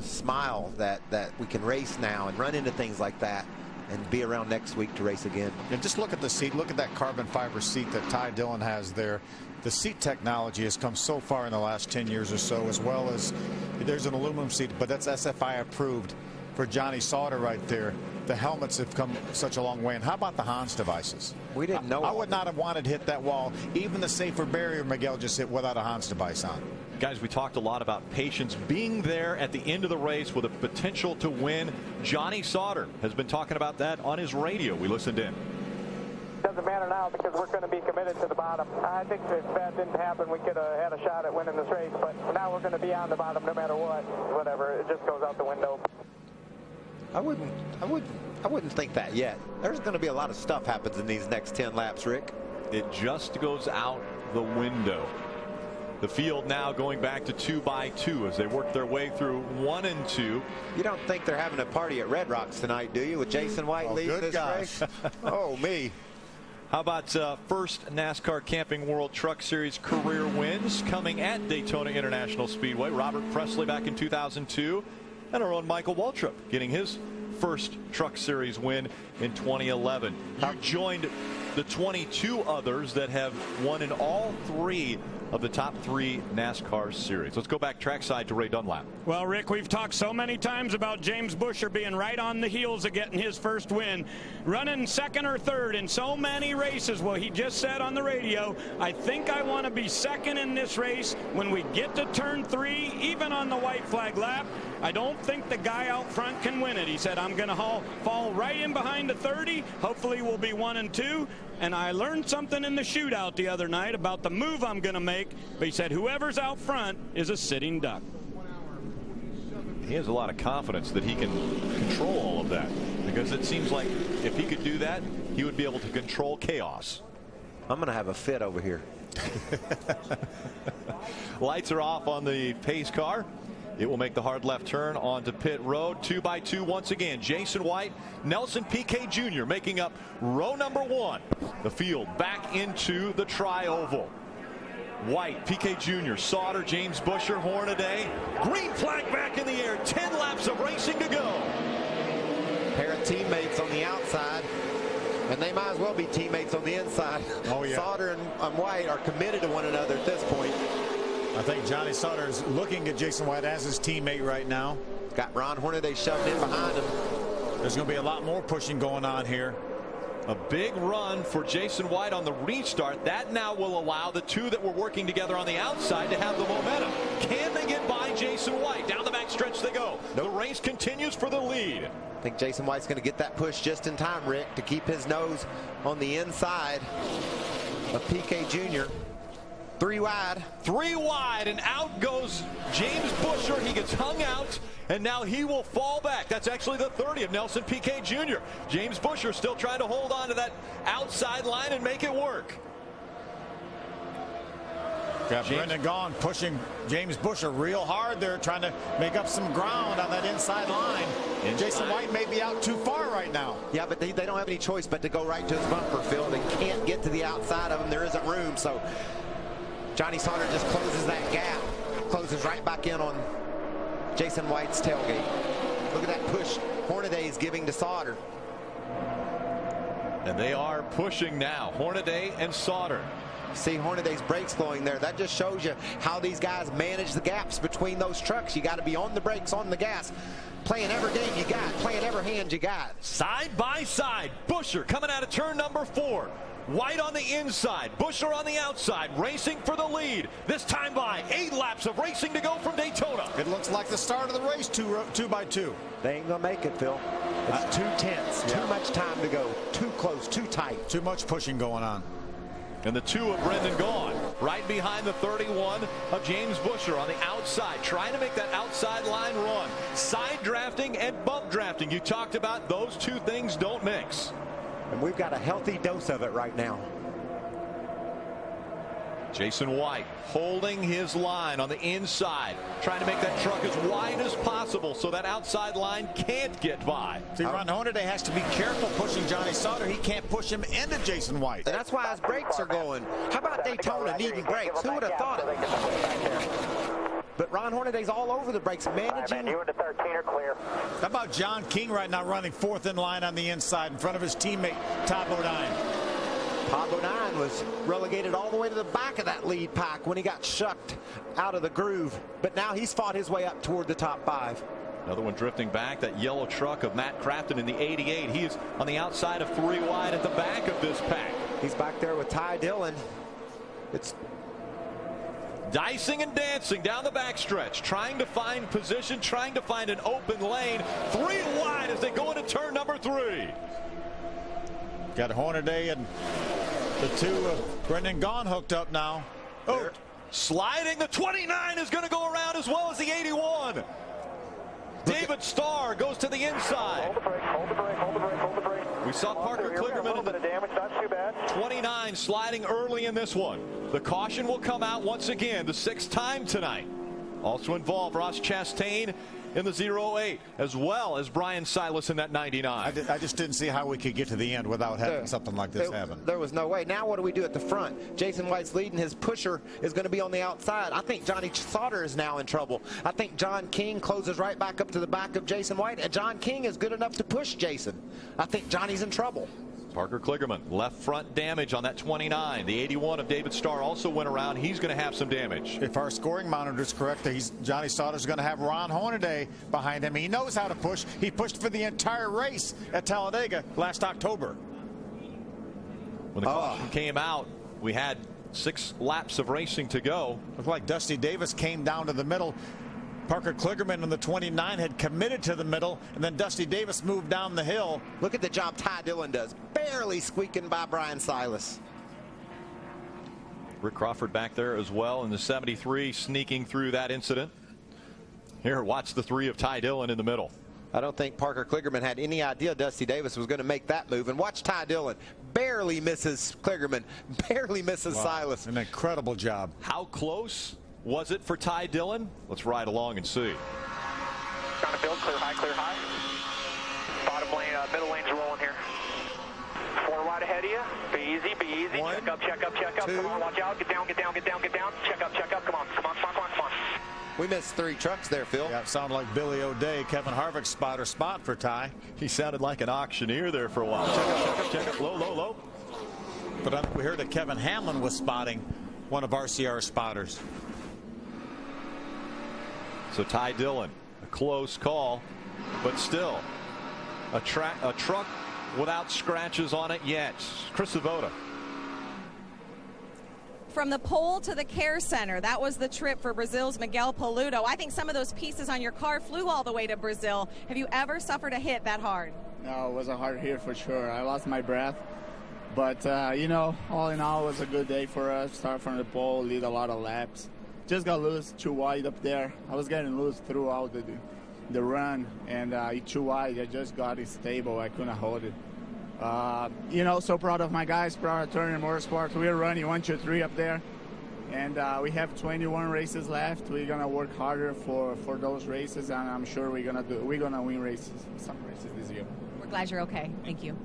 smile that we can race now and run into things like that and be around next week to race again. And just look at the seat. Look at that carbon fiber seat that Ty Dillon has there. The seat technology has come so far in the last 10 years or so, as well as there's an aluminum seat, but that's SFI approved for Johnny Sauter right there. The helmets have come such a long way. And how about the Hans devices? We didn't know. I would not have wanted to hit that wall. Even the safer barrier Miguel just hit without a Hans device on. Guys, we talked a lot about patience being there at the end of the race with a potential to win. Johnny Sauter has been talking about that on his radio. We listened in. Doesn't matter now because we're going to be committed to the bottom. I think if that didn't happen, we could have had a shot at winning this race. But now we're going to be on the bottom no matter what. Whatever. It just goes out the window. I wouldn't think that yet. There's going to be a lot of stuff happens in these next 10 laps, Rick. It just goes out the window. The field now going back to 2x2 as they work their way through 1 and 2. You don't think they're having a party at Red Rocks tonight, do you, with Jason White leading this race? Oh, me. How about first NASCAR Camping World Truck Series career wins coming at Daytona International Speedway? Robert Presley back in 2002, and our own Michael Waltrip getting his first Truck Series win in 2011. You joined the 22 others that have won in all 3 of the top 3 NASCAR series. Let's go back trackside to Ray Dunlap. Well, Rick, we've talked so many times about James Buescher being right on the heels of getting his first win, running second or third in so many races. Well, he just said on the radio, I think I want to be second in this race when we get to turn 3, even on the white flag lap. I don't think the guy out front can win it. He said, I'm going to fall right in behind the 30. Hopefully we'll be 1 and 2. And I learned something in the shootout the other night about the move I'm going to make. But he said, whoever's out front is a sitting duck. He has a lot of confidence that he can control all of that, because it seems like if he could do that, he would be able to control chaos. I'm going to have a fit over here. Lights are off on the pace car. It will make the hard left turn onto pit road. 2x2 once again. Jason White, Nelson Piquet Jr. making up row number 1. The field back into the tri-oval. White, Piquet Jr., Sauter, James Buescher, Hornaday. Green flag back in the air. 10 laps of racing to go. Pair of teammates on the outside. And they might as well be teammates on the inside. Oh, yeah. Sauter and White are committed to one another at this point. I think Johnny Sauter is looking at Jason White as his teammate right now. Got Ron Hornaday shoved in behind him. There's going to be a lot more pushing going on here. A big run for Jason White on the restart. That now will allow the two that were working together on the outside to have the momentum. Can they get by Jason White? Down the back stretch they go. The race continues for the lead. I think Jason White's going to get that push just in time, Rick, to keep his nose on the inside of PK Jr. 3 wide. 3 wide, and out goes James Busher. He gets hung out, and now he will fall back. That's actually the 30 of Nelson PK Jr. James Busher still trying to hold on to that outside line and make it work. Got Brendan Gaughan pushing James Busher real hard there, trying to make up some ground on that inside line. And Jason White may be out too far right now. Yeah, but they don't have any choice but to go right to his bumper field. They can't get to the outside of him. There isn't room, so Johnny Sauter just closes that gap, closes right back in on Jason White's tailgate. Look at that push Hornaday is giving to Sauter. And they are pushing now, Hornaday and Sauter. See Hornaday's brakes flowing there. That just shows you how these guys manage the gaps between those trucks. You got to be on the brakes, on the gas, playing every game you got, playing every hand you got. Side by side, Busher coming out of turn number 4. White on the inside, Busher on the outside, racing for the lead. This time by 8 laps of racing to go from Daytona. It looks like the start of the race, two by two. They ain't gonna make it, Phil. It's too tense, too much time to go, too close, too tight. Too much pushing going on. And the 2 of Brendan Gaughan, right behind the 31 of James Busher on the outside, trying to make that outside line run. Side drafting and bump drafting. You talked about those 2 things don't mix. And we've got a healthy dose of it right now. Jason White holding his line on the inside, trying to make that truck as wide as possible so that outside line can't get by. See, Ron Hornaday has to be careful pushing Johnny Sauter. He can't push him into Jason White. And that's why his brakes are going. How about Daytona needing brakes? Who would have thought it? But Ron Hornaday's all over the brakes, managing. You and the 13 are clear. How about John King right now running 4th in line on the inside in front of his teammate, Todd Bodine? Todd Bodine was relegated all the way to the back of that lead pack when he got shucked out of the groove. But now he's fought his way up toward the top 5. Another one drifting back, that yellow truck of Matt Crafton in the 88. He is on the outside of 3 wide at the back of this pack. He's back there with Ty Dillon. It's dicing and dancing down the backstretch, trying to find position, trying to find an open lane. 3 wide as they go into turn number 3. Got Hornaday and the 2 of Brendan Gaughan hooked up now. Oh, sliding. The 29 is going to go around as well as the 81. David Starr goes to the inside. Hold the brake, hold the brake, hold the brake, hold the brake. We saw Parker Kligerman in the 29 sliding early in this one. The caution will come out once again, the 6th time tonight. Also involved Ross Chastain in the 08, as well as Brian Silas in that 99. I just didn't see how we could get to the end without having something like this happen. There was no way. Now what do we do at the front? Jason White's leading. His pusher is going to be on the outside. I think Johnny Sauter is now in trouble. I think John King closes right back up to the back of Jason White, and John King is good enough to push Jason. I think Johnny's in trouble. Parker Kligerman, left front damage on that 29. The 81 of David Starr also went around. He's going to have some damage. If our scoring monitor is correct, Johnny Sauter's going to have Ron Hornaday behind him. He knows how to push. He pushed for the entire race at Talladega last October. When the caution came out, we had 6 laps of racing to go. Looked like Dusty Davis came down to the middle. Parker Kligerman on the 29 had committed to the middle, and then Dusty Davis moved down the hill. Look at the job Ty Dillon does, barely squeaking by Brian Silas. Rick Crawford back there as well in the 73, sneaking through that incident. Here, watch the 3 of Ty Dillon in the middle. I don't think Parker Kligerman had any idea Dusty Davis was going to make that move. And watch Ty Dillon, barely misses Kligerman, barely misses Silas. An incredible job. How close was it for Ty Dillon? Let's ride along and see. Trying to build, clear high, clear high. Bottom lane, middle lane's rolling here. 4 wide ahead of you. Be easy, be easy. 1, check up, check up, check up. 2. Come on, watch out. Get down, get down, get down, get down. Check up, come on, come on, come on, come on, come on. We missed 3 trucks there, Phil. Yeah, it sounded like Billy O'Day, Kevin Harvick's spot for Ty. He sounded like an auctioneer there for a while. Check it. Low. But I think we heard that Kevin Hamlin was spotting one of RCR's spotters. So Ty Dillon, a close call, but still a truck without scratches on it yet. Chris Savoda. From the pole to the care center, that was the trip for Brazil's Miguel Paludo. I think some of those pieces on your car flew all the way to Brazil. Have you ever suffered a hit that hard? No, it was a hard hit for sure. I lost my breath. But, you know, all in all, it was a good day for us. Start from the pole, lead a lot of laps. Just got loose, too wide up there. I was getting loose throughout the run, and too wide. I just got it stable. I couldn't hold it. You know, so proud of my guys, proud of Turner Motorsports. We're running 1, 2, 3 up there, and we have 21 races left. We're gonna work harder for those races, and I'm sure we're gonna win races, some races this year. We're glad you're okay. Thank you.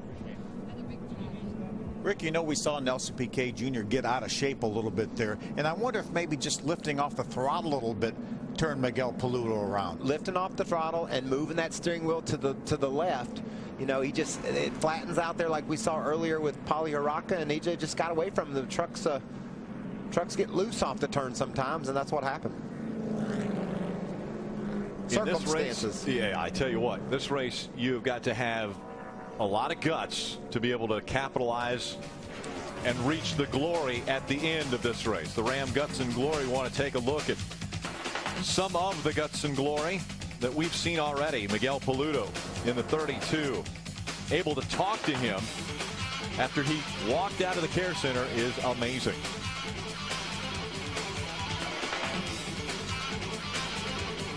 Rick, you know, we saw Nelson Piquet Jr. get out of shape a little bit there, and I wonder if maybe just lifting off the throttle a little bit turned Miguel Paludo around. Lifting off the throttle and moving that steering wheel to the left. You know, it flattens out there like we saw earlier with Paulie Haraka, and he just got away from the trucks. Trucks get loose off the turn sometimes, and that's what happened. In this race, yeah, I tell you what, this race you've got to have a lot of guts to be able to capitalize and reach the glory at the end of this race. The Ram Guts and Glory want to take a look at some of the guts and glory that we've seen already. Miguel Paludo in the 32, able to talk to him after he walked out of the care center is amazing.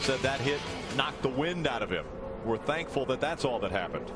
Said that hit knocked the wind out of him. We're thankful that that's all that happened.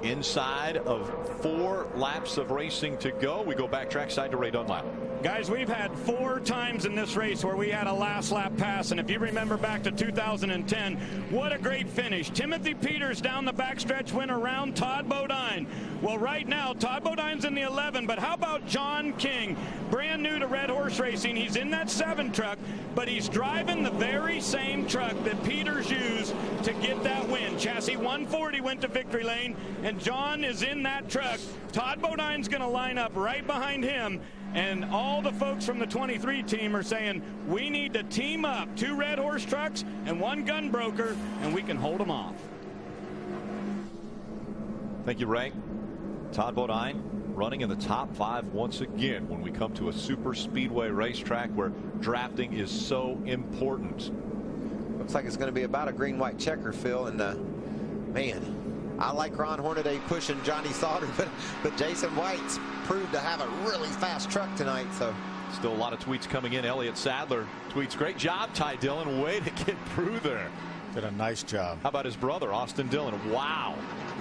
Inside of 4 laps of racing to go, we go back trackside to Ray Dunlap. Guys, we've had 4 times in this race where we had a last lap pass, and if you remember back to 2010, what a great finish. Timothy Peters down the backstretch went around Todd Bodine. Well, right now, Todd Bodine's in the 11, but how about John King? Brand new to Red Horse Racing. He's in that 7 truck, but he's driving the very same truck that Peters used to get that win. Chassis 140 went to victory lane, and John is in that truck. Todd Bodine's going to line up right behind him. And all the folks from the 23 team are saying we need to team up 2 Red Horse trucks and 1 gun broker, and we can hold them off. Thank you, Ray. Todd Bodine running in the top 5 once again when we come to a super speedway racetrack where drafting is so important. Looks like it's going to be about a green-white checker, Phil, and man, I like Ron Hornaday pushing Johnny Sauter, but Jason White's proved to have a really fast truck tonight. So still a lot of tweets coming in. Elliott Sadler tweets, great job, Ty Dillon. Way to get through there. Did a nice job. How about his brother, Austin Dillon? Wow,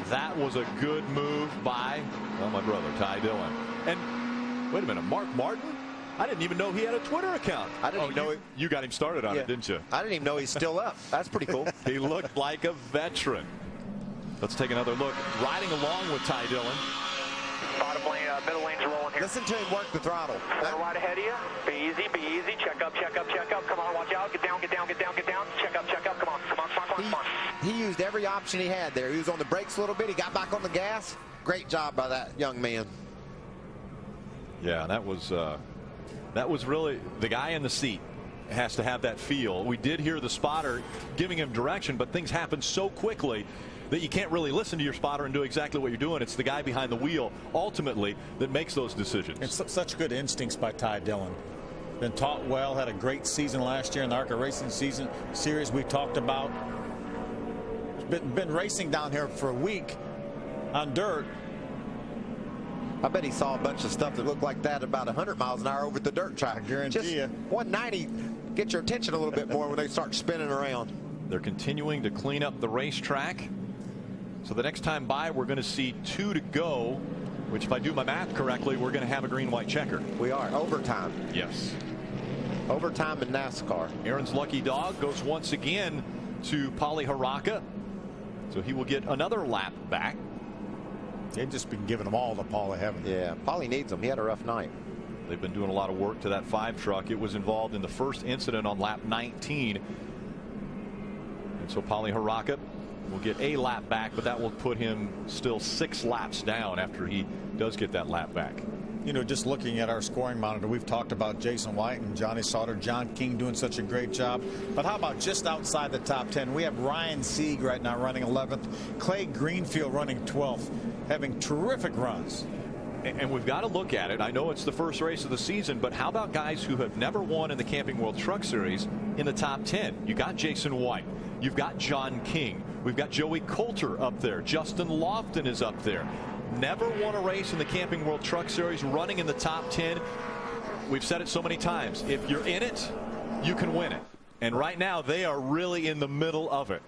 that was a good move by, well, my brother, Ty Dillon. And wait a minute, Mark Martin? I didn't even know he had a Twitter account. I didn't even know you got him started on it, didn't you? I didn't even know he's still up. That's pretty cool. He looked like a veteran. Let's take another look. Riding along with Ty Dillon. Bottom lane, middle lane's rolling here. Listen to him work the throttle. We're right ahead of you. Be easy, be easy. Check up, check up, check up. Come on, watch out. Get down, get down, get down, get down. Check up, check up. Come on, come on, come on, come on. He used every option he had there. He was on the brakes a little bit. He got back on the gas. Great job by that young man. Yeah, that was really the guy in the seat. Has to have that feel. We did hear the spotter giving him direction, but things happen so quickly that you can't really listen to your spotter and do exactly what you're doing. It's the guy behind the wheel ultimately that makes those decisions. It's such good instincts by Ty Dillon. Been taught well, had a great season last year in the ARCA Racing series we talked about. Been racing down here for a week on dirt. I bet he saw a bunch of stuff that looked like that about 100 miles an hour over the dirt track. I guarantee you. 190 get your attention a little bit more when they start spinning around. They're continuing to clean up the racetrack. So the next time by, we're going to see 2 to go, which if I do my math correctly, we're going to have a green-white checker. We are. Overtime. Yes. Overtime in NASCAR. Aaron's lucky dog goes once again to Paulie Haraka. So he will get another lap back. They've just been giving them all to Paulie, haven't they? Yeah, Paulie needs them. He had a rough night. They've been doing a lot of work to that 5 truck. It was involved in the first incident on lap 19. And so Paulie Haraka will get a lap back, but that will put him still 6 laps down after he does get that lap back. You know, just looking at our scoring monitor, we've talked about Jason White and Johnny Sauter, John King doing such a great job. But how about just outside the top 10? We have Ryan Sieg right now running 11th, Clay Greenfield running 12th, having terrific runs. And we've got to look at it. I know it's the first race of the season, but how about guys who have never won in the Camping World Truck Series in the top 10? You got Jason White. You've got John King. We've got Joey Coulter up there. Justin Lofton is up there. Never won a race in the Camping World Truck Series, running in the top 10. We've said it so many times. If you're in it, you can win it. And right now, they are really in the middle of it.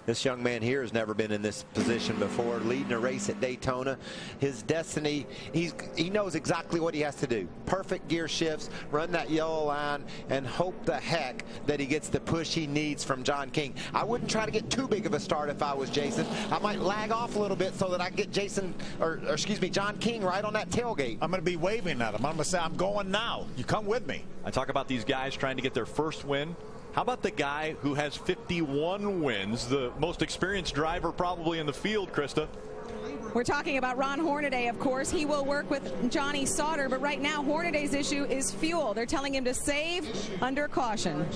This young man here has never been in this position before, leading a race at Daytona. His destiny, he knows exactly what he has to do. Perfect gear shifts, run that yellow line, and hope the heck that he gets the push he needs from John King. I wouldn't try to get too big of a start if I was Jason. I might lag off a little bit so that I can get John King right on that tailgate. I'm going to be waving at him. I'm going to say, I'm going now. You come with me. I talk about these guys trying to get their first win. How about the guy who has 51 wins, the most experienced driver probably in the field, Krista? We're talking about Ron Hornaday, of course. He will work with Johnny Sauter, but right now Hornaday's issue is fuel. They're telling him to save under caution.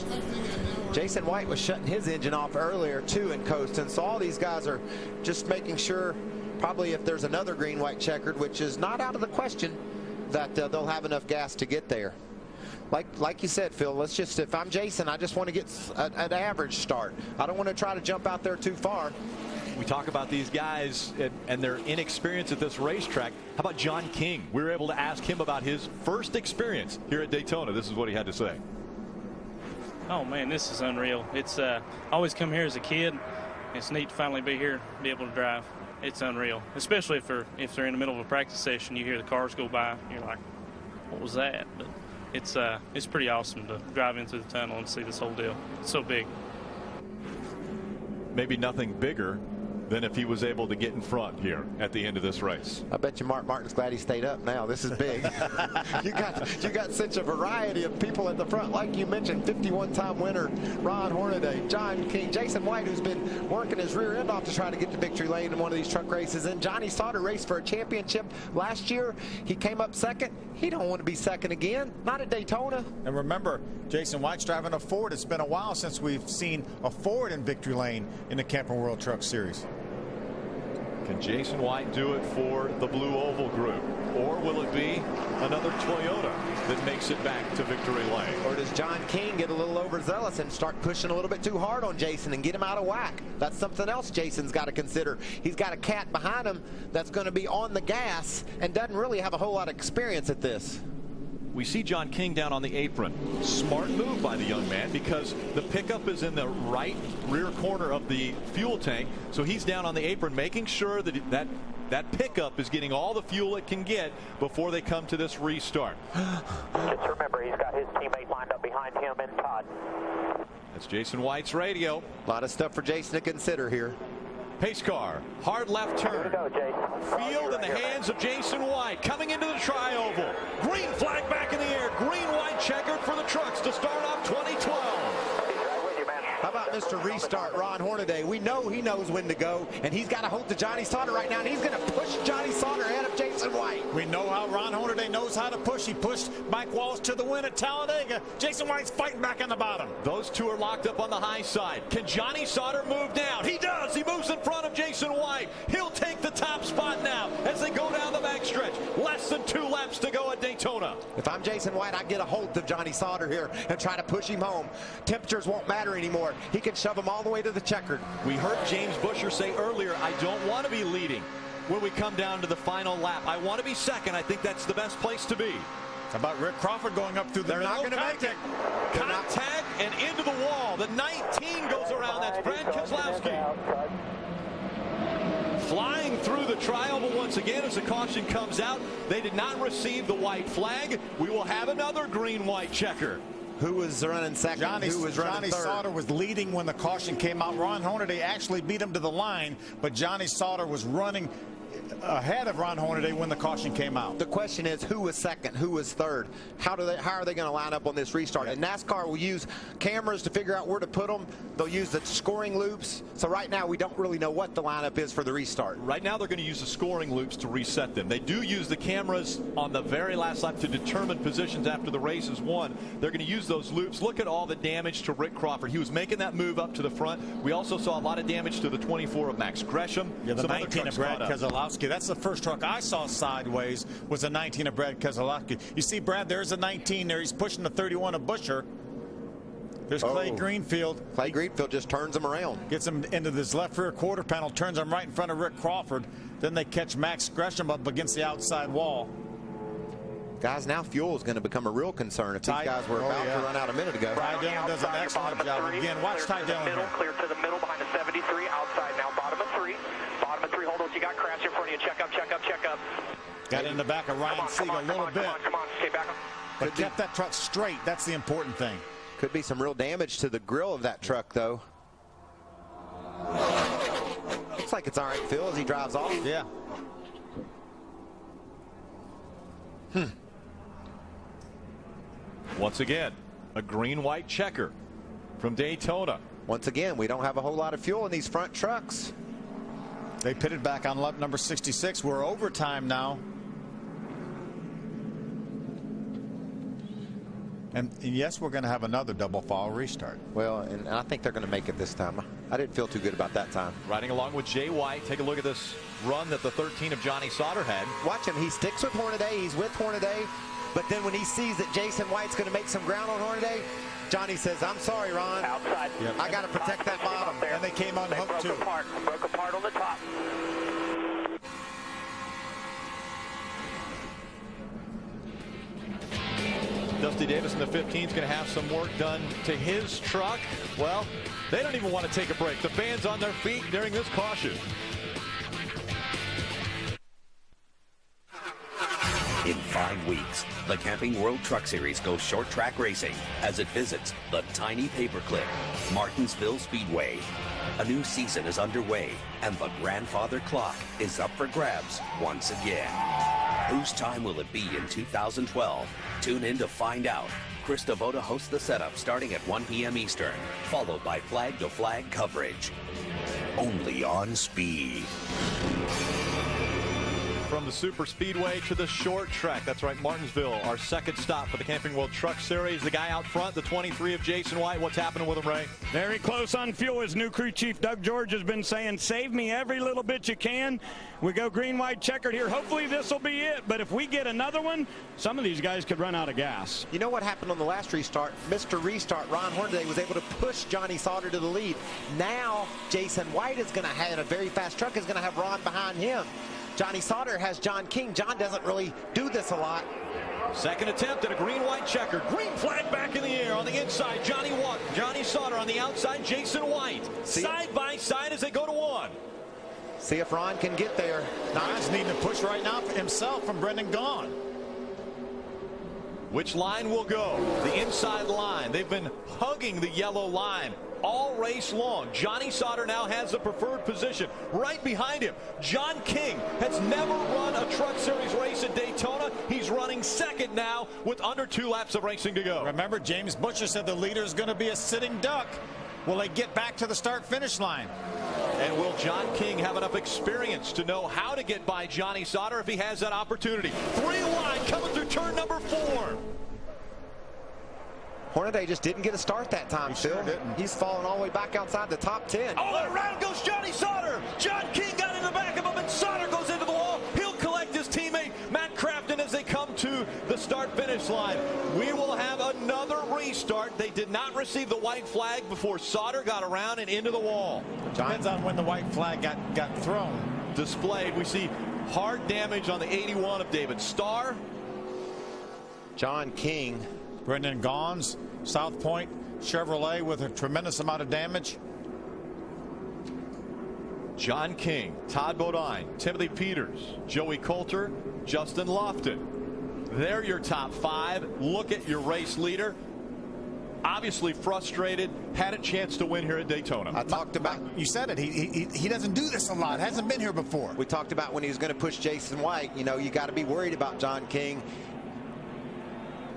Jason White was shutting his engine off earlier, too, in coasting. So all these guys are just making sure, probably if there's another green-white checkered, which is not out of the question, that they'll have enough gas to get there. Like you said, Phil, if I'm Jason, I just want to get an average start. I don't want to try to jump out there too far. We talk about these guys and their inexperience at this racetrack. How about John King? We were able to ask him about his first experience here at Daytona. This is what he had to say. Oh, man, this is unreal. It's I always come here as a kid. It's neat to finally be here, be able to drive. It's unreal, especially if they're in the middle of a practice session. You hear the cars go by. You're like, what was that? But it's pretty awesome to drive in through the tunnel and see this whole deal. It's so big. Maybe nothing bigger than if he was able to get in front here at the end of this race. I bet you Mark Martin's glad he stayed up now. This is big. you got such a variety of people at the front. Like you mentioned, 51-time winner Ron Hornaday, John King, Jason White, who's been working his rear end off to try to get to victory lane in one of these truck races, and Johnny Sauter raced for a championship last year. He came up second. He don't want to be second again, not at Daytona. And remember, Jason White's driving a Ford. It's been a while since we've seen a Ford in victory lane in the Camping World Truck Series. Can Jason White do it for the Blue Oval Group? Or will it be another Toyota that makes it back to victory lane? Or does John King get a little overzealous and start pushing a little bit too hard on Jason and get him out of whack? That's something else Jason's got to consider. He's got a cat behind him that's going to be on the gas and doesn't really have a whole lot of experience at this. We see John King down on the apron. Smart move by the young man, because the pickup is in the right rear corner of the fuel tank. So he's down on the apron making sure that pickup is getting all the fuel it can get before they come to this restart. Just remember, he's got his teammate lined up behind him and Todd. That's Jason White's radio. A lot of stuff for Jason to consider here. Pace car, hard left turn. Field in the hands of Jason White coming into the tri-oval. Green flag back in the air. Green-white checkered for the trucks to start off 2012. How about Mr. Restart, Ron Hornaday? We know he knows when to go, and he's got a hold to Johnny Sauter right now, and he's going to push Johnny Sauter ahead of Jason White. We know how Ron Hornaday knows how to push. He pushed Mike Wallace to the win at Talladega. Jason White's fighting back on the bottom. Those two are locked up on the high side. Can Johnny Sauter move down? He does. He moves in front of Jason White. He'll take the top spot now as they go down the backstretch. Less than 2 laps to go at Daytona. If I'm Jason White, I get a hold of Johnny Sauter here and try to push him home. Temperatures won't matter anymore. He can shove him all the way to the checkered. We heard James Busher say earlier, I don't want to be leading when we come down to the final lap. I want to be second. I think that's the best place to be. How about Rick Crawford going up through the middle? They're not going to make it. Contact and into the wall. The 19 goes around. That's Brad Keselowski. Flying through the tri-oval once again as the caution comes out. They did not receive the white flag. We will have another green-white checker. Who was running second? Who was running third? Johnny Sauter was leading when the caution came out. Ron Hornaday actually beat him to the line, but Johnny Sauter was running ahead of Ron Hornaday when the caution came out. The question is, who was second, who was third? How are they going to line up on this restart? And NASCAR will use cameras to figure out where to put them. They'll use the scoring loops. So right now we don't really know what the lineup is for the restart. Right now they're going to use the scoring loops to reset them. They do use the cameras on the very last lap to determine positions after the race is won. They're going to use those loops. Look at all the damage to Rick Crawford. He was making that move up to the front. We also saw a lot of damage to the 24 of Max Gresham. Yeah, the Some 19 of Brad Keselowski. That's the first truck I saw sideways was a 19 of Brad Keselowski. You see, Brad, there's a 19 there. He's pushing the 31 of Buscher. There's Clay Greenfield. Clay Greenfield just turns him around. Gets him into this left rear quarter panel, turns him right in front of Rick Crawford. Then they catch Max Gresham up against the outside wall. Guys, now fuel is going to become a real concern if these guys were about to run out a minute ago. Ty Dillon does an excellent job. Again, watch Ty Dillon here. Clear to the middle behind the 73, outside now, bottom of 3. Bottom of 3, hold on, you got crash in front of you. Check up, check up, check up. Got in the back of Ryan Siegel a little bit. Come on, stay back. But kept that truck straight. That's the important thing. Could be some real damage to the grill of that truck, though. Looks like it's all right, Phil, as he drives off. Yeah. Once again, a green-white checker from Daytona. Once again, we don't have a whole lot of fuel in these front trucks. They pitted back on lap number 66. We're overtime now. And yes, we're going to have another double foul restart. Well, and I think they're going to make it this time. I didn't feel too good about that time. Riding along with Jay White. Take a look at this run that the 13 of Johnny Sauter had. Watch him. He sticks with Hornaday. He's with Hornaday. But then when he sees that Jason White's going to make some ground on Hornaday, Johnny says, I'm sorry, Ron. Outside. Yep. I got to protect that bottom. And they came on the hook, too. Broke apart on the top. Dusty Davis in the 15 is going to have some work done to his truck. Well, they don't even want to take a break. The fans on their feet during this caution. In 5 weeks, the Camping World Truck Series goes short track racing as it visits the tiny paperclip, Martinsville Speedway. A new season is underway, and the grandfather clock is up for grabs once again. Whose time will it be in 2012? Tune in to find out. Chris Devoda hosts the setup starting at 1 p.m. Eastern, followed by flag-to-flag coverage. Only on Speed. From the super speedway to the short track. That's right, Martinsville, our second stop for the Camping World Truck Series. The guy out front, the 23 of Jason White. What's happening with him, Ray? Very close on fuel. His new crew chief, Doug George, has been saying, save me every little bit you can. We go green, white, checkered here. Hopefully this will be it. But if we get another one, some of these guys could run out of gas. You know what happened on the last restart? Mr. Restart, Ron Hornaday was able to push Johnny Sauter to the lead. Now Jason White is going to have a very fast truck, is going to have Ron behind him. Johnny Sauter has John King. John doesn't really do this a lot. Second attempt at a green-white checker. Green flag back in the air on the inside. Johnny Sauter on the outside. Jason White. Side by side as they go to one. See if Ron can get there. Ron's needing to push right now for himself from Brendan Gaughan. Which line will go? The inside line. They've been hugging the yellow line all race long. Johnny Sauter now has the preferred position. Right behind him, John King has never run a Truck Series race at Daytona. He's running second now with under 2 laps of racing to go. Remember, James Butcher said the leader is going to be a sitting duck. Will they get back to the start-finish line? And will John King have enough experience to know how to get by Johnny Sauter if he has that opportunity? 3 wide coming through turn number 4. Hornaday just didn't get a start that time, Phil. Sure didn't. He's fallen all the way back outside the top 10. Oh, around goes Johnny Sauter. John King got in the back of him, and Sauter goes into the wall. He'll collect his teammate, Matt Crafton, as they come to the start-finish line. We will have another restart. They did not receive the white flag before Sauter got around and into the wall. Depends on when the white flag got thrown. Displayed, we see hard damage on the 81 of David Starr. John King. Brendan Gaughan's South Point Chevrolet with a tremendous amount of damage. John King, Todd Bodine, Timothy Peters, Joey Coulter, Justin Lofton. They're your top 5. Look at your race leader. obviously frustrated, had a chance to win here at Daytona. I talked about, you said it, he doesn't do this a lot, hasn't been here before. We talked about when he was going to push Jason White. You know, you got to be worried about John King.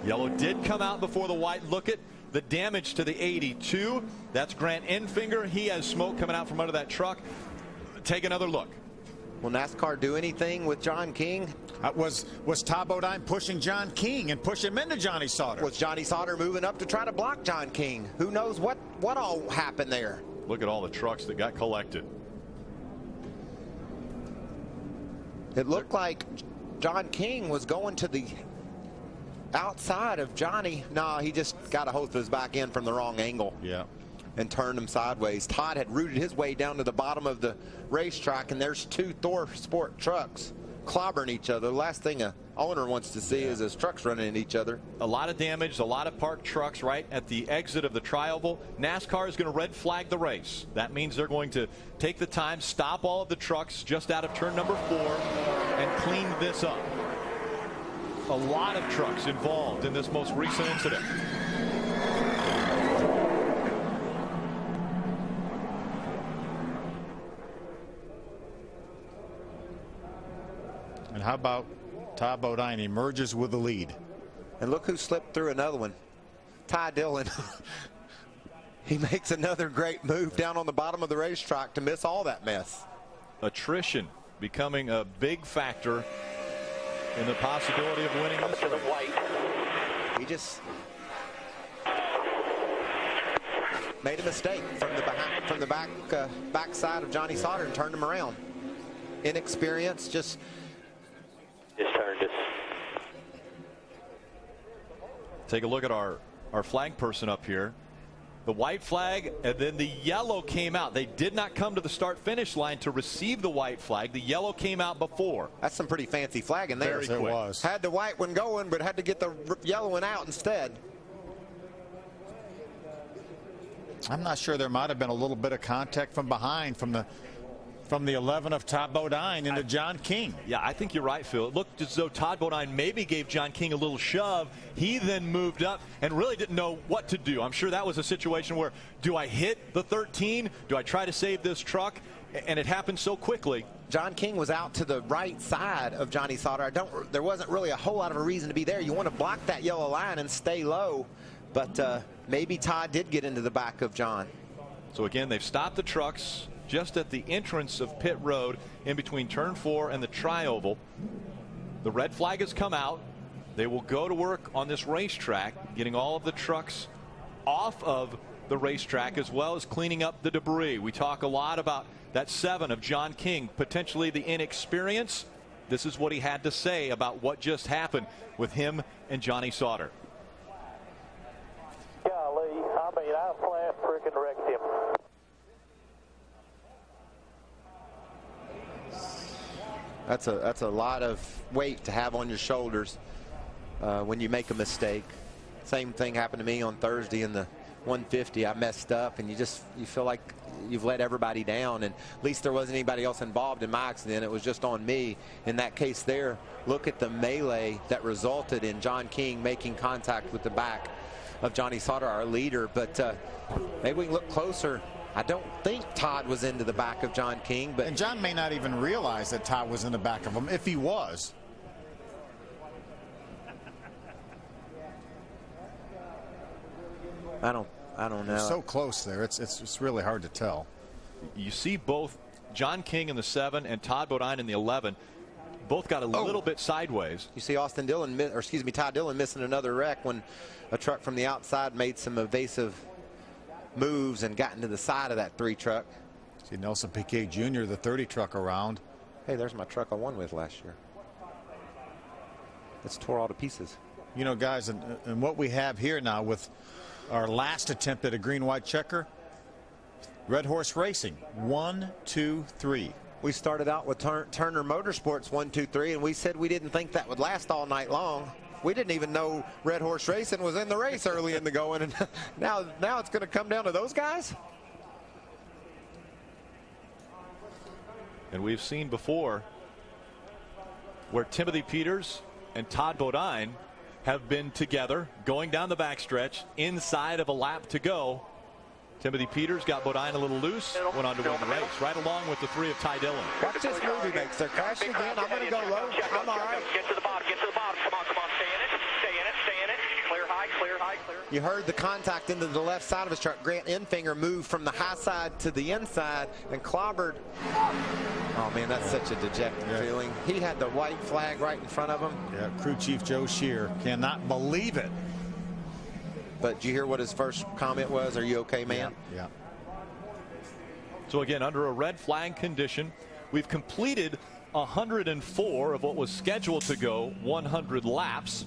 Yellow did come out before the white. Look at the damage to the 82. That's Grant Enfinger. He has smoke coming out from under that truck. Take another look. Will NASCAR do anything with John King? Was Todd Bodine pushing John King and push him into Johnny Sauter? Was Johnny Sauter moving up to try to block John King? Who knows what all happened there? Look at all the trucks that got collected. It looked like John King was going to the outside of Johnny. No, he just got a hold of his back end from the wrong angle. Yeah. And turned him sideways. Todd had rooted his way down to the bottom of the racetrack, and there's two Thor Sport trucks clobbering each other. The last thing a owner wants to see is his trucks running into each other. A lot of damage, a lot of parked trucks right at the exit of the tri-oval. NASCAR is going to red flag the race. That means they're going to take the time, stop all of the trucks just out of turn number 4, and clean this up. A lot of trucks involved in this most recent incident. And how about Todd Bodine emerges with the lead? And look who slipped through another one. Ty Dillon. He makes another great move down on the bottom of the racetrack to miss all that mess. Attrition becoming a big factor in the possibility of winning this race. He just made a mistake from the back side of Johnny Sauter and turned him around. Inexperience, just turned it. Take a look at our flag person up here. The white flag and then the yellow came out. They did not come to the start-finish line to receive the white flag. The yellow came out before. That's some pretty fancy flagging there. Very quick. It was. Had the white one going, but had to get the yellow one out instead. I'm not sure. There might have been a little bit of contact from behind from the 11 of Todd Bodine into John King. Yeah, I think you're right, Phil. It looked as though Todd Bodine maybe gave John King a little shove. He then moved up and really didn't know what to do. I'm sure that was a situation where, do I hit the 13? Do I try to save this truck? And it happened so quickly. John King was out to the right side of Johnny Sauter. There wasn't really a whole lot of a reason to be there. You want to block that yellow line and stay low. But maybe Todd did get into the back of John. So again, they've stopped the trucks just at the entrance of pit road in between turn 4 and the tri-oval. The red flag has come out. They will go to work on this racetrack, getting all of the trucks off of the racetrack as well as cleaning up the debris. We talk a lot about that 7 of John King, potentially the inexperience. This is what he had to say about what just happened with him and Johnny Sauter. Golly, I flat freaking wrecked him. That's a lot of weight to have on your shoulders when you make a mistake. Same thing happened to me on Thursday in the 150. I messed up, and you feel like you've let everybody down. And at least there wasn't anybody else involved in my accident. It was just on me. In that case there, look at the melee that resulted in John King making contact with the back of Johnny Sauter, our leader. But maybe we can look closer. I don't think Todd was into the back of John King, but and John may not even realize that Todd was in the back of him if he was. I don't know. So close there. It's really hard to tell. You see both John King in the 7 and Todd Bodine in the 11. Both got a little bit sideways. You see Todd Dillon missing another wreck when a truck from the outside made some evasive moves and got into the side of that 3 truck. See Nelson Piquet Jr., the 30 truck around. Hey, there's my truck I won with last year. It's tore all to pieces. You know, guys, and what we have here now with our last attempt at a green-white checker, Red Horse Racing, 1, 2, 3. We started out with Turner Motorsports 1, 2, 3, and we said we didn't think that would last all night long. We didn't even know Red Horse Racing was in the race early in the going, and now it's going to come down to those guys. And we've seen before where Timothy Peters and Todd Bodine have been together going down the backstretch inside of a lap to go. Timothy Peters got Bodine a little loose, went on to win the race, right along with the 3 of Ty Dillon. Watch this move he makes. They're crashing again. I'm going to go low. I'm all right. Get to the bottom. Get to the bottom. Come on. Stay in it. Stay in it. Stay in it. Clear high. Clear high. Clear. You heard the contact into the left side of his truck. Grant Enfinger moved from the high side to the inside and clobbered. Oh, man, that's such a dejected feeling. He had the white flag right in front of him. Yeah, crew chief Joe Shear cannot believe it. But did you hear what his first comment was? Are you okay, man? Yeah. So again, under a red flag condition, we've completed 104 of what was scheduled to go 100 laps.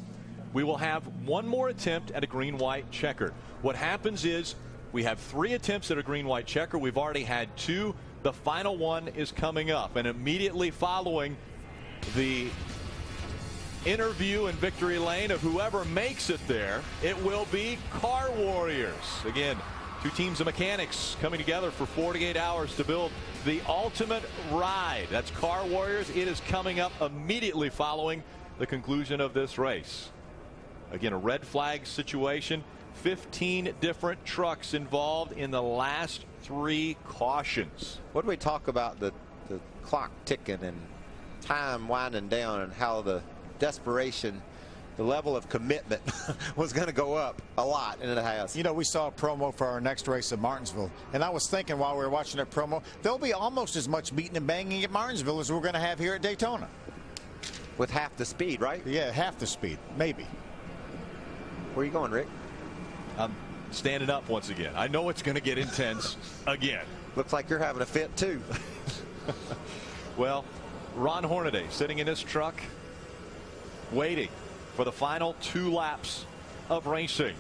We will have one more attempt at a green-white checker. What happens is we have 3 attempts at a green-white checker. We've already had 2. The final one is coming up, and immediately following the interview in victory lane of whoever makes it there, it will be Car Warriors. Again, 2 teams of mechanics coming together for 48 hours to build the ultimate ride. That's Car Warriors. It is coming up immediately following the conclusion of this race. Again, a red flag situation. 15 different trucks involved in the last 3 cautions. What do we talk about the clock ticking and time winding down and how the desperation, the level of commitment was going to go up a lot, and it has. You know, we saw a promo for our next race at Martinsville, and I was thinking while we were watching that promo, there'll be almost as much beating and banging at Martinsville as we're going to have here at Daytona. With half the speed, right? Yeah, half the speed, maybe. Where are you going, Rick? I'm standing up once again. I know it's going to get intense again. Looks like you're having a fit, too. Well, Ron Hornaday sitting in his truck, waiting for the final 2 laps of racing.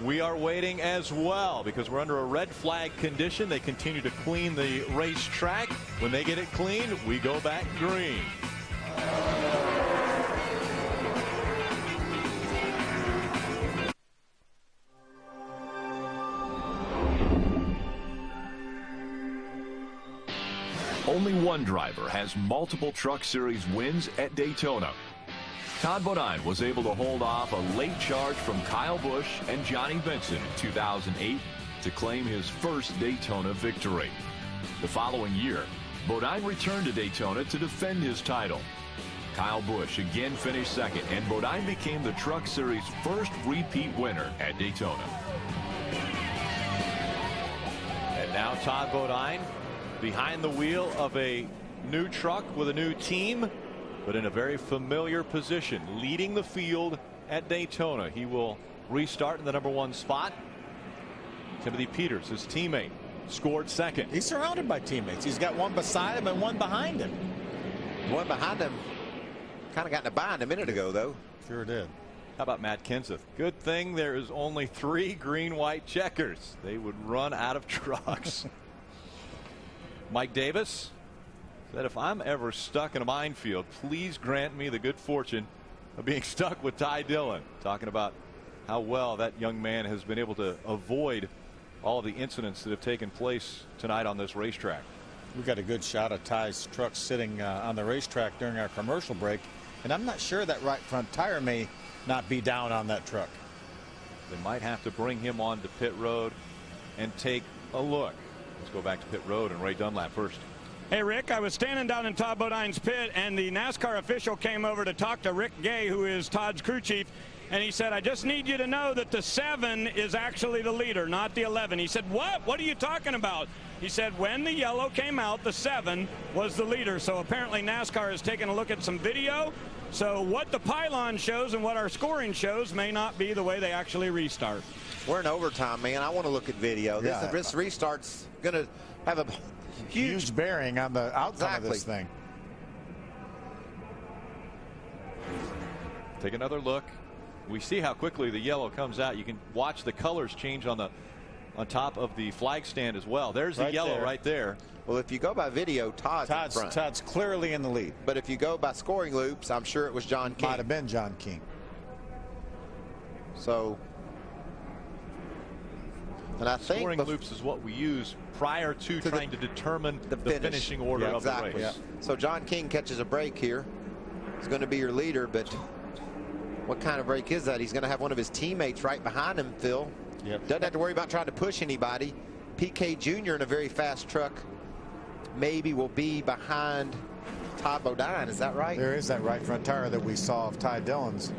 We are waiting as well because we're under a red flag condition. They continue to clean the racetrack. When they get it cleaned, we go back green. Only one driver has multiple Truck Series wins at Daytona. Todd Bodine was able to hold off a late charge from Kyle Busch and Johnny Benson in 2008 to claim his first Daytona victory. The following year, Bodine returned to Daytona to defend his title. Kyle Busch again finished second, and Bodine became the Truck Series' first repeat winner at Daytona. And now Todd Bodine behind the wheel of a new truck with a new team, but in a very familiar position, leading the field at Daytona. He will restart in the #1 spot. Timothy Peters, his teammate, scored second. He's surrounded by teammates. He's got one beside him and one behind him. One behind him kind of got in a bind a minute ago, though. Sure did. How about Matt Kenseth? Good thing there is only 3 green-white checkers. They would run out of trucks. Mike Davis said, if I'm ever stuck in a minefield, please grant me the good fortune of being stuck with Ty Dillon. Talking about how well that young man has been able to avoid all of the incidents that have taken place tonight on this racetrack. We got a good shot of Ty's truck sitting on the racetrack during our commercial break, and I'm not sure that right front tire may not be down on that truck. They might have to bring him on to pit road and take a look. Let's go back to pit road and Ray Dunlap first. Hey, Rick, I was standing down in Todd Bodine's pit, and the NASCAR official came over to talk to Rick Gay, who is Todd's crew chief, and he said, I just need you to know that the 7 is actually the leader, not the 11. He said, what? What are you talking about? He said, when the yellow came out, the 7 was the leader. So apparently NASCAR has taken a look at some video. So what the pylon shows and what our scoring shows may not be the way they actually restart. We're in overtime, man. I want to look at video. This restart's going to have a huge bearing on the outcome of this thing. Take another look. We see how quickly the yellow comes out. You can watch the colors change on top of the flag stand as well. There's the yellow right there. Well, if you go by video, Todd's clearly in the lead. But if you go by scoring loops, I'm sure it was John King. Might have been John King. So, and I think scoring loops is what we use prior to trying to determine the finishing order of the race. So John King catches a break here. He's going to be your leader, but What kind of break is that? He's going to have one of his teammates right behind him, Phil. Yep. Doesn't have to worry about trying to push anybody. PK Jr. in a very fast truck maybe will be behind Todd Bodine. Is that right? There is that right front tire that we saw of Ty Dillon's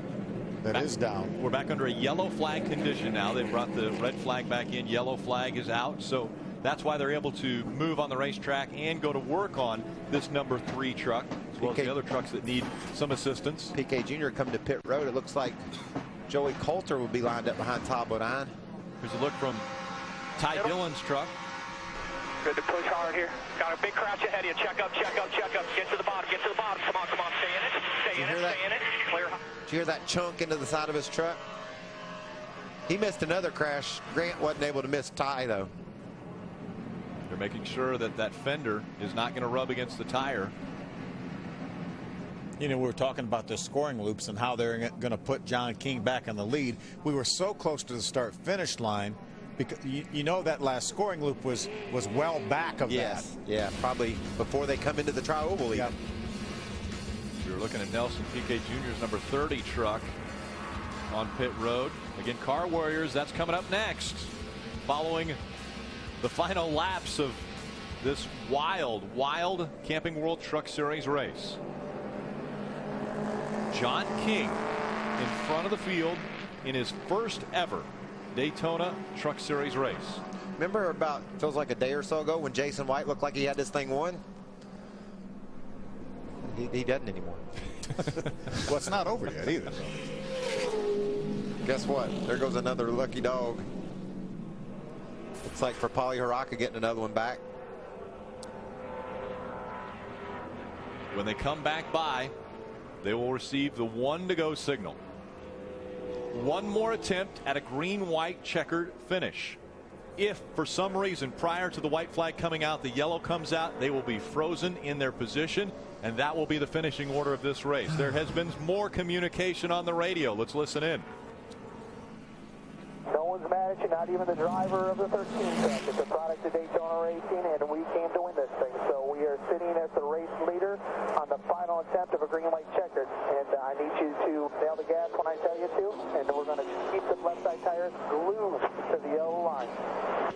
that is down. We're back under a yellow flag condition now. They brought the red flag back in. Yellow flag is out. So that's why they're able to move on the racetrack and go to work on this number 3 truck, as well as the other trucks that need some assistance. PK Jr. coming to pit road. It looks like Joey Coulter will be lined up behind Todd Bodine. Here's a look from Ty Dillon's truck. Good to push hard here. Got a big crouch ahead of you. Check up, check up, check up. Get to the bottom, get to the bottom. Come on, come on. Stay in it. Stay in it, stay in it. Clear. Did you hear that chunk into the side of his truck? He missed another crash. Grant wasn't able to miss Ty, though. They're making sure that that fender is not going to rub against the tire. You know, we were talking about the scoring loops and how they're going to put John King back in the lead. We were so close to the start-finish line because you know that last scoring loop was well back of that. Yeah, probably before they come into the tri-oval league. Yep. We were looking at Nelson PK Jr.'s number 30 truck on pit road. Again, Car Warriors, that's coming up next. Following the final laps of this wild Camping World Truck Series race. John King in front of the field in his first ever Daytona Truck Series race. Remember about, feels like a day or so ago, when Jason White looked like he had this thing won? He doesn't anymore. Well, it's not over yet either. Guess what? There goes another lucky dog. Looks like for Paulie Haraka getting another one back. When they come back by, they will receive the 1 to go signal. One more attempt at a green-white checkered finish. If for some reason prior to the white flag coming out the yellow comes out, they will be frozen in their position, and that will be the finishing order of this race. There has been more communication on the radio. Let's listen in. No one's mad at you, not even the driver of the 13 truck. It's a product of Daytona Racing, and we came to win this thing. So we are sitting as the race leader on the final attempt of a green-white checkered. And I need you to nail the gas when I tell you to, and we're going to keep the left side tires glued to the yellow line.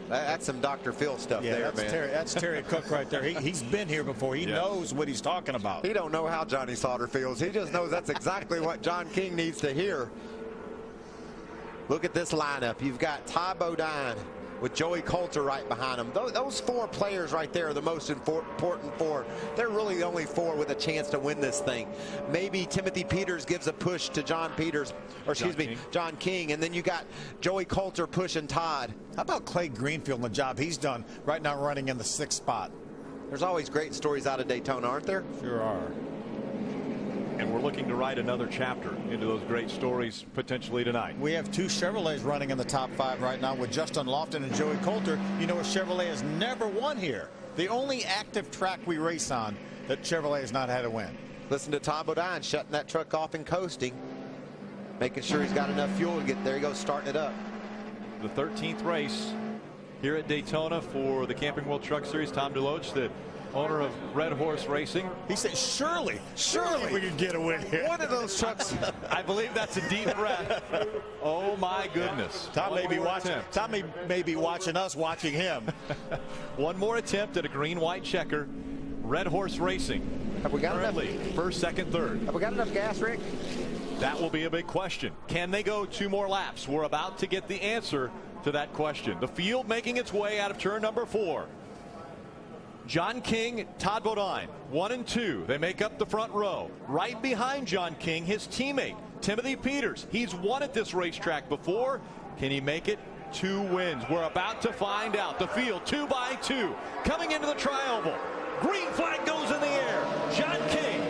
That's some Dr. Phil stuff there, man. That's Terry Cook right there. He's been here before. He knows what he's talking about. He don't know how Johnny Sauter feels. He just knows that's exactly what John King needs to hear. Look at this lineup. You've got Ty Bodine with Joey Coulter right behind him. Those 4 players right there are the most important 4. They're really the only 4 with a chance to win this thing. Maybe Timothy Peters gives a push to John King, and then you got Joey Coulter pushing Todd. How about Clay Greenfield and the job he's done right now running in the 6th spot? There's always great stories out of Daytona, aren't there? Sure are. And we're looking to write another chapter into those great stories potentially tonight. We have 2 Chevrolets running in the top 5 right now with Justin Lofton and Joey Coulter. You know, a Chevrolet has never won here. The only active track we race on that Chevrolet has not had a win. Listen to Todd Bodine shutting that truck off and coasting, making sure he's got enough fuel to get there. He goes, starting it up. The 13th race here at Daytona for the Camping World Truck Series. Tom DeLoach, the owner of Red Horse Racing. He said, surely we could get a win here. One of those trucks. I believe that's a deep breath. Oh, my goodness. Tom may be watching us watching him. One more attempt at a green-white checker. Red Horse Racing. Have we got currently enough? First, second, third. Have we got enough gas, Rick? That will be a big question. Can they go 2 more laps? We're about to get the answer to that question. The field making its way out of turn number 4. John King, Todd Bodine, 1 and 2. They make up the front row. Right behind John King, his teammate, Timothy Peters. He's won at this racetrack before. Can he make it 2 wins? We're about to find out. The field 2 by 2 coming into the tri-oval. Green flag goes in the air. John King,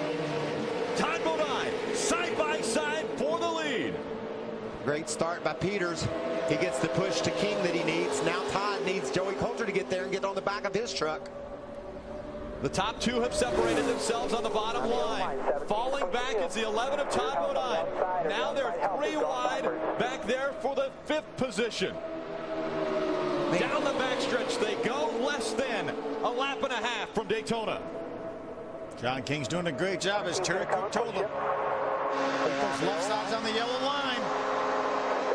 Todd Bodine, side by side for the lead. Great start by Peters. He gets the push to King that he needs. Now Todd needs Joey Coulter to get there and get on the back of his truck. The top 2 have separated themselves on the bottom line. Falling back is the 11 of Todd Bodine. Now they're 3 wide back there for the 5th position. Down the backstretch they go, less than a lap and a half from Daytona. John King's doing a great job, as Terry Cook told him. Those left sides on the yellow line.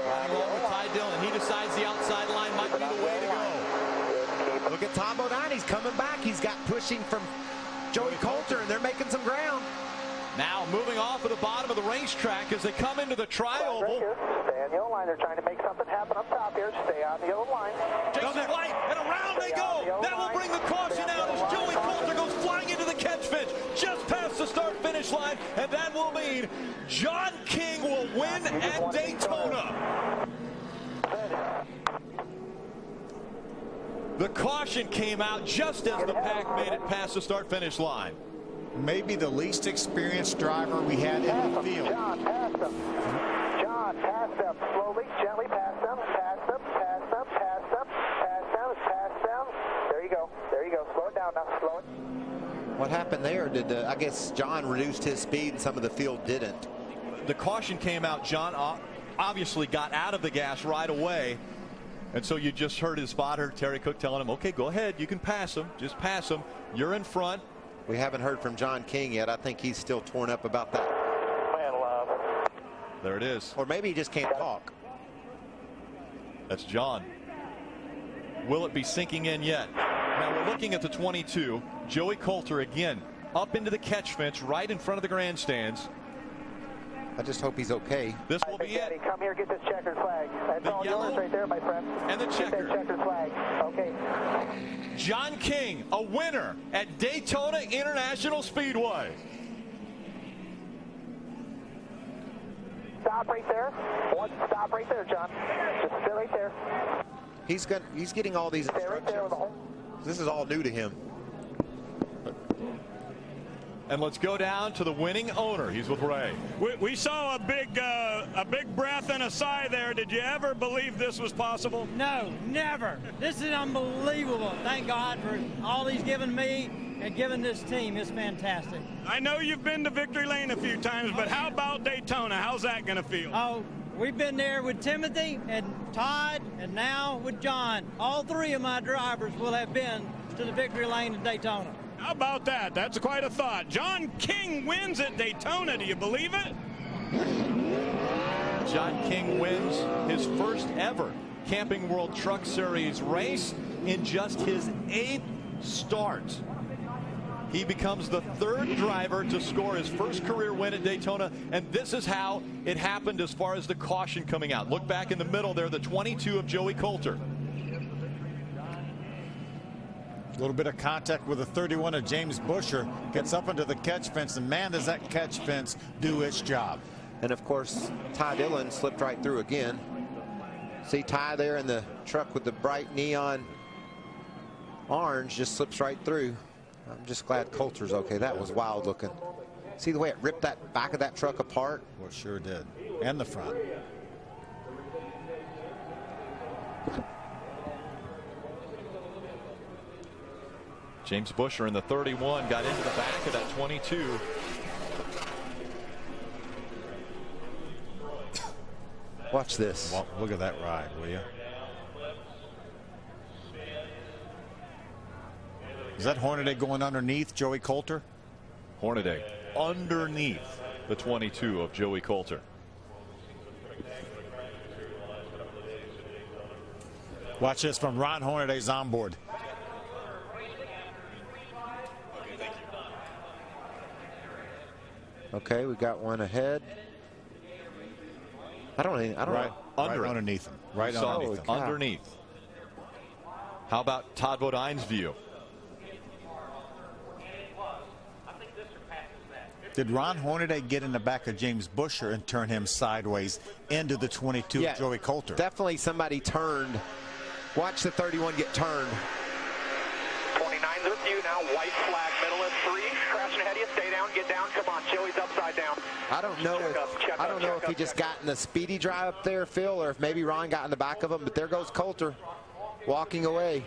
Running along with Ty Dillon. He decides the outside line might be the way to go. Look at Tom Bodine. He's coming back. He's got pushing from Joey Coulter, and they're making some ground. Now moving off of the bottom of the racetrack as they come into the tri-oval. Stay on the yellow line. They're trying to make something happen up top here. Stay on the yellow line. Jason White, and around they go. That will bring the caution out as Joey Coulter goes flying into the catch fence just past the start-finish line, and that will mean John King will win at Daytona. The caution came out just as the pack made it past the start-finish line. Maybe the least experienced driver we had in the field. John, pass them. John, pass them. Slowly, gently pass them. Pass them, pass them, pass them, pass them, pass them. There you go. There you go. Slow it down now. Slow it. What happened there? Did I guess John reduced his speed and some of the field didn't? The caution came out. John obviously got out of the gas right away. And so you just heard his spotter, Terry Cook, telling him, okay, go ahead. You can pass him. Just pass him. You're in front. We haven't heard from John King yet. I think he's still torn up about that. Man, love. There it is. Or maybe he just can't talk. That's John. Will it be sinking in yet? Now we're looking at the 22. Joey Coulter again up into the catch fence right in front of the grandstands. I just hope he's okay. This will be it. Come here, get this checkered flag. That's all yours right there, my friend. And the checker. Get that checkered flag. Okay. John King, a winner at Daytona International Speedway. Stop right there. Stop right there, John. Just sit right there. He's getting all these instructions. This is all new to him. And let's go down to the winning owner. He's with Ray. We saw a big breath and a sigh there. Did you ever believe this was possible? No, never. This is unbelievable. Thank God for all he's given me and given this team. It's fantastic. I know you've been to Victory Lane a few times, but how about Daytona? How's that going to feel? Oh, we've been there with Timothy and Todd and now with John. All three of my drivers will have been to the Victory Lane at Daytona. How about that? That's quite a thought. John King wins at Daytona. Do you believe it? John King wins his first ever Camping World Truck Series race in just his 8th start. He becomes the 3rd driver to score his first career win at Daytona, and this is how it happened as far as the caution coming out. Look back in the middle there, the 22 of Joey Coulter. A little bit of contact with the 31 of James Busher. Gets up into the catch fence, and man, does that catch fence do its job. And of course, Ty Dillon slipped right through again. See Ty there in the truck with the bright neon orange, just slips right through. I'm just glad Coulter's okay. That was wild looking. See the way it ripped that back of that truck apart? Well, it sure did. And the front. James Busher in the 31 got into the back of that 22. Watch this. Well, look at that ride, will you? Is that Hornaday going underneath Joey Coulter? Hornaday underneath the 22 of Joey Coulter. Watch this from Ron Hornaday's onboard. Okay, we got one ahead. I don't know. Right underneath him. Right underneath him. Underneath. How about Todd Bodine's view? Did Ron Hornaday get in the back of James Busher and turn him sideways into the 22 of Joey Coulter? Definitely somebody turned. Watch the 31 get turned. 29's with you now. White flag, middle of 3. Crashing ahead of you. Stay down. Get down. Come on. Joey's upside down. I don't know if he just got in the speedy drive up there, Phil, or if maybe Ron got in the back of him. But there goes Coulter walking away.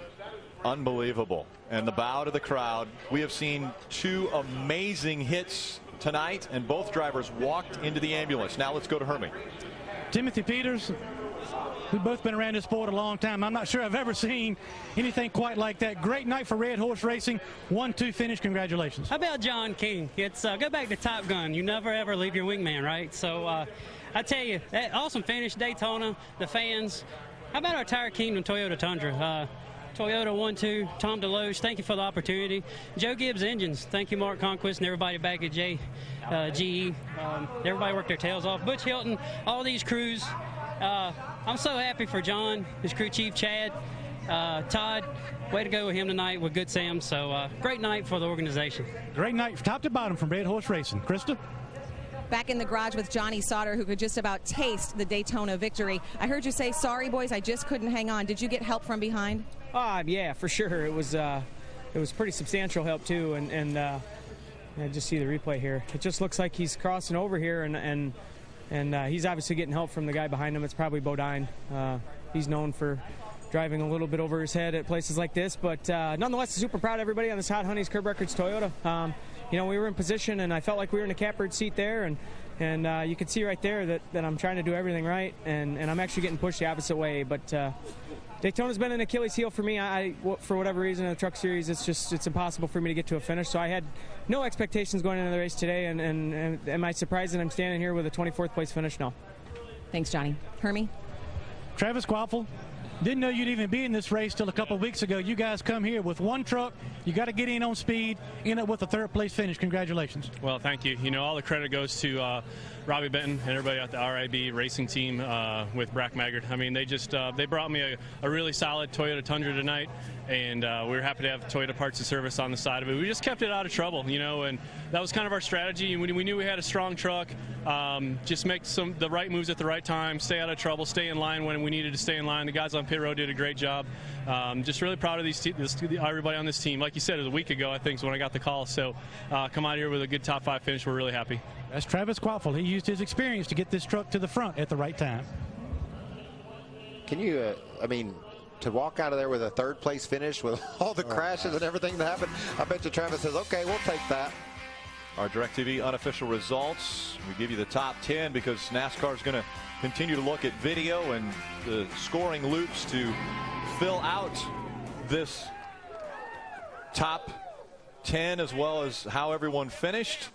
Unbelievable. And the bow to the crowd. We have seen 2 amazing hits tonight, and both drivers walked into the ambulance. Now let's go to Hermie. Timothy Peters, we've both been around this sport a long time. I'm not sure I've ever seen anything quite like that. Great night for Red Horse Racing. 1-2 finish. Congratulations. How about John King? It's go back to Top Gun. You never ever leave your wingman, right? So I tell you, that awesome finish, Daytona, the fans. How about our Tire Kingdom Toyota Tundra? Toyota 1-2, Tom Deloge, thank you for the opportunity. Joe Gibbs Engines, thank you, Mark Conquest, and everybody back at GE. Everybody worked their tails off. Butch Hilton, all these crews. I'm so happy for John, his crew chief, Chad, Todd. Way to go with him tonight with Good Sam. So great night for the organization. Great night, top to bottom, from Red Horse Racing. Krista? Back in the garage with Johnny Sauter, who could just about taste the Daytona victory. I heard you say, sorry, boys, I just couldn't hang on. Did you get help from behind? Yeah, for sure. It was pretty substantial help, too. And I just see the replay here. It just looks like he's crossing over here, and he's obviously getting help from the guy behind him. It's probably Bodine. He's known for driving a little bit over his head at places like this. But nonetheless, super proud of everybody on this Hot Honey's Curb Records Toyota. We were in position, and I felt like we were in a catbird seat there, and you can see right there that I'm trying to do everything right, and I'm actually getting pushed the opposite way. But Daytona's been an Achilles heel for me. For whatever reason in the Truck Series, it's impossible for me to get to a finish. So I had no expectations going into the race today, and am I surprised that I'm standing here with a 24th place finish? No. Thanks, Johnny. Hermie? Travis Quaffle, didn't know you'd even be in this race till a couple of weeks ago. You guys come here with one truck. You got to get in on speed, end up with a third place finish. Congratulations. Well, thank you. All the credit goes to Robbie Benton and everybody at the RIB racing team with Brack Maggard. I mean, they brought me a really solid Toyota Tundra tonight, and we were happy to have Toyota Parts and Service on the side of it. We just kept it out of trouble, and that was kind of our strategy. We knew we had a strong truck. Just make the right moves at the right time, stay out of trouble, stay in line when we needed to stay in line. The guys on pit road did a great job. Just really proud of everybody on this team. Like you said, it was a week ago, I think, is when I got the call. So come out here with a good top 5 finish. We're really happy. That's Travis Quaffle. He used his experience to get this truck to the front at the right time. Can you, to walk out of there with a third place finish with all the crashes and everything that happened, I bet you Travis says, okay, we'll take that. Our DirecTV unofficial results. We give you the top 10 because NASCAR is going to continue to look at video and the scoring loops to fill out this top 10 as well as how everyone finished.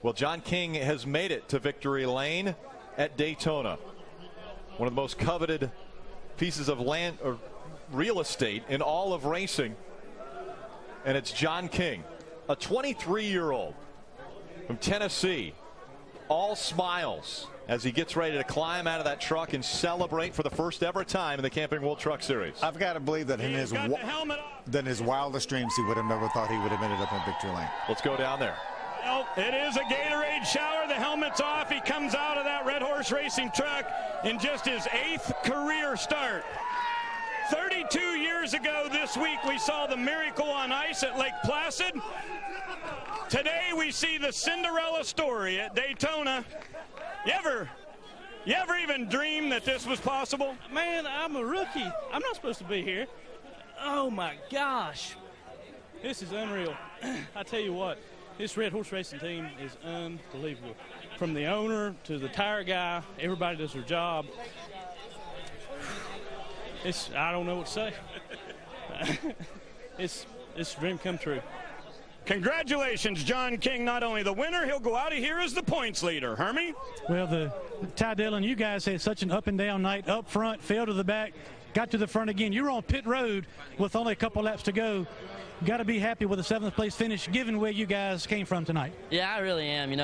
Well, John King has made it to victory lane at Daytona. One of the most coveted pieces of land or real estate in all of racing. And it's John King, a 23-year-old from Tennessee, all smiles as he gets ready to climb out of that truck and celebrate for the first ever time in the Camping World Truck Series. I've got to believe that in his wildest dreams, he would have never thought he would have ended up in victory lane. Let's go down there. Well, it is a Gatorade shower. The helmet's off. He comes out of that Red Horse Racing truck in just his 8th career start. 32 years ago this week, we saw the miracle on ice at Lake Placid. Today, we see the Cinderella story at Daytona. You ever even dream that this was possible? Man, I'm a rookie. I'm not supposed to be here. Oh, my gosh. This is unreal. I tell you what, this Red Horse Racing team is unbelievable. From the owner to the tire guy, everybody does their job. I don't know what to say. It's a dream come true. Congratulations, John King, not only the winner, he'll go out of here as the points leader. Hermie? Well, Ty Dillon, you guys had such an up and down night. Up front, fell to the back, got to the front again. You were on pit road with only a couple laps to go. Got to be happy with a 7th place finish, given where you guys came from tonight. Yeah, I really am.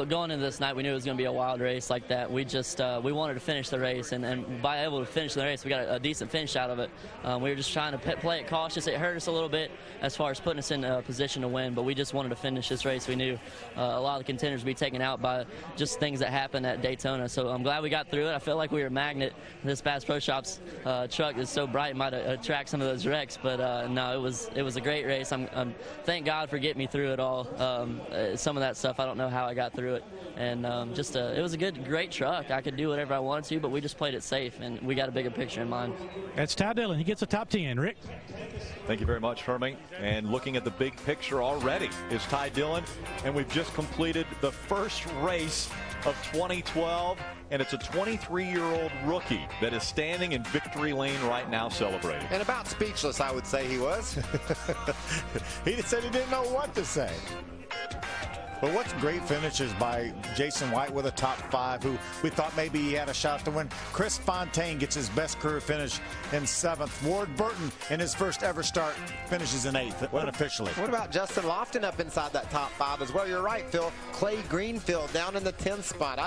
Going into this night, we knew it was going to be a wild race like that. We just we wanted to finish the race, and by able to finish the race, we got a decent finish out of it. We were just trying to play it cautious. It hurt us a little bit as far as putting us in a position to win, but we just wanted to finish this race. We knew a lot of the contenders would be taken out by just things that happened at Daytona. So I'm glad we got through it. I feel like we were a magnet. This Bass Pro Shops truck is so bright, it might attract some of those wrecks, but no, it was a great race. Thank God for getting me through it all. Some of that stuff, I don't know how I got through it. And it was a great truck. I could do whatever I wanted to, but we just played it safe, and we got a bigger picture in mind. That's Ty Dillon. He gets a top 10. Rick? Thank you very much, Hermie. And looking at the big picture already is Ty Dillon, and we've just completed the first race of 2012, and it's a 23-year-old rookie that is standing in victory lane right now celebrating. And about speechless, I would say he was. He said he didn't know what to say. But what's great finishes by Jason White with a top 5, who we thought maybe he had a shot to win. Chris Fontaine gets his best career finish in 7th. Ward Burton, in his first ever start, finishes in 8th, unofficially. What about Justin Lofton up inside that top 5 as well? You're right, Phil. Clay Greenfield down in the 10th spot.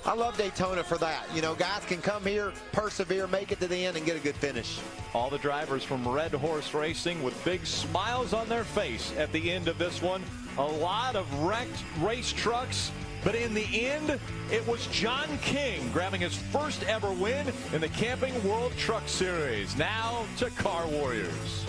I love Daytona for that. You know, guys can come here, persevere, make it to the end, and get a good finish. All the drivers from Red Horse Racing with big smiles on their face at the end of this one. A lot of wrecked race trucks, but in the end, it was John King grabbing his first ever win in the Camping World Truck Series. Now to Car Warriors.